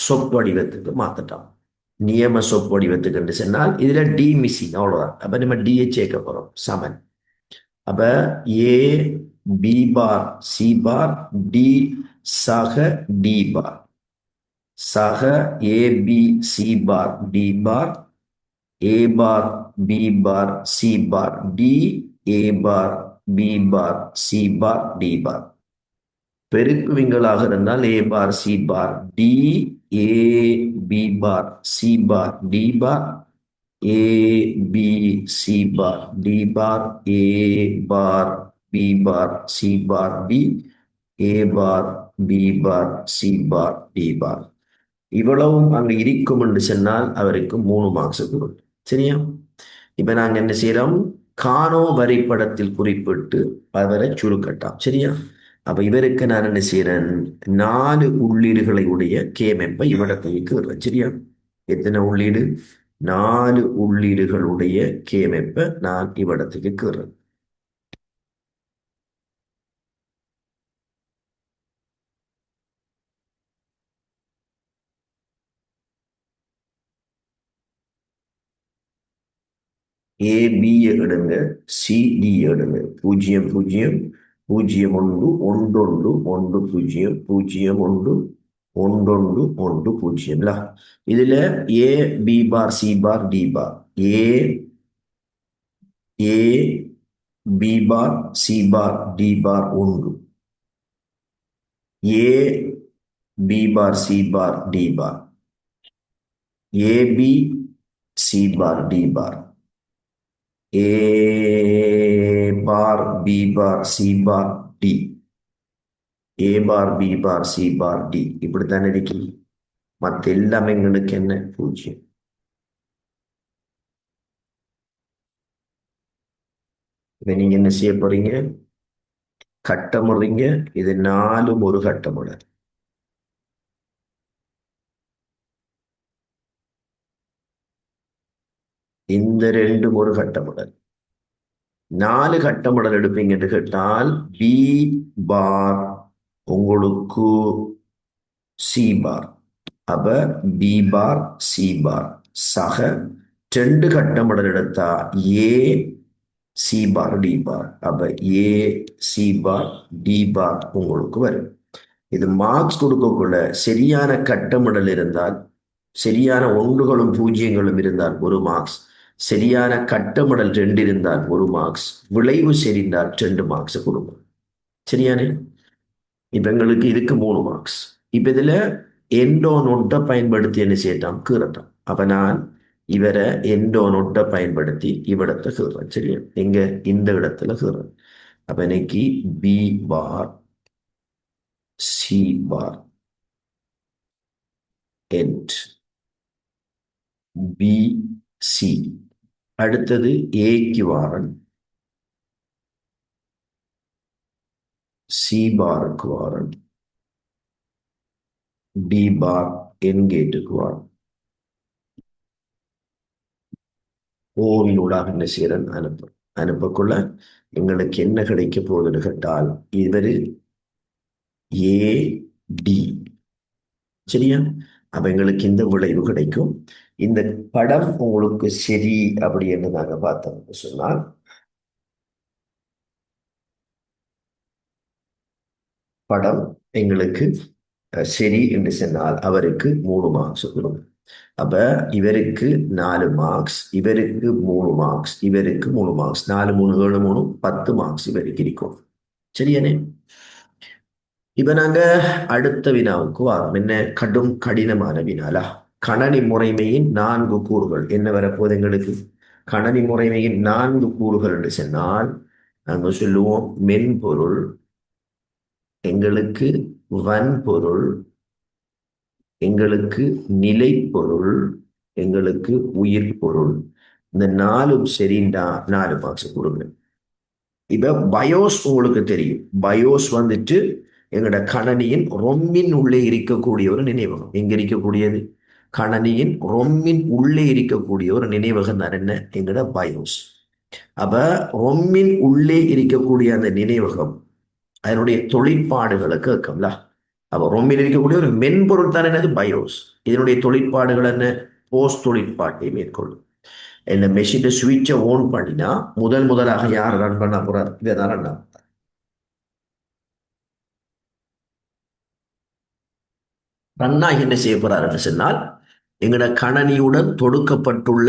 சொற்பொடிவத்துக்கு மாத்தட்டோம். நியம சொற்பொடிவத்துக்கு என்று சொன்னால் இதுல டி மிஸ்ஸிங், அவ்வளவுதான். அப்ப நம்ம டியை சேர்க்க போறோம். சமன். அப்ப ஏ B bar C bar D சக டி பார் சக ஏ பி சி பார் டி பார் ஏ bar B bar C bar D ஏ bar B bar C bar D பார். பெருக்குவிங்களாக இருந்தால் ஏ பார் சி பார் டி ஏ B bar C bar D பார் ஏ B C bar D பார் ஏ bar B bar C bar D ஏ bar B bar C bar D பார். இவ்வளவும் அங்கு இருக்கும் என்று சொன்னால் அவருக்கு 3 marks கொடுக்கும். சரியா? இப்ப நாங்க என்ன செய்யறோம்? காணோ வரைபடத்தில் குறிப்பிட்டு அவரை சுருக்கட்டாம். சரியா? அப்ப இவருக்கு நான் என்ன செய்யறேன்? 4 உள்ளீடுகளை உடைய கேமெப்பை இவ்விடத்துக்கு விடுறேன். சரியா? எத்தனை உள்ளீடு? 4 உள்ளீடுகளுடைய கேமெப்பை நான் இவ்விடத்துக்கு கீறேன். ஏபி எடுங்க, சிடி எடுங்க. 0 0 0 1 1 1 1 0 0 1 1 1 1 0. இதுல ஏ B bar C bar D பார். ஏ ஏ B bar C bar D பார் 1. ஏ B bar C bar D பார், ஏபி சி பார் டி பார், ஏ bar B bar C bar D, ஏ bar B bar C bar D, இப்படித்தானே இருக்கு. மற்ற எல்லாமே எங்களுக்கு என்ன? பூஜ்ஜியம். இதை நீங்க என்ன செய்ய போறீங்க? கட்டமுறீங்க. இது நாலும் ஒரு கட்டமுறை. இந்த ரெண்டும் ஒரு கட்டமுறை. நாலு கட்டமுடல் எடுப்பீங்கன்னு கேட்டால் பி பார் உங்களுக்கு சி பார், அப்ப பி பார் சி பார் சக ரெண்டு கட்டமுடல் எடுத்தா ஏ சி பார் டி பார், அப்ப ஏ சி பார் டி பார் உங்களுக்கு வரும். இது மார்க்ஸ் கொடுக்கக்குள்ள சரியான கட்டமிடல் இருந்தால், சரியான ஒன்றுகளும் பூஜ்ஜியங்களும் இருந்தால் ஒரு மார்க்ஸ், சரியான கட்டமிடல் ரெண்டு இருந்தால் ஒரு மார்க்ஸ், விளைவு சரிந்தால் 2 மார்க்ஸ் கொடுக்கும். சரியானே? இப்ப எங்களுக்கு இதுக்கு 3 மார்க்ஸ். இப்ப இதுல எண்டோ நொட்டை பயன்படுத்தி என்ன செய்யட்டாம்? கீறட்டாம். அப்ப நான் இவரை எண்டோ நொட்டை பயன்படுத்தி இவ்விடத்தை கீறேன். சரியா? எங்க? இந்த இடத்துல கீறேன். அப்ப இன்னைக்கு B bar C bar end B C. அடுத்தது ஏக்கு வாரன், சி பாருக்கு வாரன், டி பார் என் கேட்டுக்கு வாரன். ஓவினூடாக என்ன செய்யறேன்? அனுப்பு. அனுப்பக்குள்ள எங்களுக்கு என்ன கிடைக்க போகுதுன்னு கேட்டால் இவரு ஏ டி. சரியா? அப்ப எங்களுக்கு இந்த விளைவு கிடைக்கும். இந்த படம் உங்களுக்கு சரி அப்படி என்று நாங்க பார்த்தோம்னு சொன்னால், படம் எங்களுக்கு சரி என்று சொன்னால் அவருக்கு 3 மார்க்ஸ் வரும். அப்ப இவருக்கு 4 மார்க்ஸ், இவருக்கு 3 மார்க்ஸ், இவருக்கு 3 மார்க்ஸ், 4 3 7 3 10 மார்க்ஸ் இவருக்கு இருக்கும். சரியானே? இப்ப நாங்க அடுத்த வினாவுக்கு வரோம். என்ன? கடும் கடினமான வினாலா. கணனி முறைமையின் 4 கூறுகள் என்ன வரப்போகுது எங்களுக்கு? கணனி முறைமையின் 4 கூறுகள் என்று சொன்னால் நாங்க சொல்லுவோம் மென்பொருள், எங்களுக்கு வன்பொருள், எங்களுக்கு நிலைப்பொருள், எங்களுக்கு உயிர் பொருள். இந்த 4ம் சரிண்டா 4 மார்க்ஸ் கொடுங்க. இப்ப பயோஸ் உங்களுக்கு தெரியும். பயோஸ் வந்துட்டு எங்களோட கணனியின் ரொம்மின் உள்ளே இருக்கக்கூடிய ஒரு நினைவகம். எங்க இருக்கக்கூடியது? கணனியின் ரொம்மின் உள்ளே இருக்கக்கூடிய ஒரு நினைவகம் தான் என்ன? எங்களோட பயோஸ். அப்ப ரொம்மின் உள்ளே இருக்கக்கூடிய அந்த நினைவகம் அதனுடைய தொழிற்பாடுகளை கேட்கும்ல. அப்ப ரொம்மில் இருக்கக்கூடிய ஒரு மென்பொருள் தான் என்னது? பயோஸ். இதனுடைய தொழிற்பாடுகள் என்ன? போஸ்ட் தொழிற்பாட்டை மேற்கொள்ளும். என்ன? மெஷின் சுவிட்சை ஓன் பண்ணினா முதலாக யார் ரன் பண்ண போறார்? இதை தான் ரன் ஆகும். ரன்னாகி என்ன செய்ய போறார் என்று சொன்னால் எங்களோட கணனியுடன் தொடுக்கப்பட்டுள்ள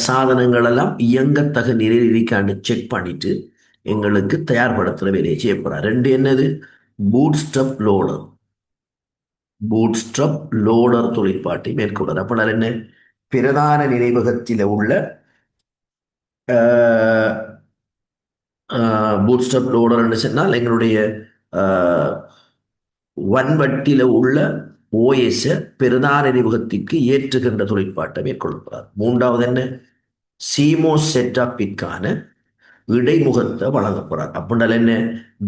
சாதனங்கள் எல்லாம் இயங்கத்தக நிலையில் இருக்கான்னு செக் பண்ணிட்டு எங்களுக்கு தயார்படுத்துற வேலையை செய்ய போறார். ரெண்டு என்னது? பூட்ஸ்ட்ரப் லோடர். பூட்ஸ்ட்ரப் லோடர் தொழிற்பாட்டை மேற்கொள்றார். அப்ப நான் என்ன? பிரதான நினைவகத்தில் உள்ள பூட்ஸ்ட்ரப் லோடர் என்று சொன்னால் எங்களுடைய வன்வட்டில உள்ள ஓஎஸ் பிரதான நினைவகத்திற்கு ஏற்றுகின்ற தொழிற்பாட்டை மேற்கொள்கிறார். மூன்றாவது என்ன? சீமோ செட்டப்பிற்கான இடைமுகத்தை வழங்க போறார். அப்படின்னால என்ன?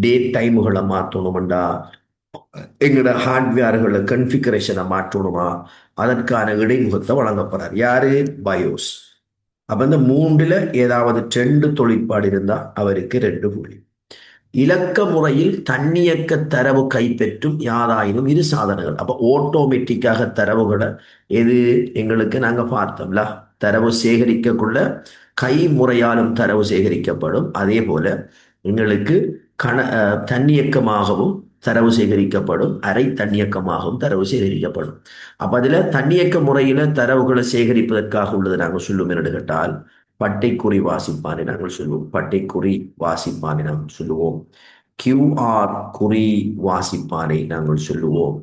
டேட் டைமுகளை மாற்றணும்டா, எங்களோட ஹார்ட்வேர்களை கன்ஃபிகரேஷனை மாற்றணுமா, அதற்கான இடைமுகத்தை வழங்க போறார். யாரு? பயோஸ். அப்ப இந்த மூன்றுல ஏதாவது 2 தொழிற்பாடு இருந்தா அவருக்கு 2 புள்ளி. இலக்க முறையில் தன்னியக்க தரவு கைப்பற்றும் யாதாயினும் இரு சாதனங்கள். அப்ப ஆட்டோமேட்டிக்காக தரவுகளை எது எங்களுக்கு நாங்க பார்த்தோம்ல, தரவு சேகரிக்கக்குள்ள கை முறையாலும் தரவு சேகரிக்கப்படும். அதே போல எங்களுக்கு தன்னியக்கமாகவும் தரவு சேகரிக்கப்படும், அரை தன்னியக்கமாகவும் தரவு சேகரிக்கப்படும். அப்ப அதுல தன்னியக்க முறையில தரவுகளை சேகரிப்பதற்காக உள்ளது நாங்கள் சொல்லுவோம் என்று கேட்டால் பட்டைக்குறி வாசிப்பானை நாங்கள் சொல்லுவோம். பட்டைக்குறி வாசிப்பானை நாங்கள் சொல்லுவோம். QR குறி வாசிப்பானை நாங்கள் சொல்லுவோம்.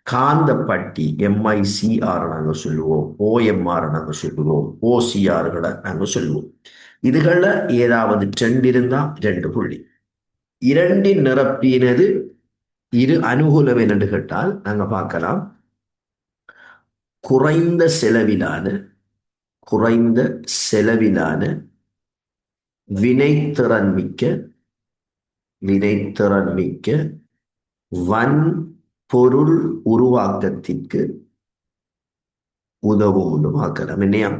காந்தப்பட்டி MICR நாங்கள் சொல்லுவோம், OMR நாங்கள் சொல்லுவோம், OCRகளை நாங்கள் சொல்லுவோம். இதுகளில் ஏதாவது ட்ரெண்ட் இருந்தால் 2 புள்ளி. இரண்டின் நிரப்பினது இரு அனுகூலம் என்று கேட்டால் நாங்கள் பார்க்கலாம். குறைந்த செலவிலான குறைந்த செலவிலான வினைத்திறன் மிக்க வினைத்திறன் மிக்க வன்பொருள் உருவாக்கத்திற்கு உதவும் என்று பார்க்கலாம். இல்லையா?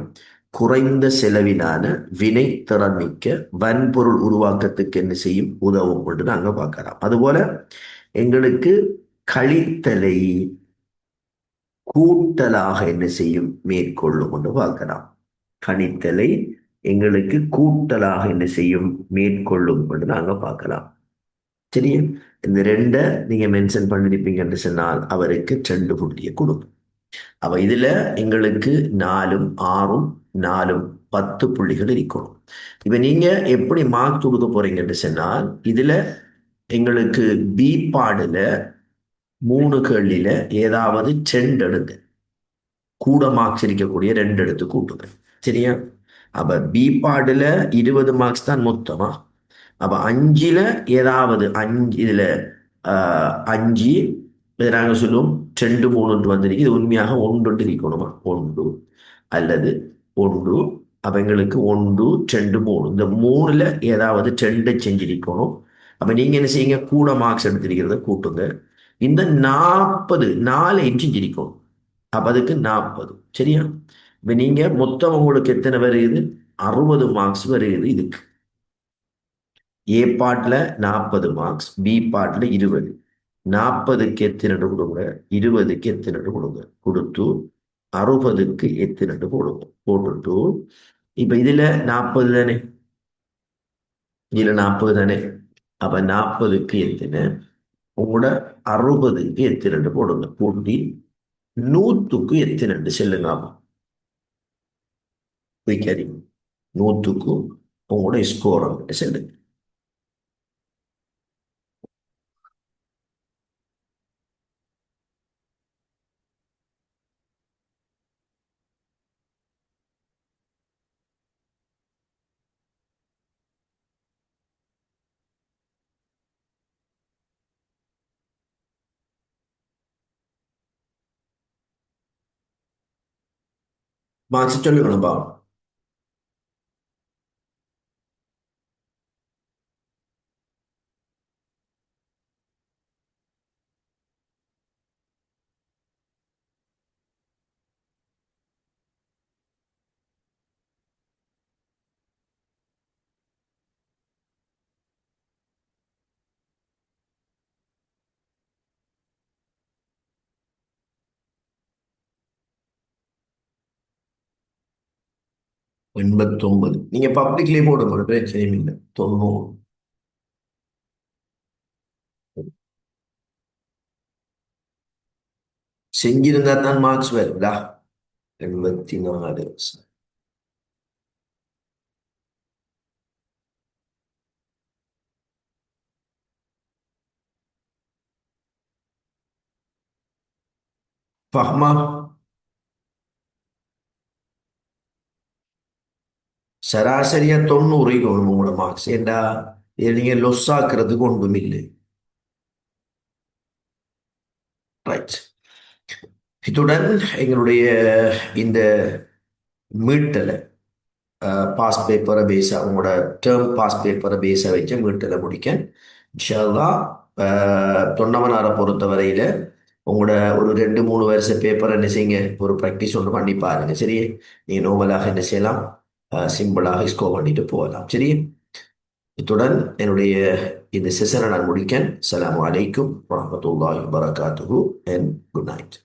குறைந்த செலவிலான வினைத்திறன் மிக்க வன்பொருள் உருவாக்கத்துக்கு என்ன செய்யும்? உதவும் என்று நாங்கள் பார்க்கலாம். அதுபோல எங்களுக்கு கழித்தலை கூட்டலாக என்ன செய்யும்? மேற்கொள்ளும் என்று பார்க்கலாம். கணித்தலை எங்களுக்கு கூட்டலாக என்ன செய்யும்? மேற்கொள்ளும் என்று நாங்க பார்க்கலாம். சரியா? இந்த ரெண்டை நீங்க மென்ஷன் பண்ணிருப்பீங்கன்னு சொன்னால் அவருக்கு 2 புள்ளியை கொடுக்கும். அப்ப இதுல எங்களுக்கு 4ம் 6ம் 4ம் 10 புள்ளிகள் இருக்கணும். இப்ப நீங்க எப்படி மார்க் கொடுக்க போறீங்கன்னு சொன்னால், இதுல எங்களுக்கு பி பாடுல 3 கேள்வியில ஏதாவது 2 எடுங்க. கூட மார்க்ஸ் இருக்கக்கூடிய 2 எடுத்து கூட்டுங்க. சரியா? அப்ப பி பாடுல 20 மார்க்ஸ் தான் மொத்தமா. அப்ப 5ல ஏதாவது 5 இதுல 5 நாங்க சொல்லுவோம் 2 3 வந்திருக்கு. இது உண்மையாக 1 இருக்கணுமா? 1 அல்லது 1. அப்ப எங்களுக்கு 1 2 3 இந்த 3ல ஏதாவது 2 செஞ்சிருக்கணும். அப்ப நீங்க என்ன செய்யுங்க? கூட மார்க்ஸ் எடுத்திருக்கிறத கூட்டுங்க. இந்த 40 4 செஞ்சிருக்கணும். அப்ப அதுக்கு 40. சரியா? இப்ப நீங்க மொத்தம் உங்களுக்கு எத்தனை வருது? 60 மார்க்ஸ் வருது இதுக்கு. ஏ பாட்ல 40 மார்க்ஸ், பி பாட்ல 20. 40க்கு எத்தனை கொடுங்க? 20க்கு எத்தனை கொடுங்க? கொடுத்து 60க்கு எத்தனை கொடுங்க? போட்டுட்டு இப்ப இதுல 40 தானே, இதுல 40 தானே. அப்ப 40க்கு எத்தனை? உங்களோட 60க்கு எத்தனை போடுங்க. போட்டி 100க்கு எத்தனை செல்லுங்க. வைக்காதீங்க. 100க்கு உங்களோட ஸ்கோர் செல்லுங்க. மார்க்ஸ் சொல்லுங்கப்பா. எண்பத்தொன்பது நீங்க பப்ளிக்லயே போடுங்க, ஒரு பிரச்சனையும் இல்லை. 90 செஞ்சிருந்தா தான் மார்க்ஸ் வரும்டா. 84. ஃபஹ்மா சராசரியா 90 இருக்கணும் உங்களோட மார்க்ஸ். ஏண்டா இதை நீங்க லொஸ் ஆக்குறதுக்கு ஒன்றும் இல்லை. ரைட். இத்துடன் எங்களுடைய இந்த மீட்டலை பாஸ் பேப்பரை பேஸா, உங்களோட டேர்ம் பாஸ் பேப்பரை பேஸா வச்சு மீட்டலை முடிக்க இன்ஷா அல்லாஹ். தொண்டமனாரை பொறுத்த வரையில உங்களோட ஒரு 2 3 வருஷ பேப்பர் என்ன செய்யுங்க? ஒரு ப்ராக்டிஸ் ஒன்று பண்ணி பாருங்க. சரி? நீங்க நோமலாக என்ன செய்யலாம்? சிம்பிளாக ஸ்கோர் பண்ணிட்டு போகலாம். சரி? இத்துடன் என்னுடைய இந்த செஷனை நான் முடிக்கேன். அஸ்ஸலாமு அலைக்கும் வரஹ்மத்துல்லாஹி வபரகாத்துஹு அண்ட் குட் நைட்.